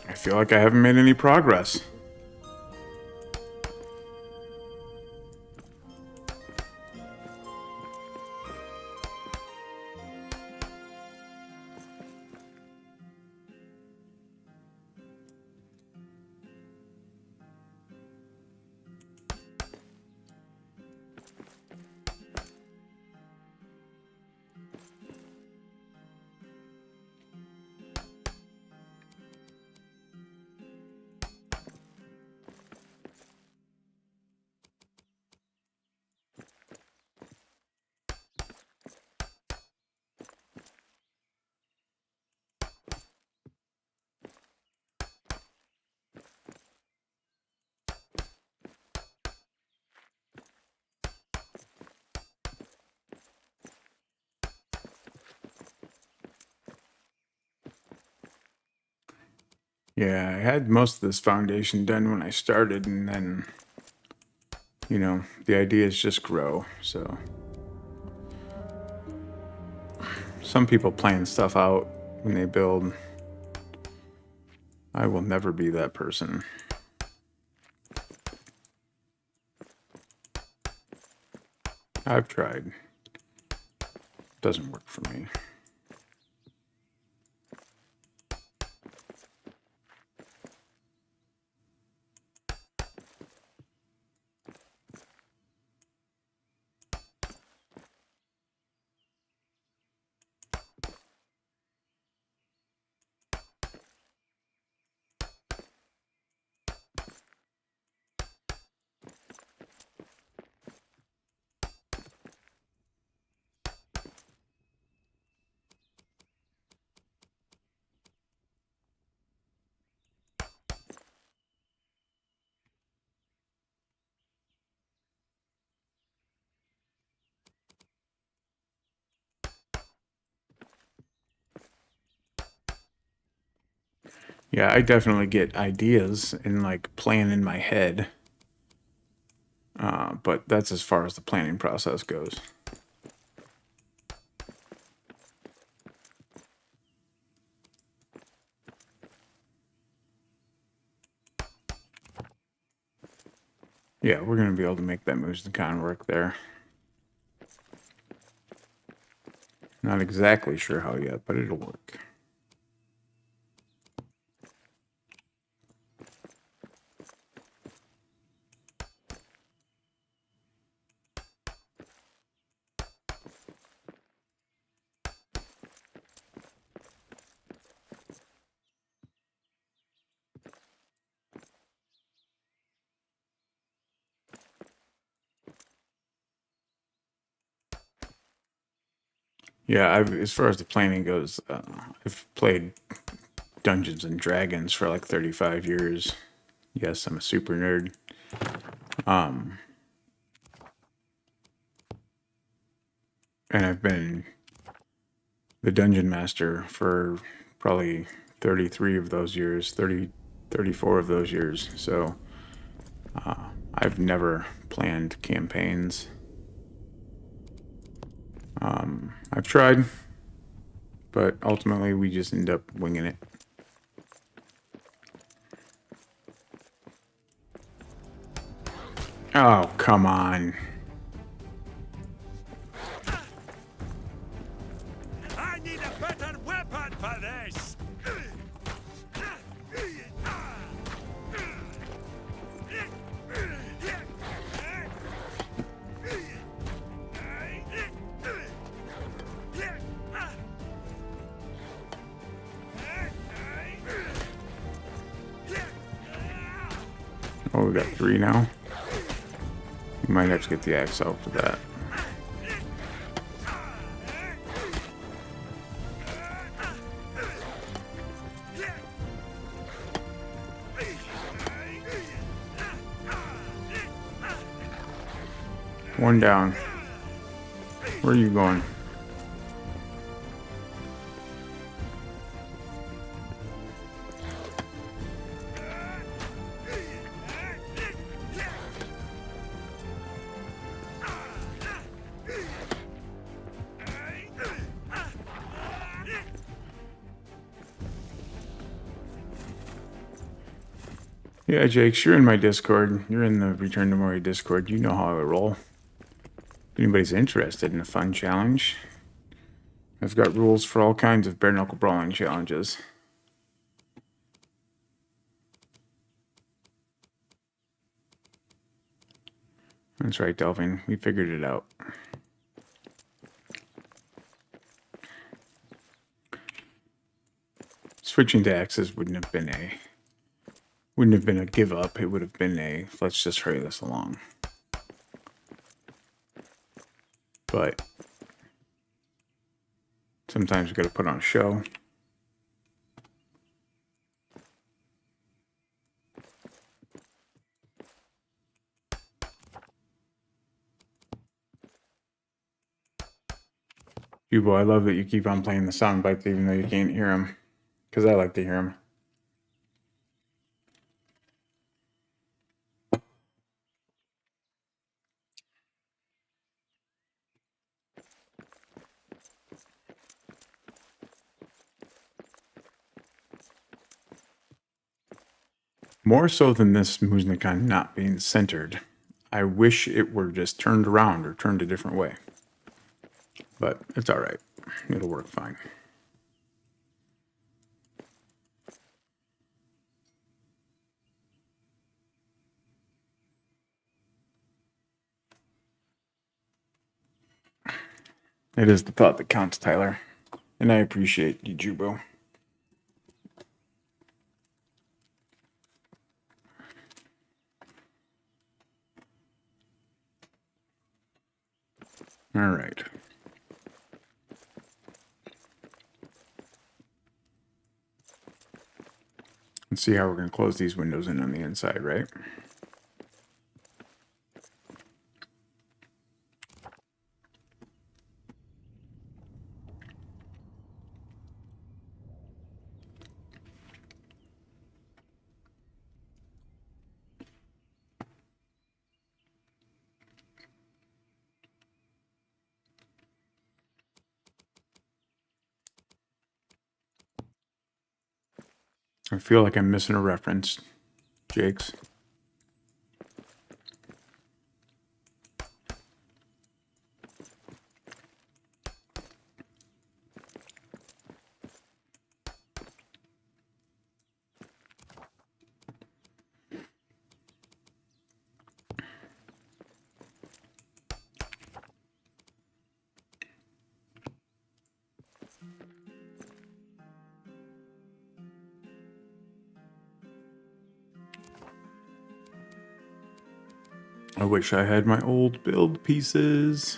I feel like I haven't made any progress. Yeah, I had most of this foundation done when I started, and then, you know, the ideas just grow, so. Some people plan stuff out when they build. I will never be that person. I've tried. Doesn't work for me. Yeah, I definitely get ideas and like plan in my head. But that's as far as the planning process goes. Yeah, we're going to be able to make that Moose-N-Con work there. Not exactly sure how yet, but it'll work. Yeah, as far as the planning goes, I've played Dungeons and Dragons for like 35 years. Yes, I'm a super nerd. And I've been the dungeon master for probably 33 of those years, 34 of those years. So I've never planned campaigns. I've tried, but ultimately we just end up winging it. Oh, come on. I need a better weapon for this. Oh, we got 3 now. We might have to get the axe out for that. One down. Where are you going? Yeah, Jake, you're in my Discord. You're in the Return to Moria Discord. You know how I roll. If anybody's interested in a fun challenge, I've got rules for all kinds of bare knuckle brawling challenges. That's right, Delvin. We figured it out. Switching to axes wouldn't have been a give up. It would have been a let's just hurry this along. But sometimes you got to put on a show. Hugo, I love that you keep on playing the sound bites even though you can't hear them. Because I like to hear them. More so than this Moose-N-Con not being centered, I wish it were just turned around or turned a different way. But it's alright. It'll work fine. It is the thought that counts, Tyler. And I appreciate you, Jubo. Alright. Let's see how we're going to close these windows in on the inside, right? I feel like I'm missing a reference, Jakes. I wish I had my old build pieces.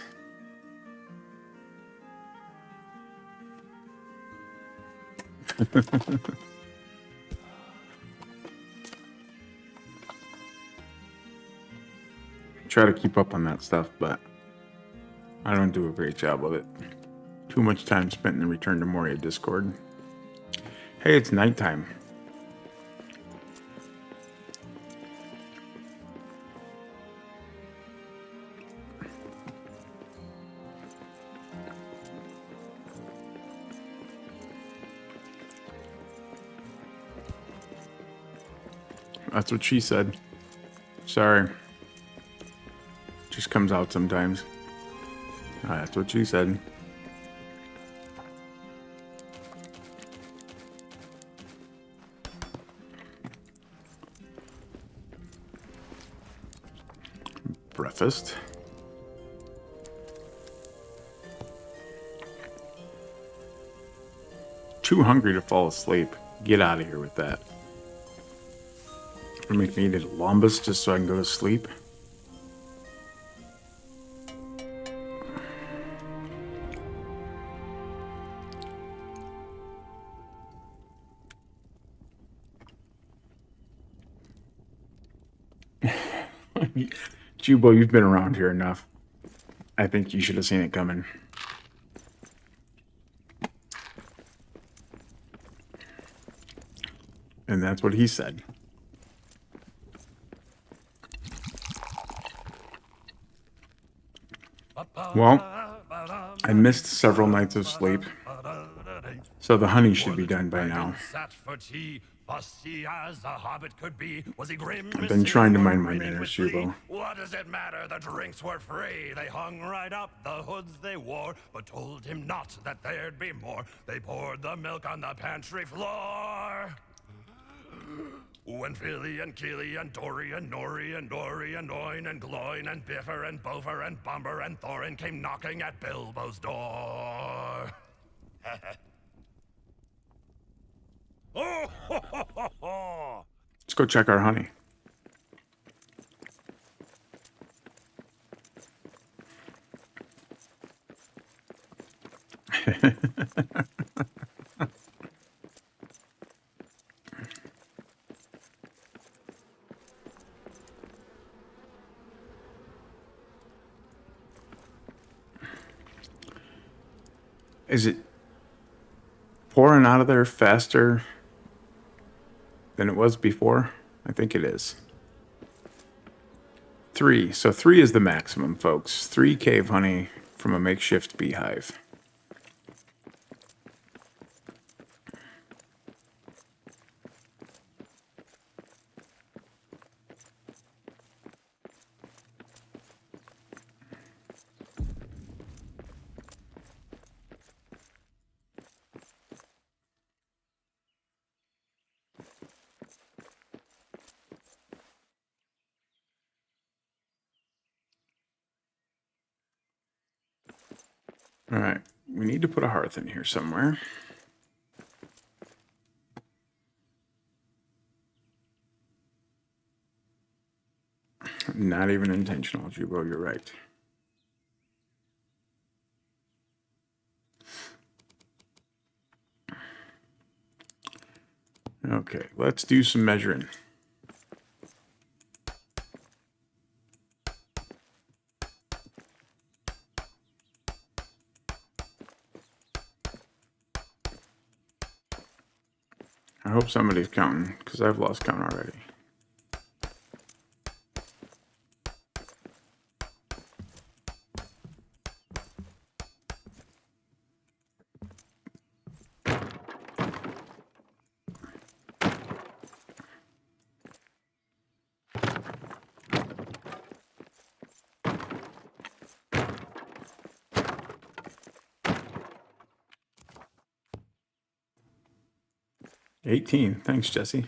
Try to keep up on that stuff, but I don't do a great job of it. Too much time spent in the Return to Moria Discord. Hey, it's nighttime. That's what she said. Sorry. Just comes out sometimes. That's what she said. Breakfast. Too hungry to fall asleep. Get out of here with that. Or make me eat a lumbus just so I can go to sleep. Jubo, you've been around here enough. I think you should have seen it coming. And that's what he said. Well, I missed several nights of sleep, so the honey should be done by now. Fussy as a hobbit could be, was he grim? I've been trying to mind my manners, Jubo. What does it matter? The drinks were free. They hung right up the hoods they wore, but told him not that there'd be more. They poured the milk on the pantry floor. When Philly and Keely and Dory and Nori and Dory and Oin and Gloin and Biffer and Bofer and Bumber and Thorin came knocking at Bilbo's door. Let's go check our honey. Is it pouring out of there faster than it was before? I think it is. 3. So 3 is the maximum, folks. 3 cave honey from a makeshift beehive. All right, we need to put a hearth in here somewhere. Not even intentional, Jubo, you're right. Okay, let's do some measuring. I hope somebody's counting, because I've lost count already. 18. Thanks, Jesse.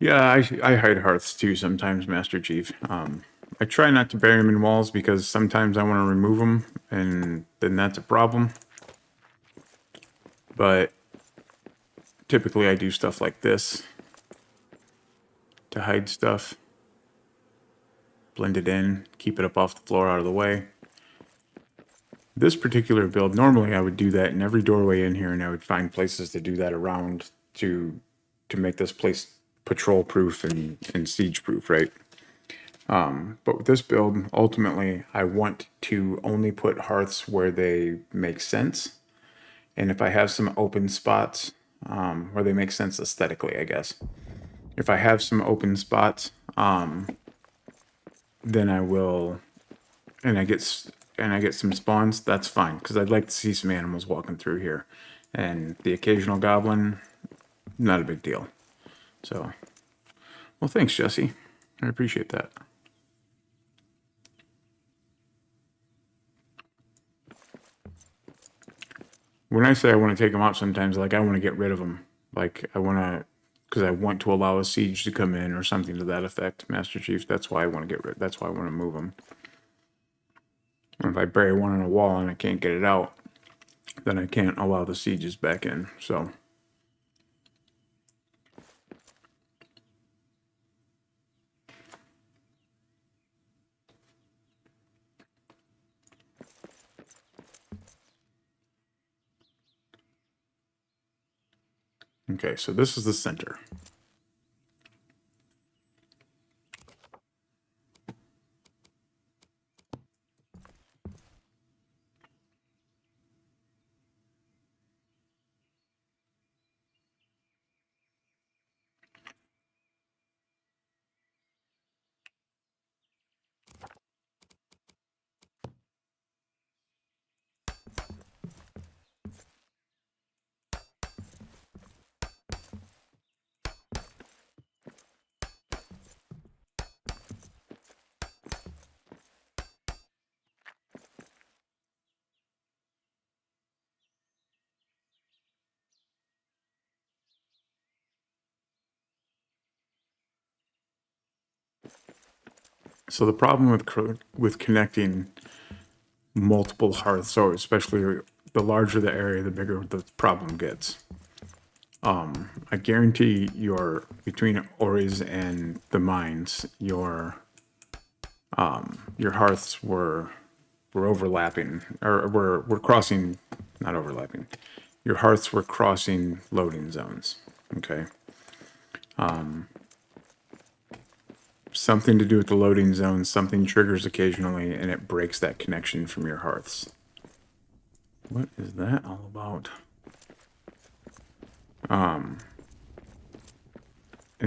Yeah, I hide hearths too sometimes, Master Chief. I try not to bury them in walls because sometimes I want to remove them, and then that's a problem. But typically I do stuff like this to hide stuff. Blend it in, keep it up off the floor, out of the way. This particular build, normally I would do that in every doorway in here, and I would find places to do that around to make this place patrol proof and siege proof, right? But with this build, ultimately, I want to only put hearths where they make sense. And if I have some open spots where they make sense aesthetically, I guess. If I have some open spots, then I will, and I get some spawns, that's fine, because I'd like to see some animals walking through here. And the occasional goblin, not a big deal. So, well, thanks, Jesse. I appreciate that. When I say I want to take them out sometimes, like I want to get rid of them. Like I want to, because I want to allow a siege to come in or something to that effect, Master Chief. That's why I want to get rid. That's why I want to move them. And if I bury one on a wall and I can't get it out, then I can't allow the sieges back in. So. Okay, so this is the center. So the problem with connecting multiple hearths, or especially the larger the area, the bigger the problem gets. I guarantee between Ori's and the mines, your hearths were overlapping, or were crossing, not overlapping. Your hearths were crossing loading zones. Okay. Something to do with the loading zone, something triggers occasionally, and it breaks that connection from your hearths. What is that all about? And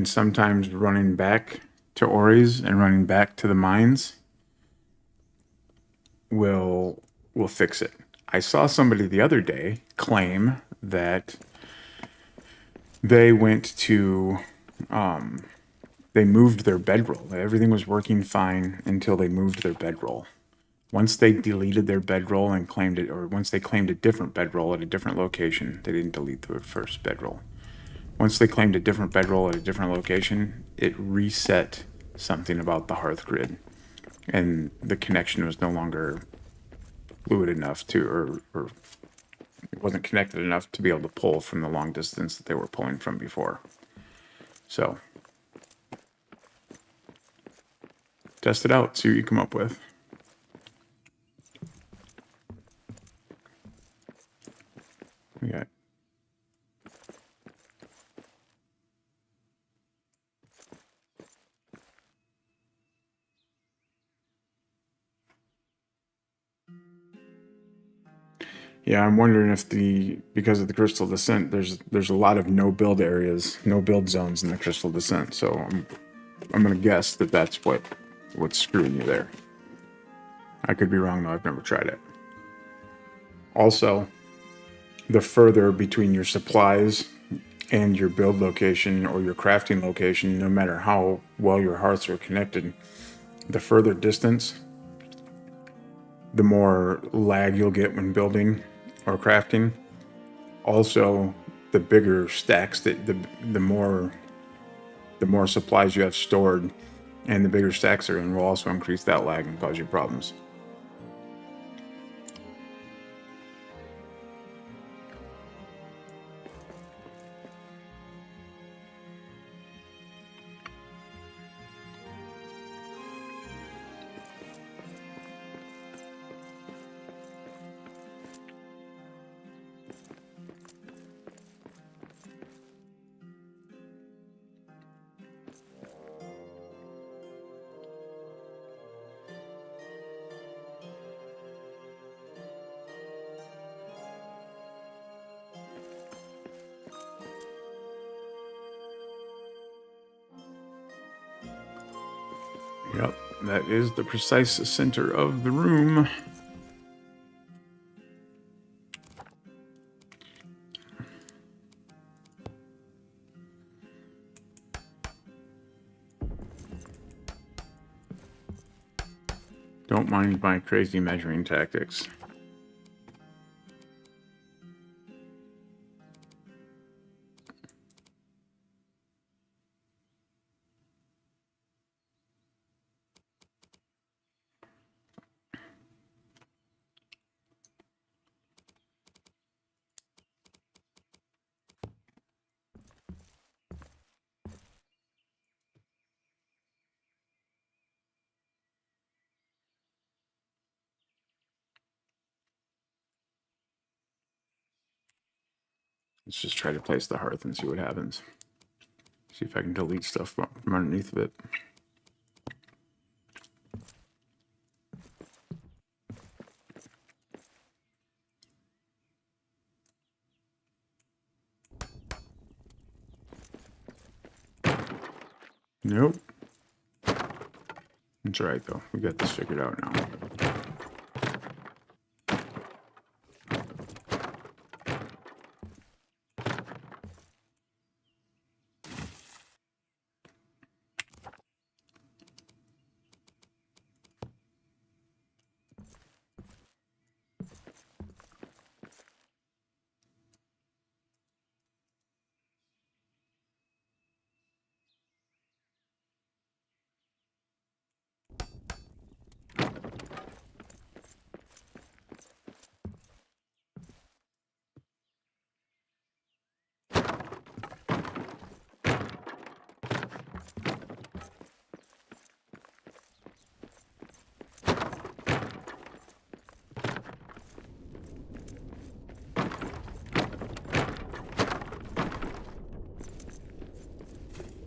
sometimes running back to Ori's and running back to the mines will fix it. I saw somebody the other day claim that they went to they moved their bedroll. Everything was working fine until they moved their bedroll. Once they deleted their bedroll and claimed it, or once they claimed a different bedroll at a different location, they didn't delete the first bedroll. Once they claimed a different bedroll at a different location, it reset something about the hearth grid, and the connection was no longer fluid enough to, or it wasn't connected enough to be able to pull from the long distance that they were pulling from before. So test it out, see what you come up with. We got Yeah, I'm wondering if because of the Crystal Descent, there's a lot of no build areas, no build zones in the Crystal Descent. So I'm gonna guess that that's what's screwing you there. I could be wrong though. I've never tried it. Also, the further between your supplies and your build location or your crafting location, no matter how well your hearths are connected, the further distance, the more lag you'll get when building or crafting. Also, the bigger stacks, the more supplies you have stored and the bigger stacks are in will also increase that lag and cause you problems. Yep, that is the precise center of the room. Don't mind my crazy measuring tactics. Let's just try to place the hearth and see what happens. See if I can delete stuff from underneath of it. Nope. It's alright though. We got this figured out now.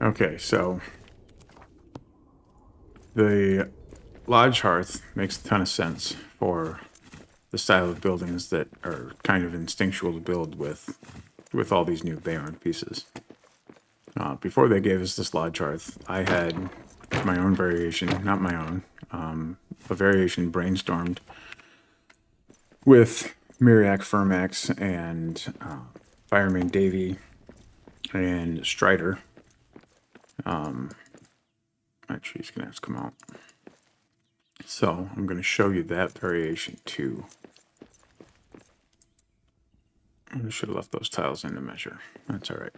Okay, so the lodge hearth makes a ton of sense for the style of buildings that are kind of instinctual to build with all these new Beorn pieces. Before they gave us this lodge hearth, I had my own variation, not my own, a variation brainstormed with Miriak Firmax and Fireman Davy and Strider. Actually, he's going to have to come out. So I'm going to show you that variation too. I should have left those tiles in to measure. That's all right.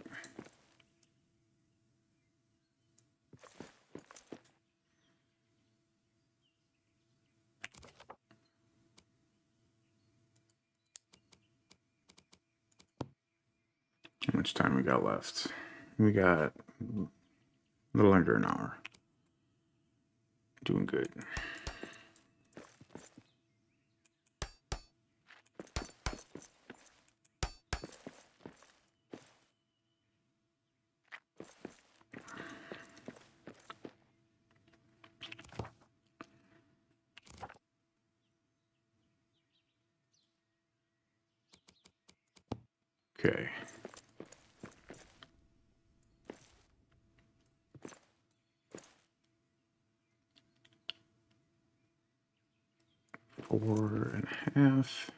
How much time we got left? We got a little under an hour. Doing good. Okay. Four and a half.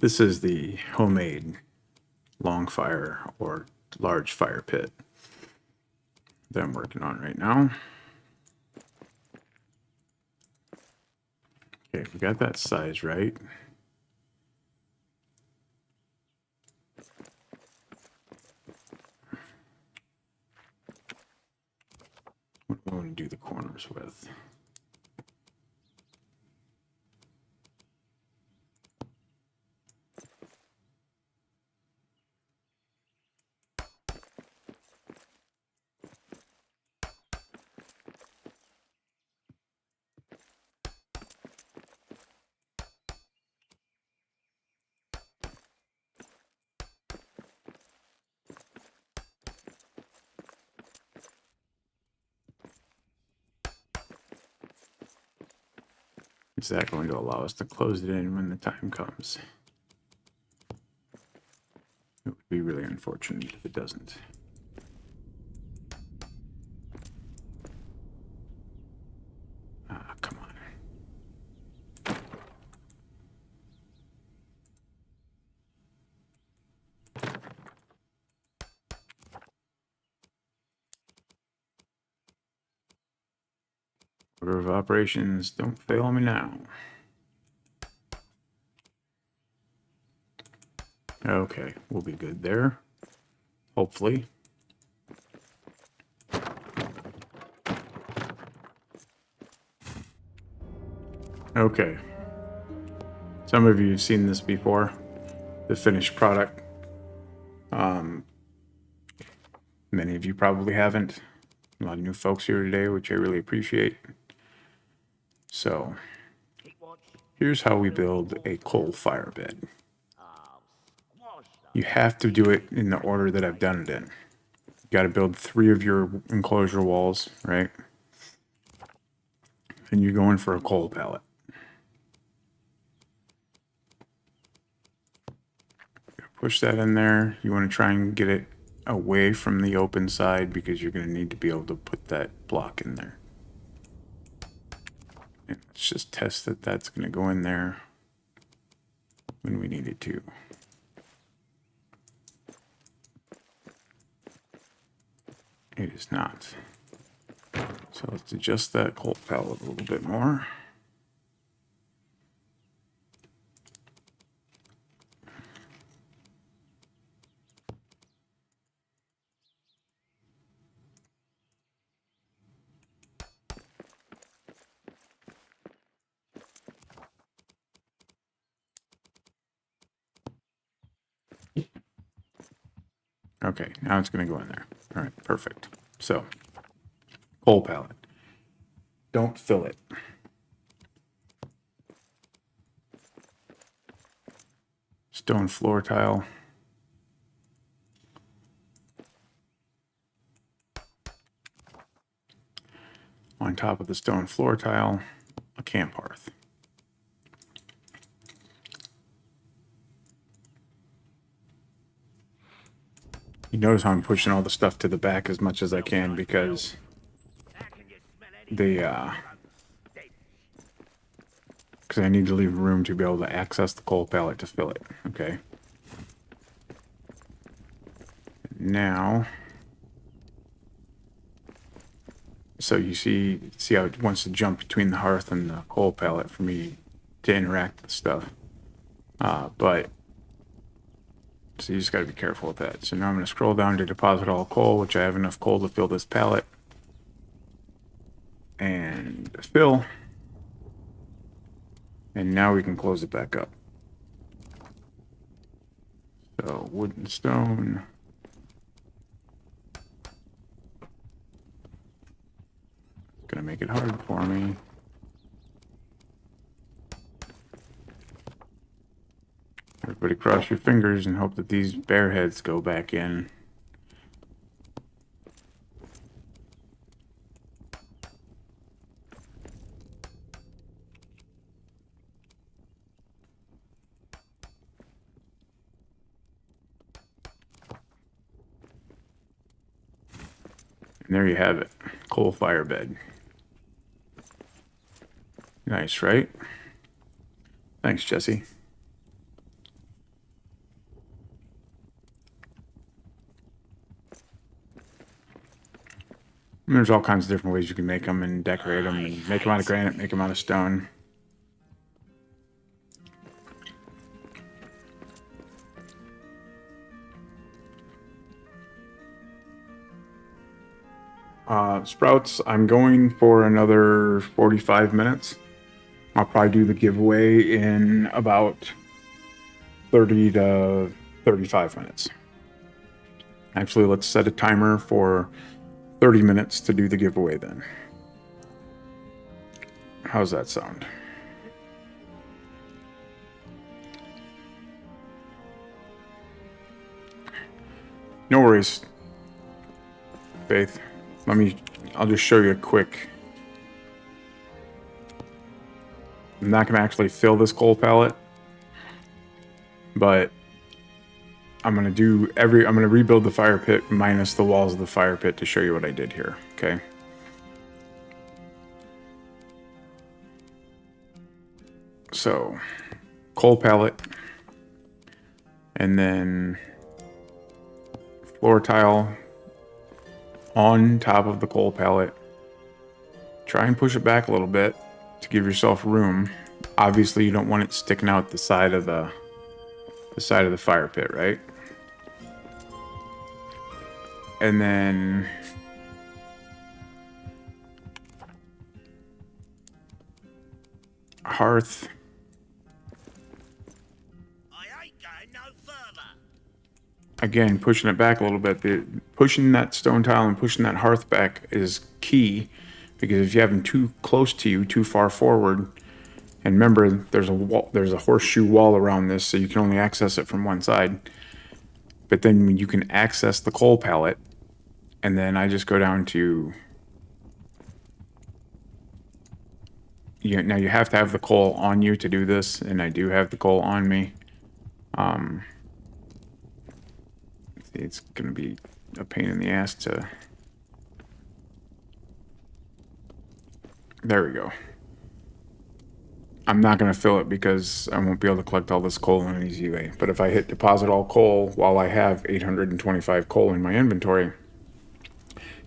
This is the homemade long fire or large fire pit that I'm working on right now. Okay, we got that size right. What do I want to do the corners with? Is that going to allow us to close it in when the time comes? It would be really unfortunate if it doesn't. Ah, come on. Order of operations, don't fail me now. Okay, we'll be good there. Hopefully. Okay. Some of you have seen this before, the finished product. Many of you probably haven't. A lot of new folks here today, which I really appreciate. So, here's how we build a coal fire bed. You have to do it in the order that I've done it in. You got to build 3 of your enclosure walls, right? And you're going for a coal pallet. Push that in there. You want to try and get it away from the open side because you're going to need to be able to put that block in there. And let's just test that that's going to go in there when we need it to. It is not. So let's adjust that coal pallet a little bit more. Okay, now it's going to go in there. All right, perfect. So, coal pallet. Don't fill it. Stone floor tile. On top of the stone floor tile, a camp hearth. You notice how I'm pushing all the stuff to the back as much as I can because because I need to leave room to be able to access the coal pallet to fill it. Okay. Now, so you see how it wants to jump between the hearth and the coal pallet for me to interact with stuff. But so you just got to be careful with that. So now I'm going to scroll down to deposit all coal, which I have enough coal to fill this pallet. And fill. And now we can close it back up. So wood and stone. It's going to make it hard for me. Everybody cross your fingers and hope that these bear heads go back in. And there you have it, coal fire bed. Nice, right? Thanks, Jesse. And there's all kinds of different ways you can make them and decorate them and make them out of granite, make them out of stone. Sprouts, I'm going for another 45 minutes. I'll probably do the giveaway in about 30 to 35 minutes. Actually, let's set a timer for 30 minutes to do the giveaway then. How's that sound? No worries, Faith. I'll just show you a quick. I'm not going to actually fill this coal pallet, but I'm going to rebuild the fire pit minus the walls of the fire pit to show you what I did here, okay? So, coal pallet, and then floor tile on top of the coal pallet. Try and push it back a little bit to give yourself room. Obviously, you don't want it sticking out the side of the fire pit, right? And then hearth. I ain't going no further. Again, pushing it back a little bit. Pushing that stone tile and pushing that hearth back is key, because if you have them too close to you, too far forward, and remember, there's a horseshoe wall around this, so you can only access it from one side. But then you can access the coal pallet, and then I just go down to. Now you have to have the coal on you to do this, and I do have the coal on me. It's going to be a pain in the ass to... There we go. I'm not going to fill it because I won't be able to collect all this coal in an easy way. But if I hit deposit all coal while I have 825 coal in my inventory,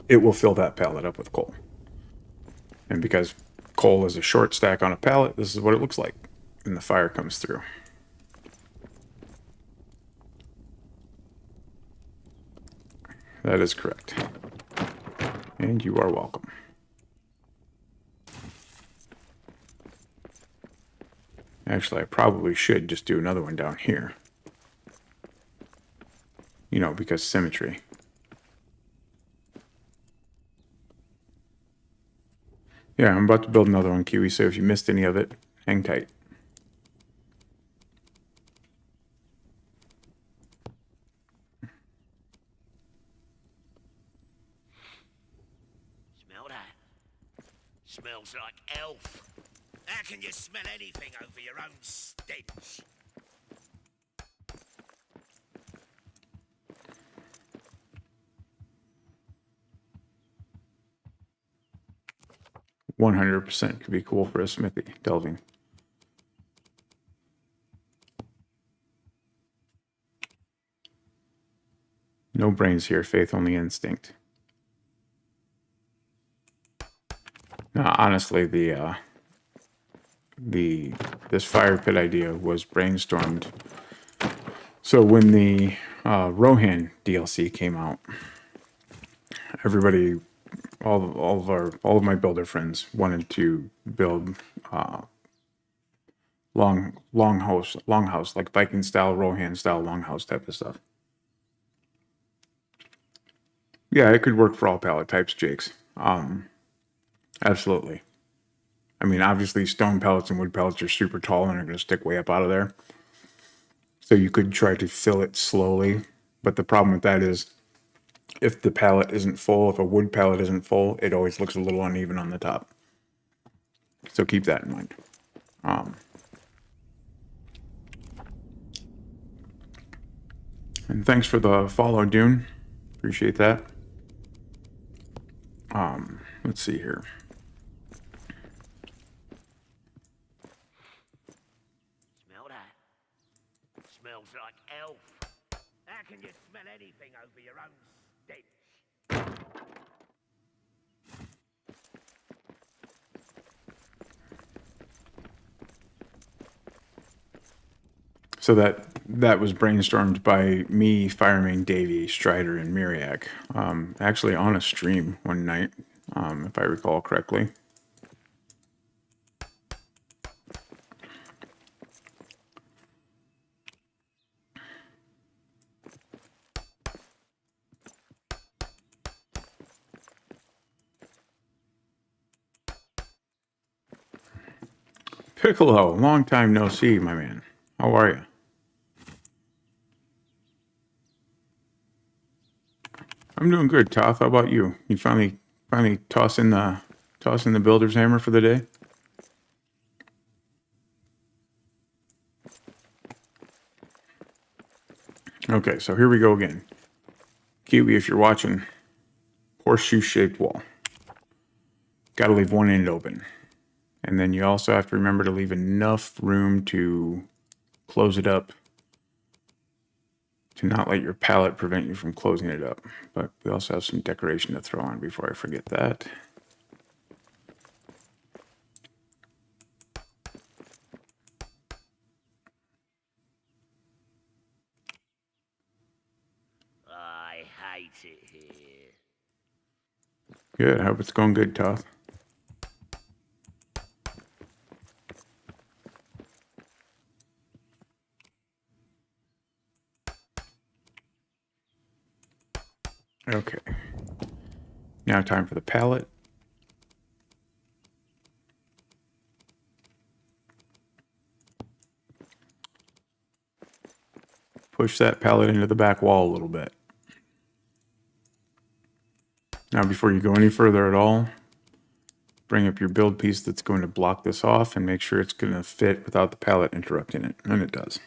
it will fill that pallet up with coal. And because coal is a short stack on a pallet, this is what it looks like when the fire comes through. That is correct. And you are welcome. Actually, I probably should just do another one down here. You know, because symmetry. Yeah, I'm about to build another one, Kiwi, so if you missed any of it, hang tight. Smell that? Smells like elf. How can you smell anything over your own stench? 100% could be cool for a smithy, delving. No brains here, faith, only instinct. Now, honestly, this fire pit idea was brainstormed. So when the Rohan DLC came out, everybody, all of my builder friends wanted to build longhouse, like Viking style, Rohan style longhouse type of stuff. Yeah, it could work for all pallet types, Jakes. Absolutely. I mean, obviously, stone pallets and wood pallets are super tall and are going to stick way up out of there. So you could try to fill it slowly. But the problem with that is, if the pallet isn't full, if a wood pallet isn't full, it always looks a little uneven on the top. So keep that in mind. And thanks for the follow, Dune. Appreciate that. Let's see here. Smell that? Smells like elf. How can you smell anything over your own stench? So that was brainstormed by me, Fireman Davey, Strider, and Miriak. Actually on a stream one night, if I recall correctly. Piccolo, long time no see, my man. How are you? I'm doing good, Toth. How about you? You finally tossing the builder's hammer for the day? Okay, so here we go again. Kiwi, if you're watching, horseshoe-shaped wall. Got to leave one end open. And then you also have to remember to leave enough room to close it up to not let your pallet prevent you from closing it up. But we also have some decoration to throw on before I forget that. I hate it here. Good. I hope it's going good, Toth. Okay. Now time for the pallet. Push that pallet into the back wall a little bit. Now before you go any further at all, bring up your build piece that's going to block this off and make sure it's going to fit without the pallet interrupting it. And it does.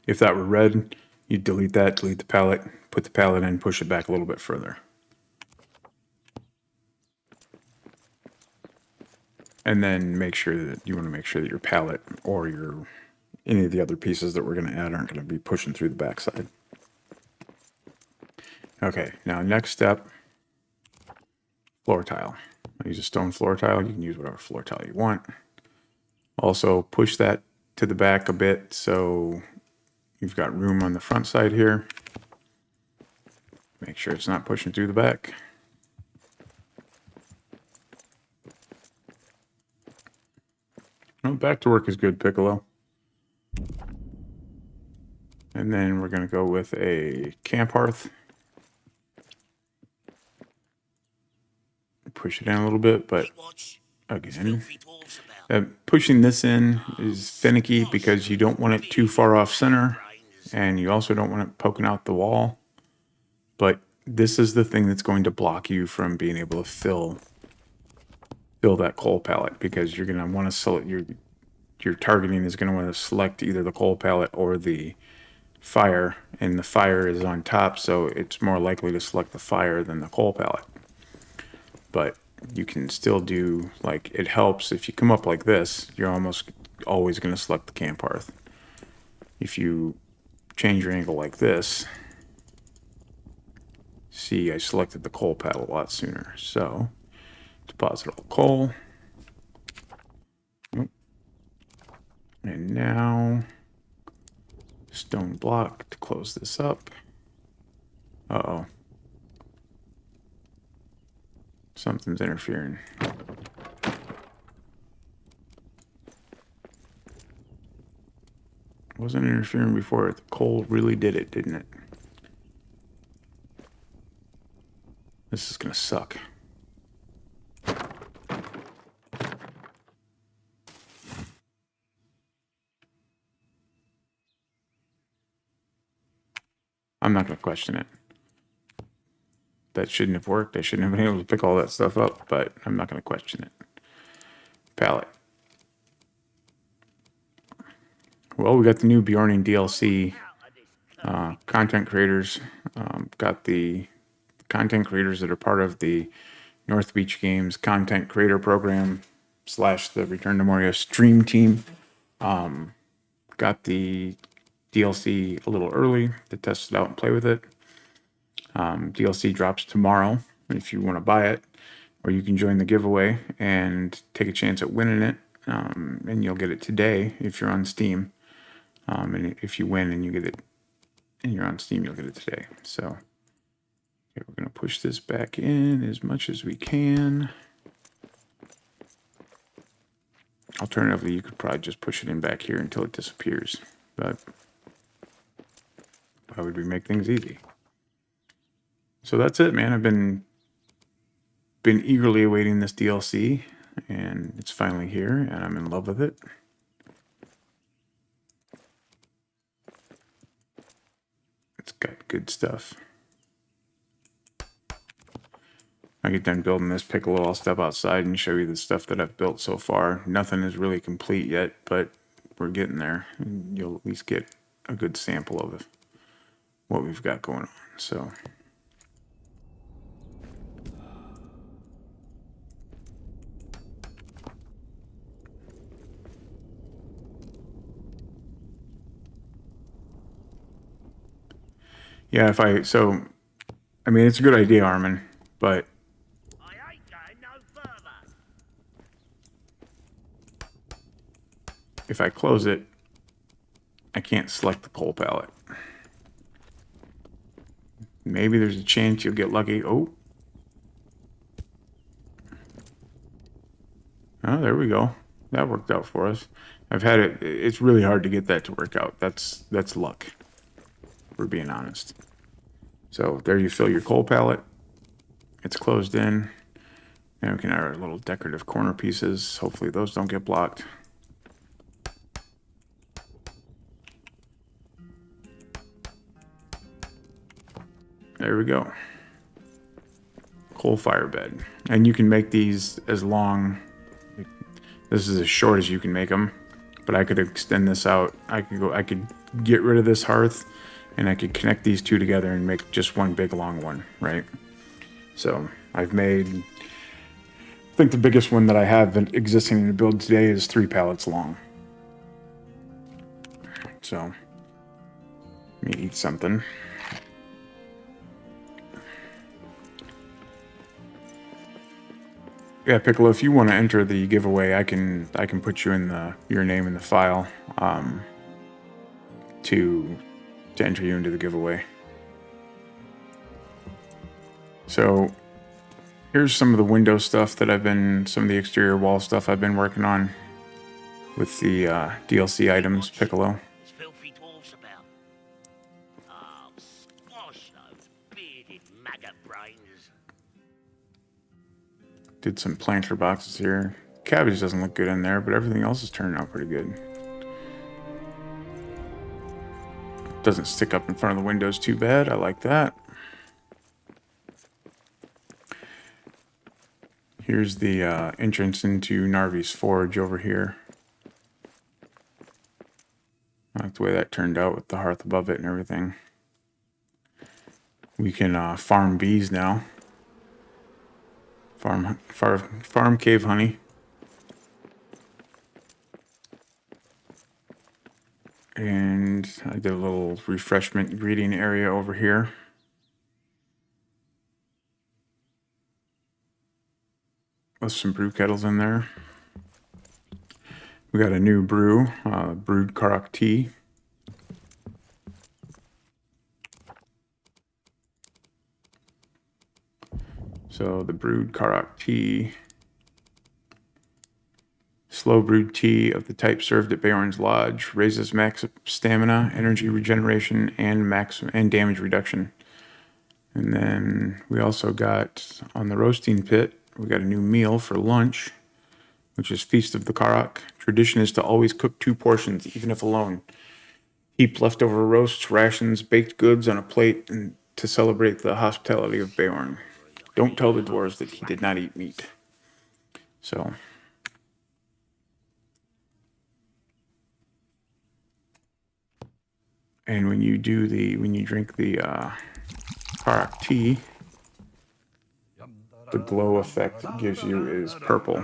If that were red, you'd delete that, delete the pallet, put the pallet in, push it back a little bit further. And then make sure that you want to make sure that your pallet or any of the other pieces that we're going to add aren't going to be pushing through the backside. Okay, now next step, floor tile. I use a stone floor tile. You can use whatever floor tile you want. Also push that to the back a bit so you've got room on the front side here. Make sure it's not pushing through the back. Oh, back to work is good, Piccolo. And then we're going to go with a camp hearth. Push it in a little bit, but again, pushing this in is finicky because you don't want it too far off center, and you also don't want it poking out the wall. But this is the thing that's going to block you from being able to fill that coal pallet, because you're going to want to select your targeting is going to want to select either the coal pallet or the fire, and the fire is on top, so it's more likely to select the fire than the coal pallet. But you can still do, like, it helps if you come up like this, you're almost always going to select the camp hearth. If you change your angle like this, see, I selected the coal pallet a lot sooner. So deposit all coal. And now stone block to close this up. Uh-oh. Something's interfering. Wasn't interfering before. The coal really did it, didn't it? This is gonna suck. I'm not gonna question it. That shouldn't have worked. I shouldn't have been able to pick all that stuff up, but I'm not gonna question it. Palette. Well, we got the new Beorn DLC. Content creators. Got the content creators that are part of the North Beach Games content creator program / the Return to Moria stream team. Got the DLC a little early to test it out and play with it. DLC drops tomorrow if you want to buy it, or you can join the giveaway and take a chance at winning it. And you'll get it today if you're on Steam. And if you win and you get it, and you're on Steam, you'll get it today. So okay, we're gonna push this back in as much as we can. Alternatively, you could probably just push it in back here until it disappears. But why would we make things easy? So that's it, man. I've been eagerly awaiting this DLC, and it's finally here, and I'm in love with it. It's got good stuff. I get done building this Piccolo, I'll step outside and show you the stuff that I've built so far. Nothing is really complete yet, but we're getting there. And you'll at least get a good sample of what we've got going on. So yeah, I mean, it's a good idea, Armin, but I ain't going no further. if I close it, I can't select the coal palette. Maybe there's a chance you'll get lucky. Oh, there we go. That worked out for us. I've had it. It's really hard to get that to work out. That's luck. We're being honest. So there you fill your coal palette. It's closed in. Now we can add our little decorative corner pieces. Hopefully those don't get blocked. There we go. Coal fire bed. And you can make these as long. This is as short as you can make them, but I could extend this out. I could get rid of this hearth, and I could connect these two together and make just one big long one, right? So I've made, I think the biggest one that I have existing in the build today is 3 pallets long. So let me eat something. Yeah, Piccolo, if you want to enter the giveaway, I can put you in your name in the file to enter you into the giveaway. So here's some of the window stuff that some of the exterior wall stuff I've been working on with the DLC items, Piccolo. There's filthy dwarfs about. Oh, squash those bearded maggot brains. Did some planter boxes here. Cabbage doesn't look good in there, but everything else is turning out pretty good. Doesn't stick up in front of the windows too bad. I like that. Here's the entrance into Narvi's Forge over here. I like the way that turned out with the hearth above it and everything. We can farm bees now. Farm cave honey. And I did a little refreshment greeting area over here. With some brew kettles in there. We got a new brew, brewed Karak tea. So the brewed Karak tea, slow brewed tea of the type served at Beorn's Lodge, raises max stamina, energy regeneration, and damage reduction. And then we also got on the roasting pit, we got a new meal for lunch, which is Feast of the Karak. Tradition is to always cook 2 portions, even if alone. Heap leftover roasts, rations, baked goods on a plate and to celebrate the hospitality of Beorn. Don't tell the dwarves that he did not eat meat. So and when you drink the Karak tea, the glow effect it gives you is purple.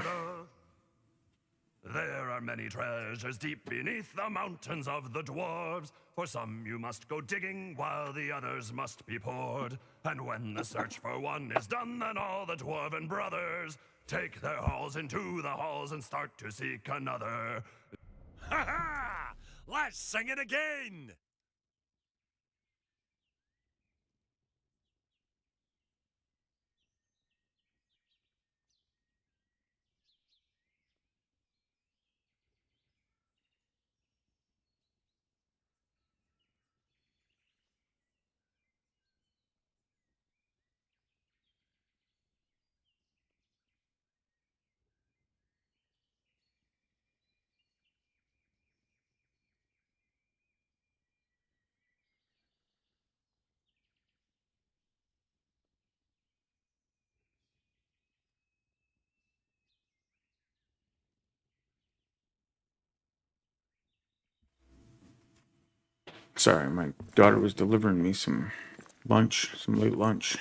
There are many treasures deep beneath the mountains of the dwarves. For some you must go digging, while the others must be poured. And when the search for one is done, then all the dwarven brothers take their halls into the halls and start to seek another. Ha ha! Let's sing it again! Sorry, my daughter was delivering me some lunch, some late lunch.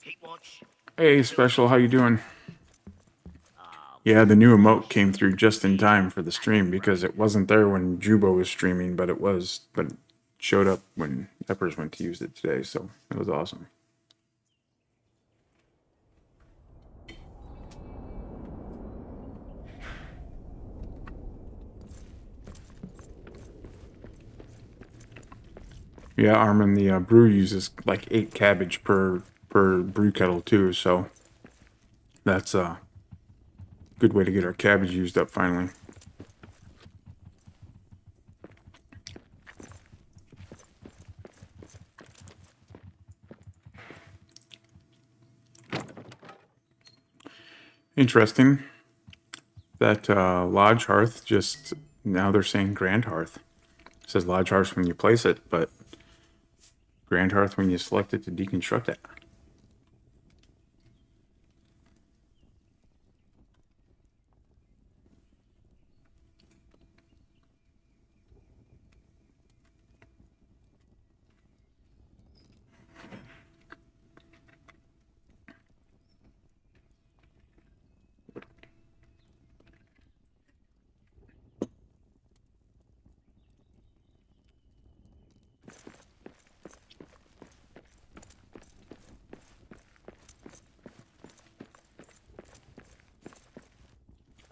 Keep watch. Hey, Special, how you doing? Yeah, the new emote came through just in time for the stream because it wasn't there when Jubo was streaming, but it showed up when Peppers went to use it today, so it was awesome. Yeah, Armin, the brew uses like 8 cabbage per brew kettle too, so that's a good way to get our cabbage used up finally. Interesting that Lodge Hearth just now they're saying Grand Hearth. It says Lodge Hearth when you place it, but Grand Hearth when you select it to deconstruct it.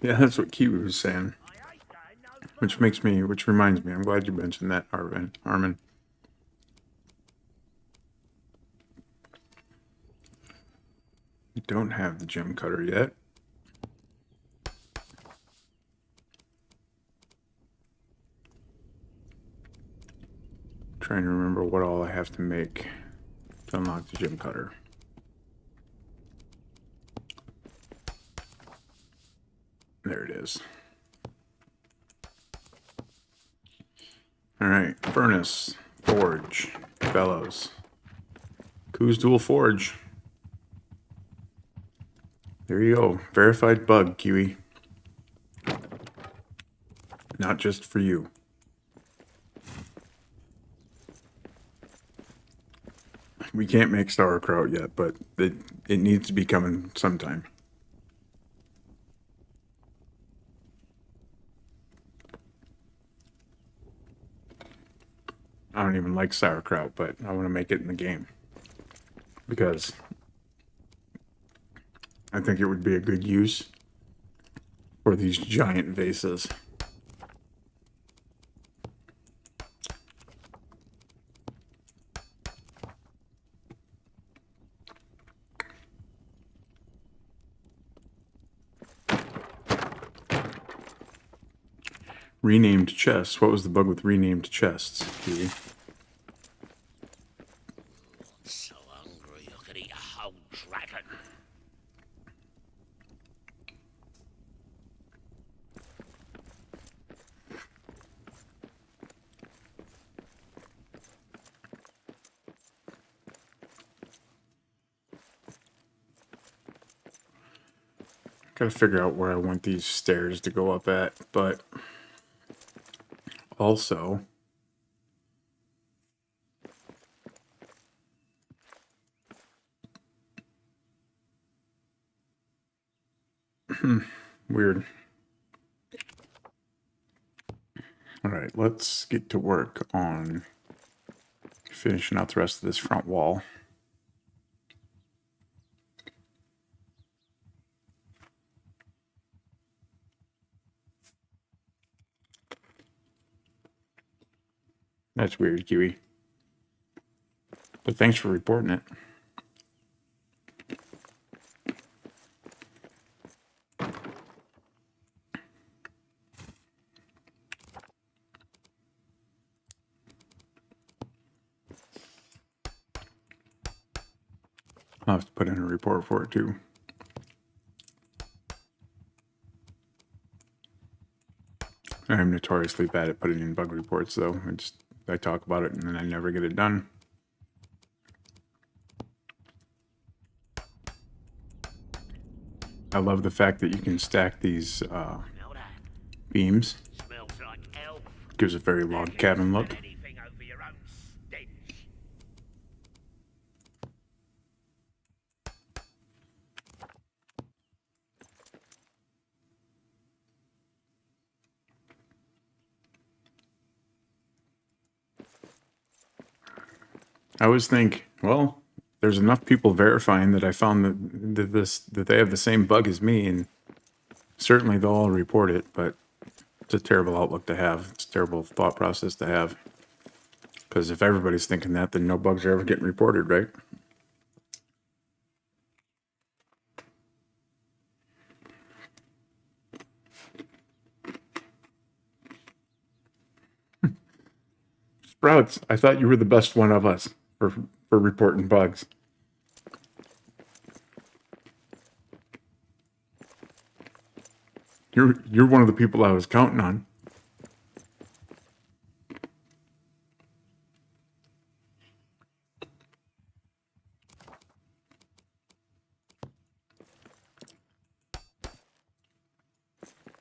Yeah, that's what Kiwi was saying. Which reminds me, I'm glad you mentioned that, Armin. You don't have the gem cutter yet. Trying to remember what all I have to make to unlock the gem cutter. There it is. Alright, furnace, forge, bellows. Koo's dual forge. There you go. Verified bug, Kiwi. Not just for you. We can't make sauerkraut yet, but it needs to be coming sometime. I don't even like sauerkraut, but I want to make it in the game. Because I think it would be a good use for these giant vases. Renamed chests. What was the bug with renamed chests, Kiwi? So hungry I could eat a whole dragon. Gotta figure out where I want these stairs to go up at, but also weird. Alright, let's get to work on finishing out the rest of this front wall. That's weird, Kiwi. But thanks for reporting it. I'll have to put in a report for it too. I'm notoriously bad at putting in bug reports, though. I talk about it and then I never get it done. I love the fact that you can stack these Smell that? beams. Smells like elf. Gives a very log cabin look. Anything over your own stench. I always think, well, there's enough people verifying that I found that they have the same bug as me, and certainly they'll all report it, but it's a terrible outlook to have. It's a terrible thought process to have. Because if everybody's thinking that, then no bugs are ever getting reported, right? Sprouts, I thought you were the best one of us for reporting bugs. You're one of the people I was counting on.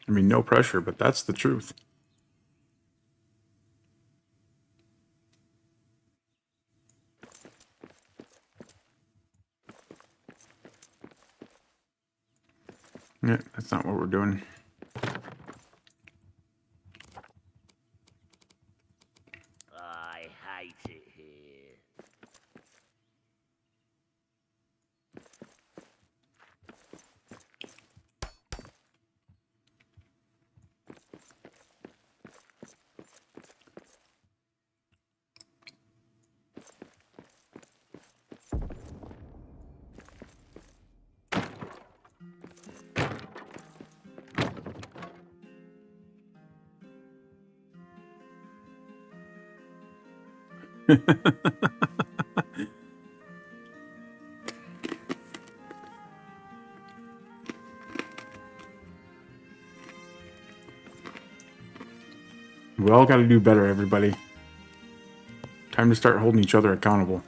I mean, no pressure, but that's the truth. Yeah, that's not what we're doing. I hate it here. We all got to do better, everybody. Time to start holding each other accountable.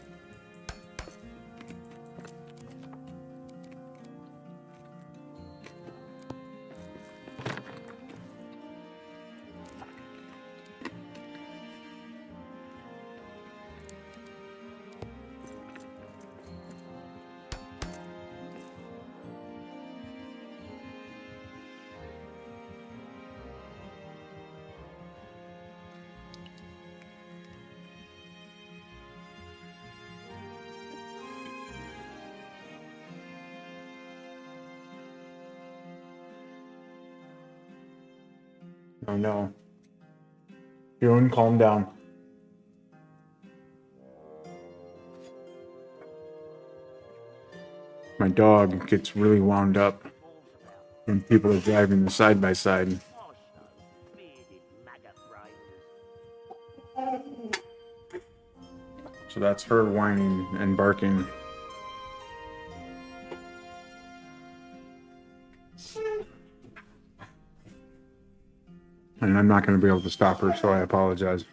Oh no. Beorn, calm down. My dog gets really wound up when people are driving the side by side. Gosh, no. Bearded maggot brains. So that's her whining and barking. And I'm not going to be able to stop her, so I apologize.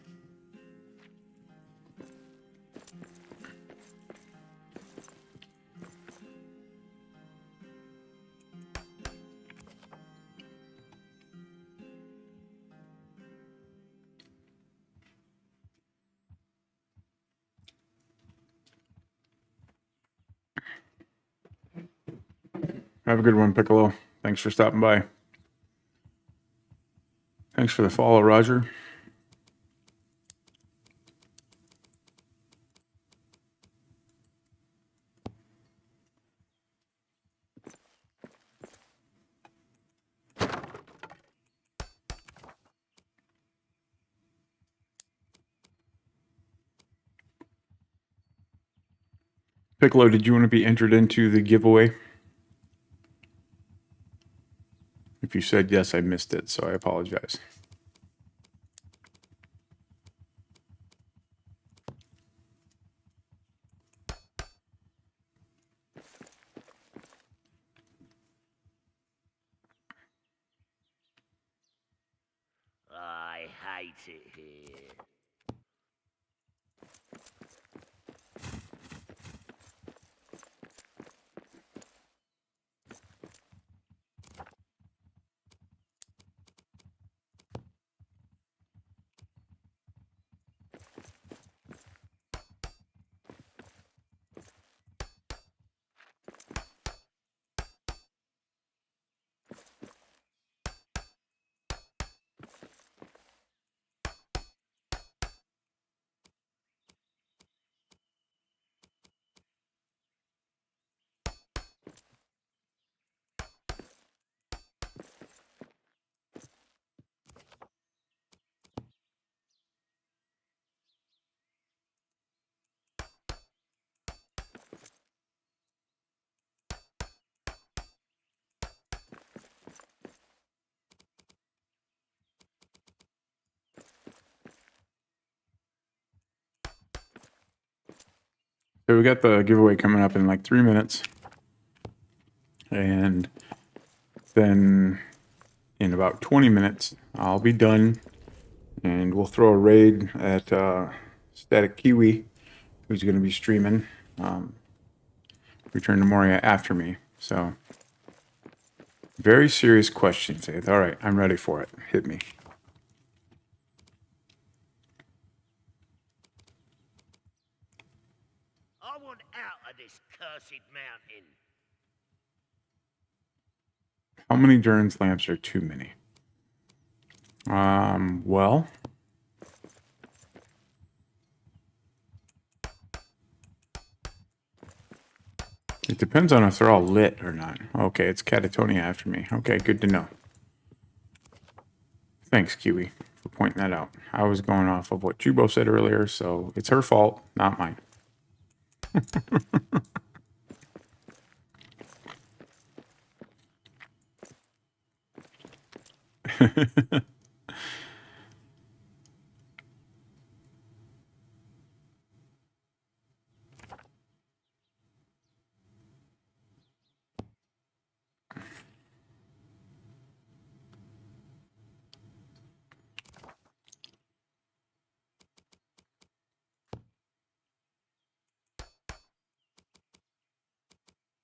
Have a good one, Piccolo. Thanks for stopping by. Thanks for the follow, Roger. Piccolo, did you want to be entered into the giveaway? If you said yes, I missed it, so I apologize. I hate it here. So we got the giveaway coming up in like 3 minutes. And then in about 20 minutes, I'll be done. And we'll throw a raid at Static Kiwi, who's going to be streaming Return to Moria after me. So, very serious question, Faith. All right, I'm ready for it. Hit me. I want out of this cursed mountain. How many Durance lamps are too many? Well, it depends on if they're all lit or not. Okay, it's Catatonia after me. Okay, good to know. Thanks, Kiwi, for pointing that out. I was going off of what Jubo said earlier, so it's her fault, not mine.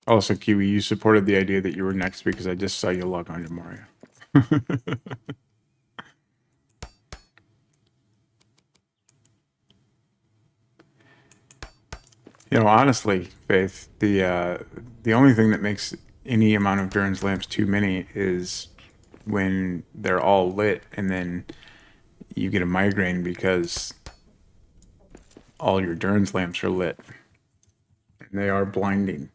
Also, Kiwi, you supported the idea that you were next because I just saw you log on to Moria. You know, honestly, Faith, the only thing that makes any amount of Durance lamps too many is when they're all lit and then you get a migraine because all your Durance lamps are lit. And they are blinding.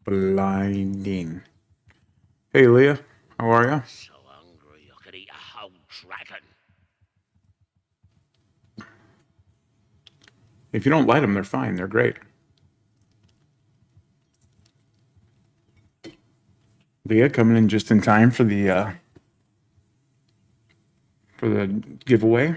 Blinding. Hey, Leah, how are you? So hungry I could eat a whole dragon. If you don't light them, they're fine. They're great. Leah coming in just in time for the giveaway.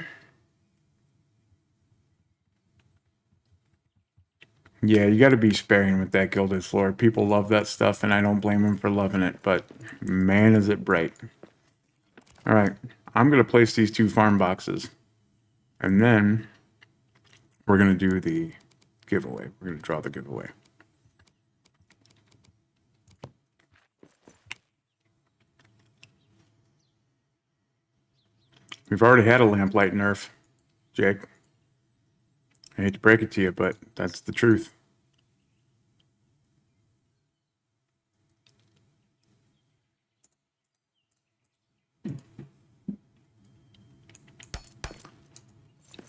Yeah, you got to be sparing with that Gilded Floor. People love that stuff, and I don't blame them for loving it, but man, is it bright. All right, I'm going to place these 2 farm boxes, and then we're going to do the giveaway. We're going to draw the giveaway. We've already had a lamplight nerf, Jake. I hate to break it to you, but that's the truth.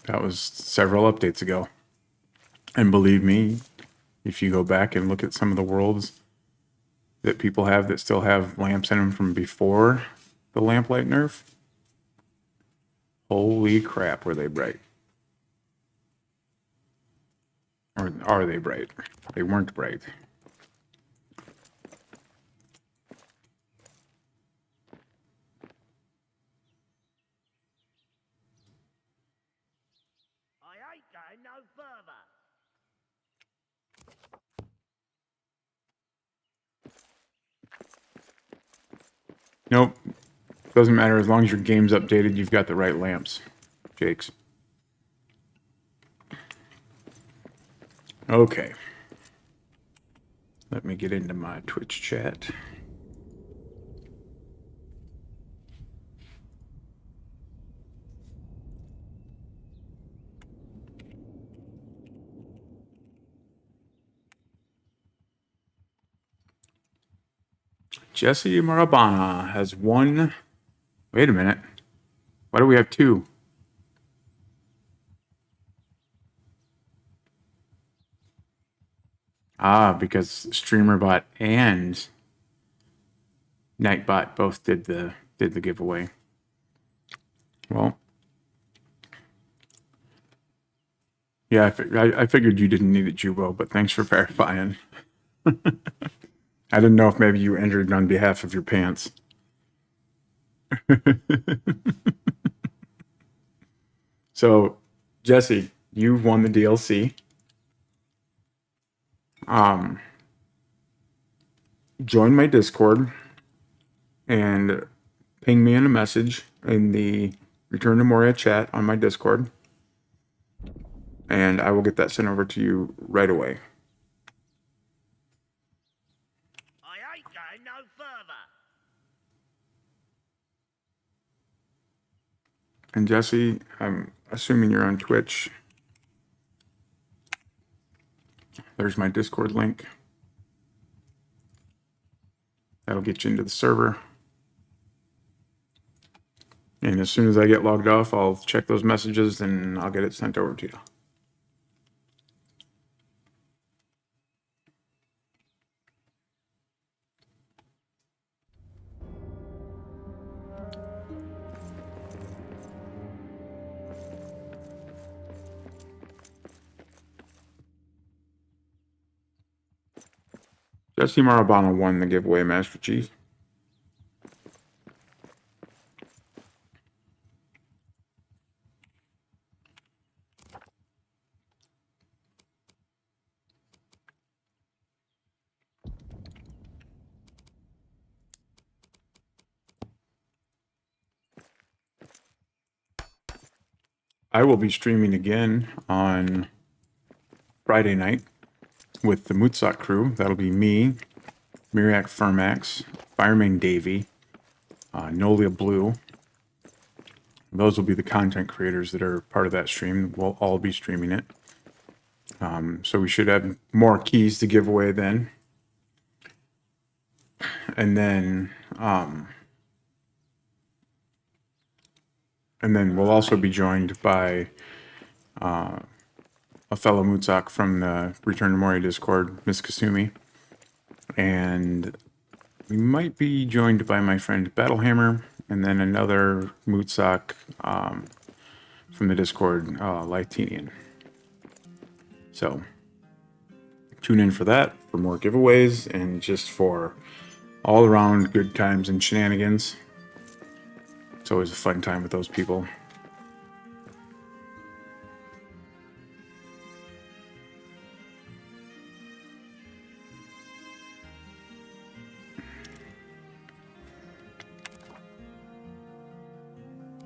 That was several updates ago. And believe me, if you go back and look at some of the worlds that people have that still have lamps in them from before the lamplight nerf, holy crap, were they bright. Or are they bright? They weren't bright. I ain't going no further. Nope. Doesn't matter as long as your game's updated, you've got the right lamps, Jakes. Okay. Let me get into my Twitch chat. Jesse Marabana has one. Wait a minute. Why do we have two? Ah, because StreamerBot and Nightbot both did the giveaway. Well, yeah, I figured you didn't need it, Jubo, but thanks for verifying. I didn't know if maybe you entered on behalf of your pants. So, Jesse, you won the DLC. Join my Discord and ping me in a message in the Return to Moria chat on my Discord, and I will get that sent over to you right away. I ain't going no further. And Jesse, I'm assuming you're on Twitch. There's my Discord link. That'll get you into the server. And as soon as I get logged off, I'll check those messages and I'll get it sent over to you. Jesse Marabana won the giveaway, Master Chief. I will be streaming again on Friday night with the Mootsock crew. That'll be me, Miriak Firmax, Fireman Davey, Nolia Blue. Those will be the content creators that are part of that stream. We'll all be streaming it. So we should have more keys to give away then. And then we'll also be joined by a fellow Mootsock from the Return to Moria Discord, Miss Kasumi. And we might be joined by my friend Battlehammer, and then another Mootsock from the Discord, Lytenian. So tune in for that, for more giveaways, and just for all around good times and shenanigans. It's always a fun time with those people.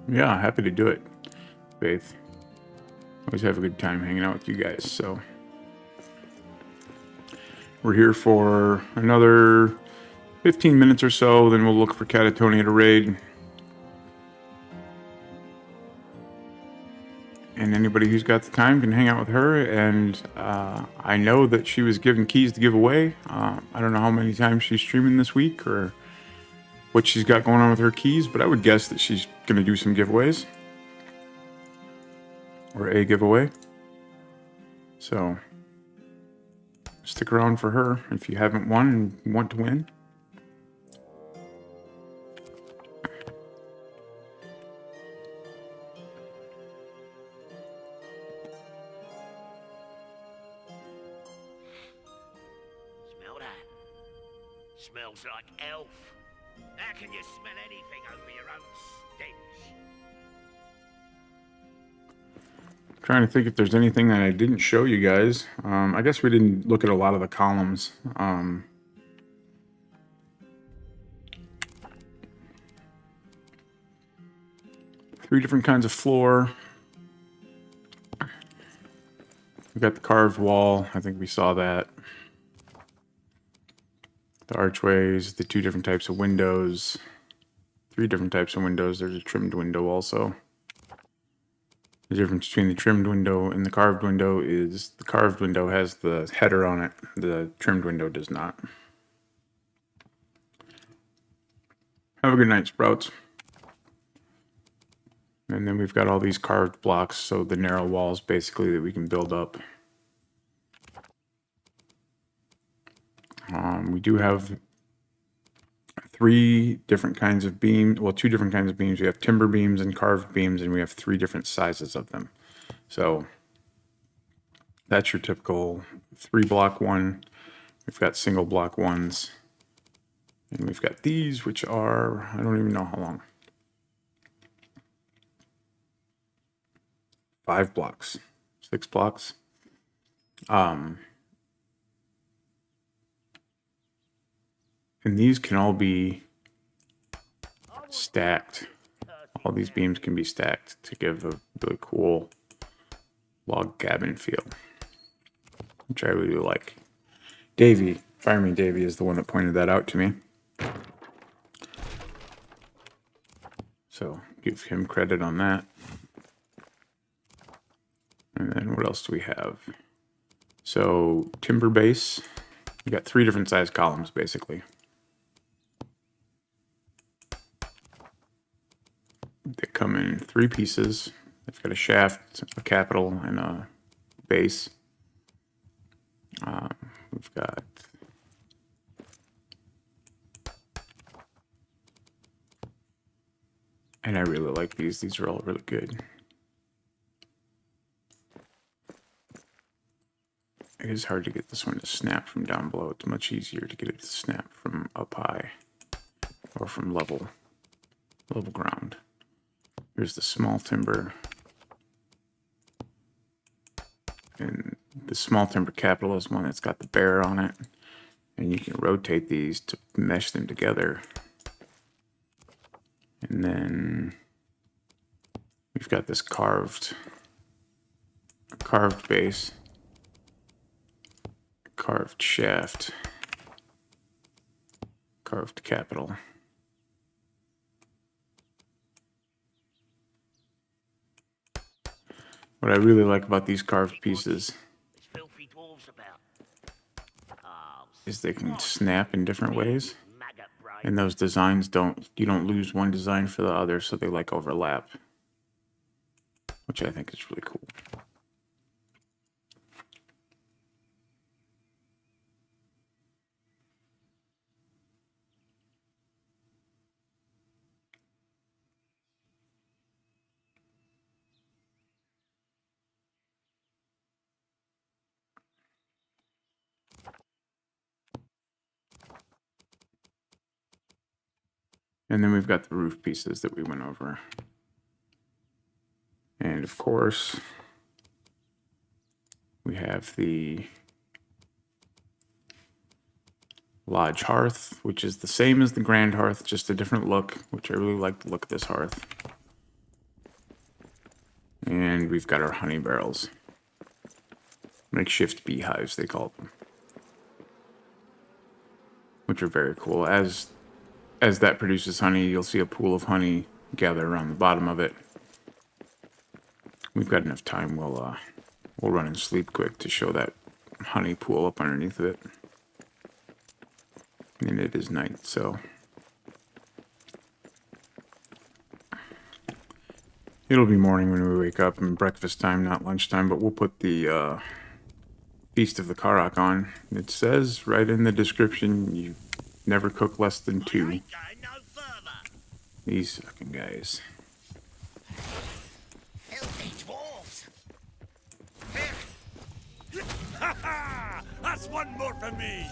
Yeah, happy to do it, Faith. Always have a good time hanging out with you guys. So we're here for another 15 minutes or so, then we'll look for Catatonia to raid. And anybody who's got the time can hang out with her. And I know that she was given keys to give away. I don't know how many times she's streaming this week or what she's got going on with her keys, but I would guess that she's going to do some giveaways. Or a giveaway. So stick around for her if you haven't won and want to win. Smells like elf. How can you smell anything over your own stench? Trying to think if there's anything that I didn't show you guys. I guess we didn't look at a lot of the columns. 3 different kinds of floor. We got the carved wall. I think we saw that. The archways, the 2 different types of windows. 3 different types of windows. There's a trimmed window also. The difference between the trimmed window and the carved window is the carved window has the header on it. The trimmed window does not. Have a good night, Sprouts. And then we've got all these carved blocks, so the narrow walls basically that we can build up. We do have 3 different kinds of beams, well, 2 different kinds of beams. We have timber beams and carved beams, and we have 3 different sizes of them. So that's your typical 3-block one. We've got single block ones, and we've got these, which are, I don't even know how long. 5 blocks, 6 blocks. And these can all be stacked. All these beams can be stacked to give a really cool log cabin feel, which I really like. Davey, Fireman Davey, is the one that pointed that out to me. So give him credit on that. And then what else do we have? So timber base, we got 3 different size columns basically. They come in 3 pieces. They've got a shaft, a capital, and a base. We've got and I really like these. These are all really good. It is hard to get this one to snap from down below. It's much easier to get it to snap from up high or from level ground. Here's the small timber. And the small timber capital is one that's got the bear on it. And you can rotate these to mesh them together. And then we've got this carved base, carved shaft, carved capital. What I really like about these carved pieces is they can snap in different ways. And those designs you don't lose one design for the other, so they like overlap, which I think is really cool. And then we've got the roof pieces that we went over. And of course, we have the lodge hearth, which is the same as the grand hearth, just a different look, which I really like the look of this hearth. And we've got our honey barrels. Makeshift beehives, they call them. Which are very cool. As that produces honey, you'll see a pool of honey gather around the bottom of it. We've got enough time, we'll run and sleep quick to show that honey pool up underneath of it. And it is night, so it'll be morning when we wake up and breakfast time, not lunchtime, but we'll put the Feast of the Karok on. It says right in the description, you never cook less than 2. These fucking guys. Filthy dwarves! Ha ha! That's one more for me!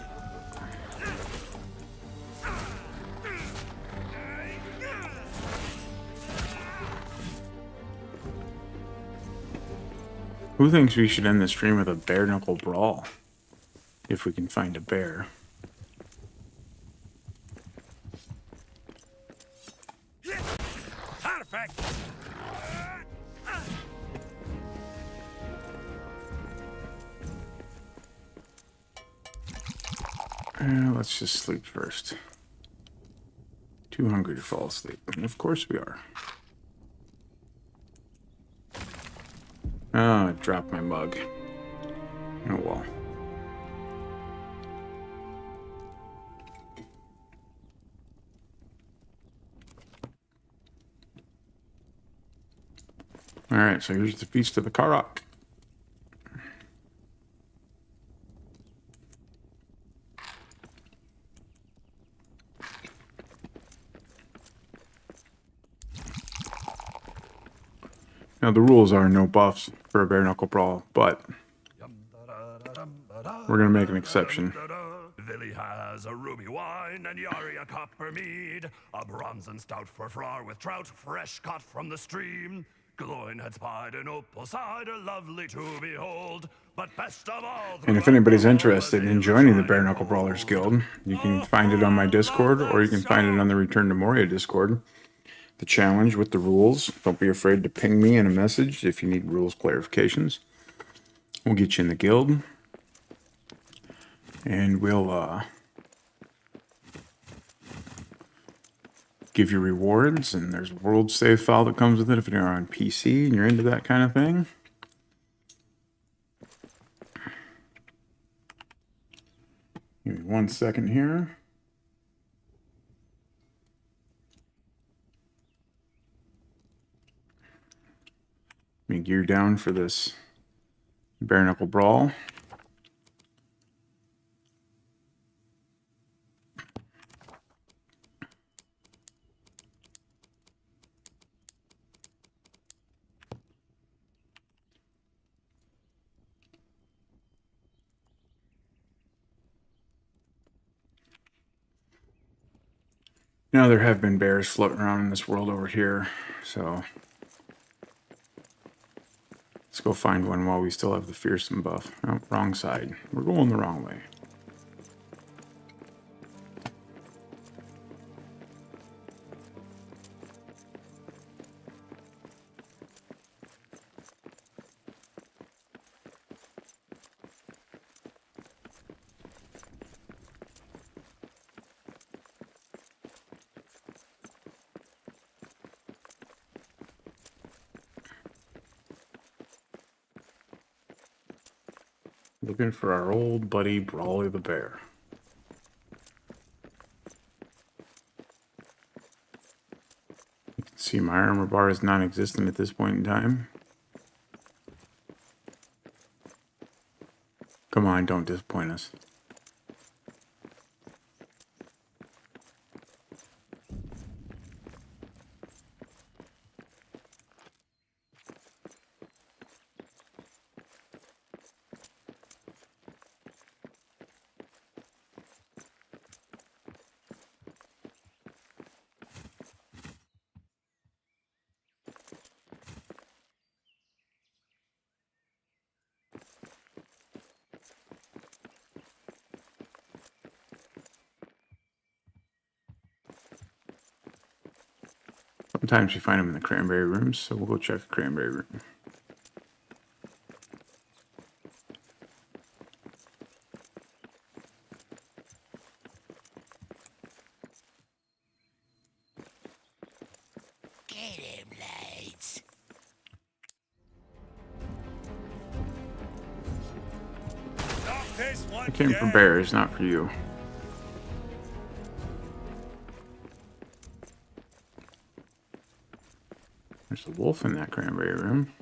Who thinks we should end the stream with a bare knuckle brawl? If we can find a bear. Perfect. Let's just sleep first. Too hungry to fall asleep. And of course we are. Oh, I dropped my mug. Oh well. Alright, so here's the Feast of the Karok. Now the rules are no buffs for a bare knuckle brawl, but we're gonna make an exception. Villy has a ruby wine and Yari a copper mead, a bronzen stout for Frar with trout fresh caught from the stream. Gloin had spied an opal cider lovely to behold, but best of all. And if anybody's interested in joining the Bare Knuckle Brawlers Guild, you can find it on my Discord, or you can find it on the Return to Moria Discord. The challenge with the rules, don't be afraid to ping me in a message if you need rules clarifications. We'll get you in the guild. And we'll give you rewards, and there's a world save file that comes with it if you're on PC and you're into that kind of thing. Give me 1 second here. Let me gear down for this bare knuckle brawl. Now there have been bears floating around in this world over here, so let's go find one while we still have the fearsome buff. Oh, wrong side. We're going the wrong way. Looking for our old buddy Brawly the Bear. You can see my armor bar is non-existent at this point in time. Come on, don't disappoint us. Sometimes you find them in the cranberry rooms, so we'll go check the cranberry room. Get him, lads. Stop this one. I came for bears, not for you. There's a wolf in that cranberry room.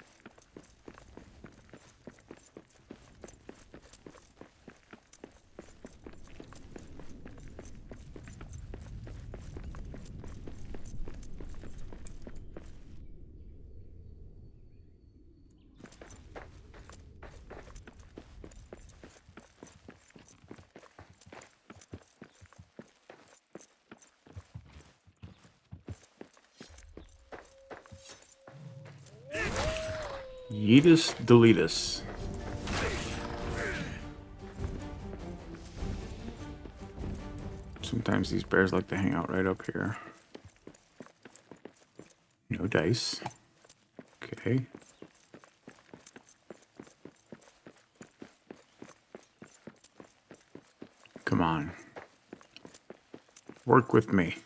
Yeetus deletus. Sometimes these bears like to hang out right up here. No dice. Okay. Come on. Work with me.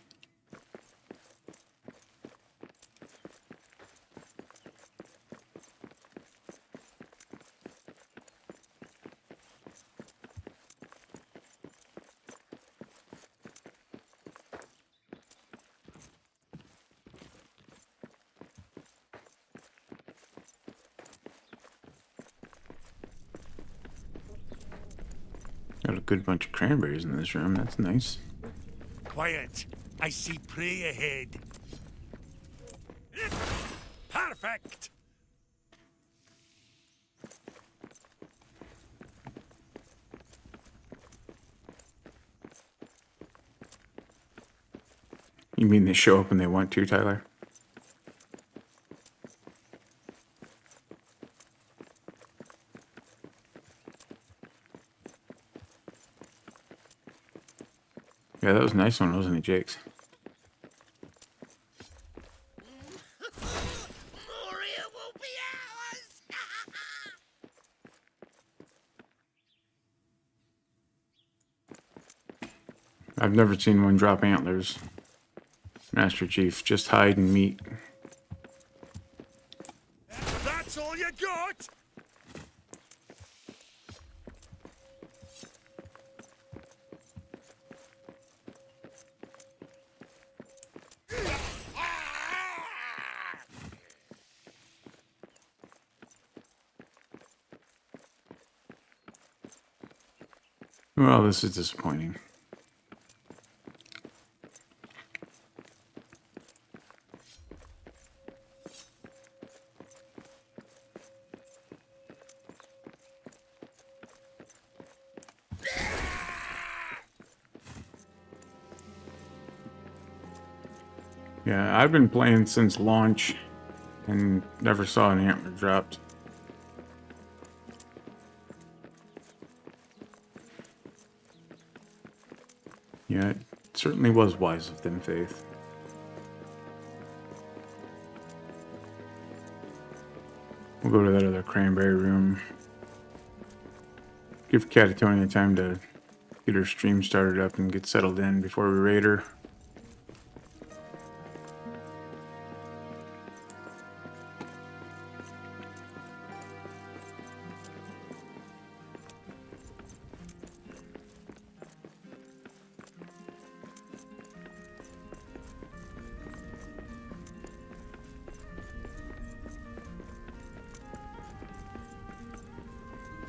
Got a good bunch of cranberries in this room. That's nice. Quiet. I see prey ahead. Perfect. You mean they show up when they want to, Tyler? Yeah, that was a nice one, wasn't it, Jakes? Moria will be ours! I've never seen one drop antlers. Master Chief, just hide and meat. That's all you got? Well, this is disappointing. Yeah, I've been playing since launch and never saw an antler dropped. Yeah, it certainly was wise of them, Faith. We'll go to that other cranberry room. Give Catatonia time to get her stream started up and get settled in before we raid her.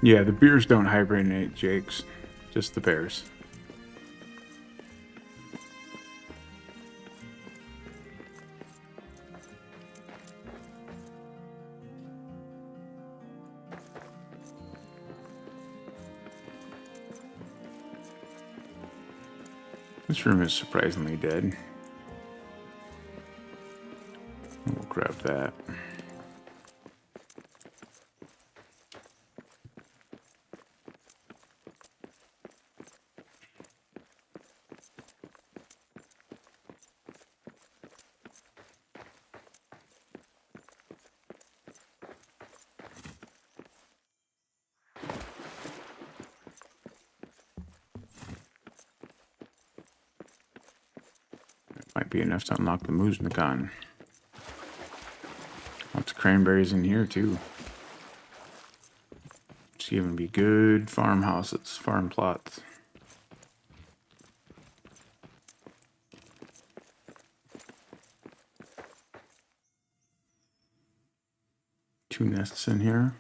Yeah, the bears don't hibernate, Jakes. Just the bears. This room is surprisingly dead. We'll grab that. Might be enough to unlock the Muznakan. Lots of cranberries in here too. It's even be good farmhouses, farm plots. Two nests in here.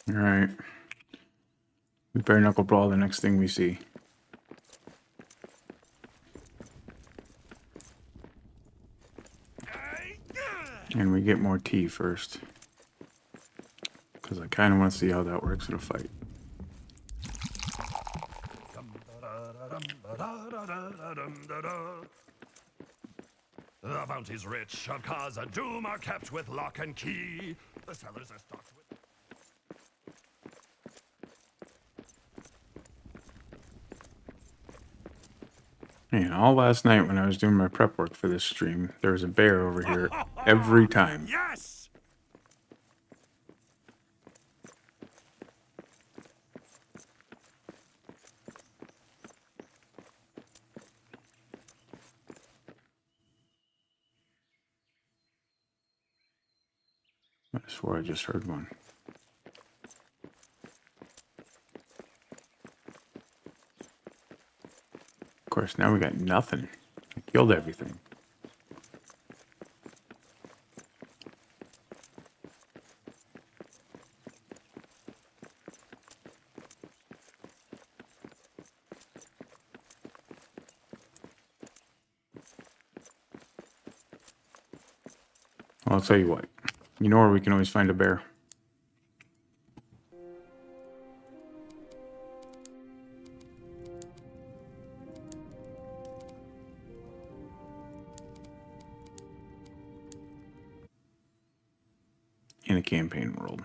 All right. We bare knuckle brawl the next thing we see. And we get more tea first. Because I kind of want to see how that works in a fight. The bounty's rich, of cause and doom are kept with lock and key. The cellars are stocked with... Man, all last night when I was doing my prep work for this stream, there was a bear over here every time. Yes! I swore I just heard one. Of course, now we got nothing. I killed everything. Well, I'll tell you what. You know where we can always find a bear? In a campaign world.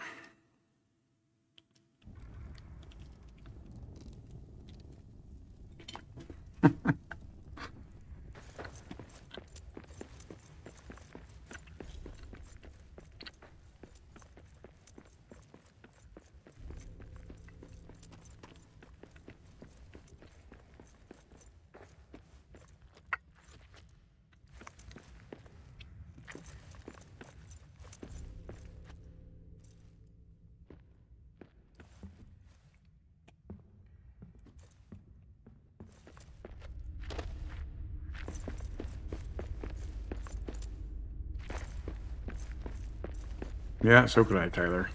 Yeah, so could I, Tyler.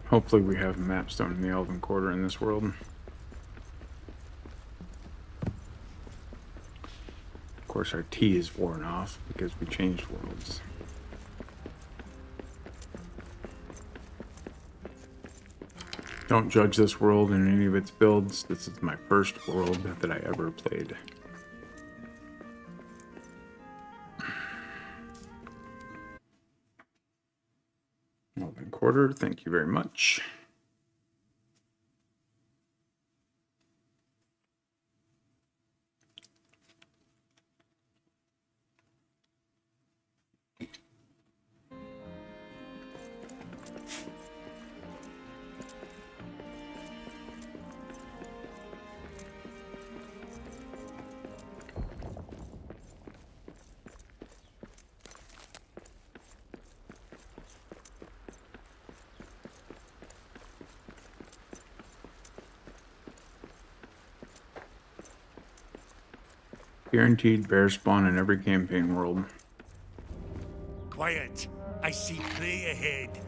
Hopefully we have mapstone in the Elven Quarter in this world. Of course, our tea is worn off because we changed worlds. Don't judge this world in any of its builds. This is my first world that I ever played. Elven Quarter, thank you very much. Guaranteed bear spawn in every campaign world. Quiet. I see prey ahead.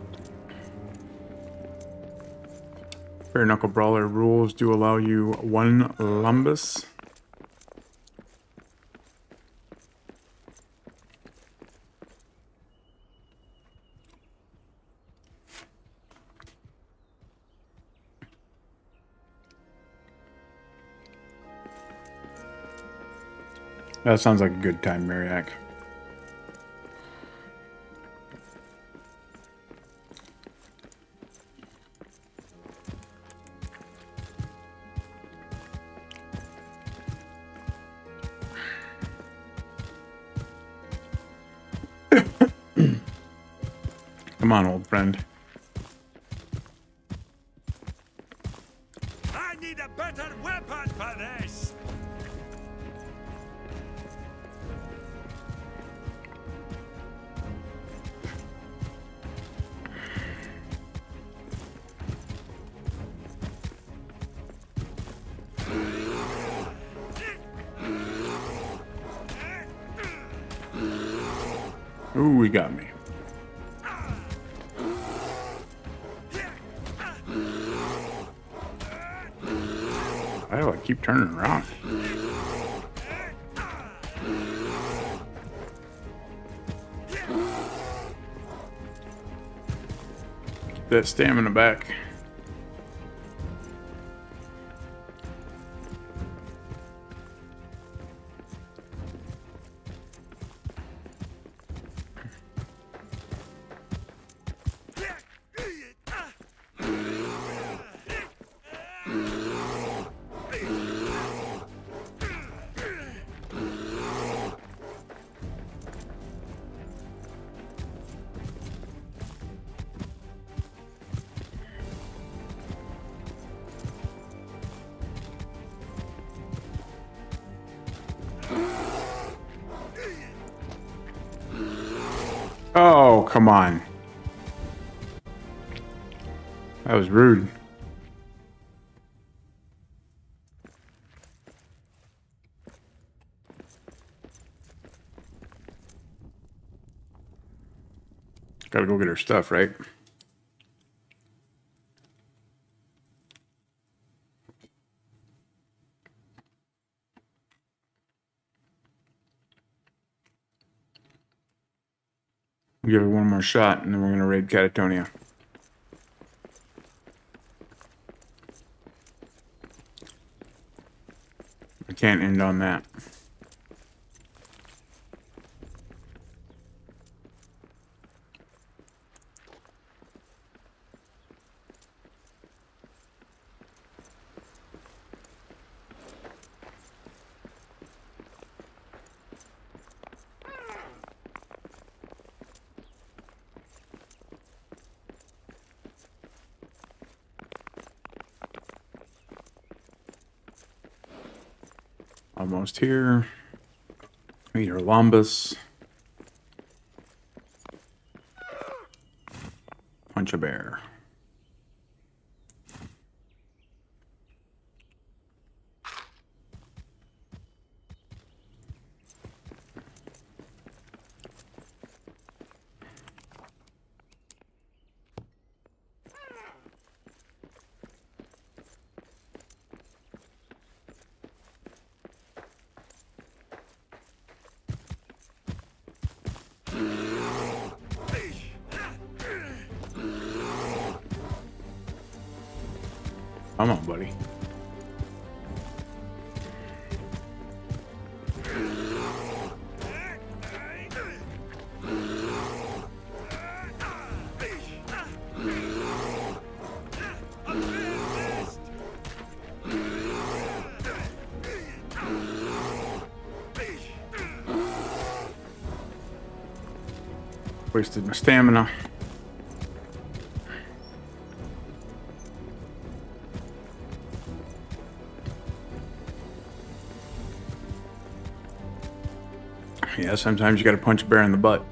Bare knuckle brawler rules do allow you one lumbus. That sounds like a good time, Mariak. Come on, old friend. I need a better weapon for this. Ooh, he got me. Why do I keep turning around? Get that stamina back. Oh, come on. That was rude. Gotta go get her stuff, right? We'll give her one more shot, and then we're gonna raid Catatonia. I can't end on that. Almost here. Meet her Lombus. Punch a bear. Come on, buddy. Wasted my stamina. Yeah, sometimes you gotta punch a bear in the butt.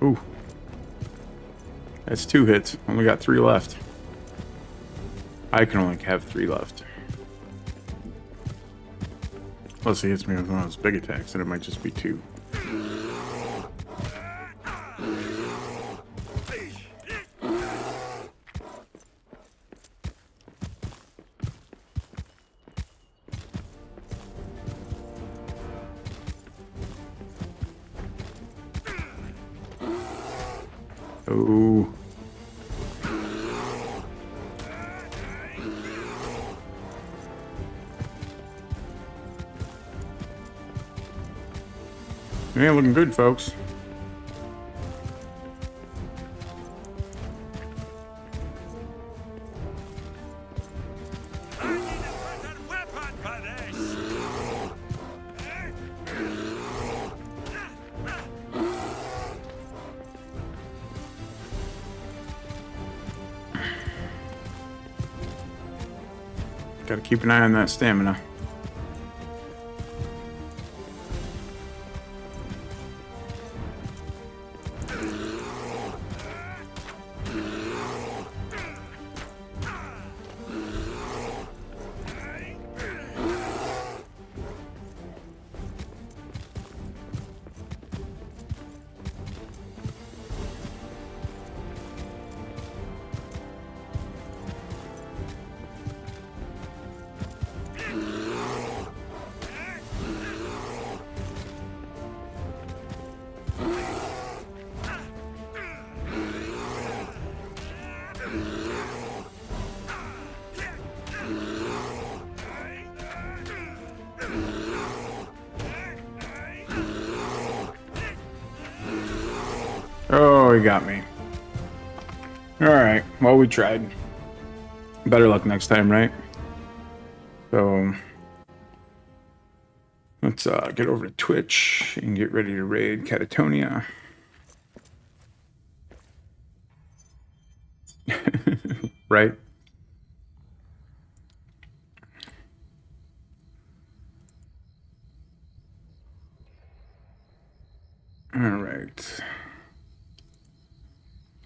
Ooh. That's 2 hits. Only got 3 left. I can only have 3 left. Unless he hits me with one of those big attacks, then it might just be 2. Oh. Yeah, looking good, folks. I need a better weapon for this. Gotta keep an eye on that stamina. Oh, he got me. Alright, well, we tried. Better luck next time, right? So, let's get over to Twitch and get ready to raid Catatonia. Right? Alright.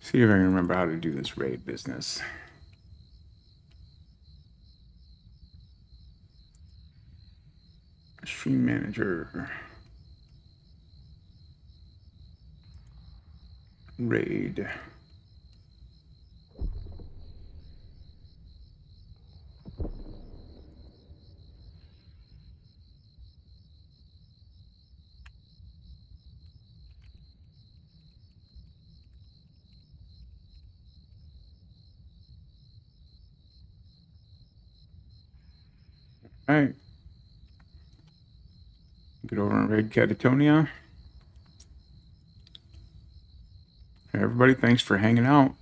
See if I can remember how to do this raid business. Stream manager. Raid. Alright. Get over and raid Catatonia. Hey, everybody, thanks for hanging out.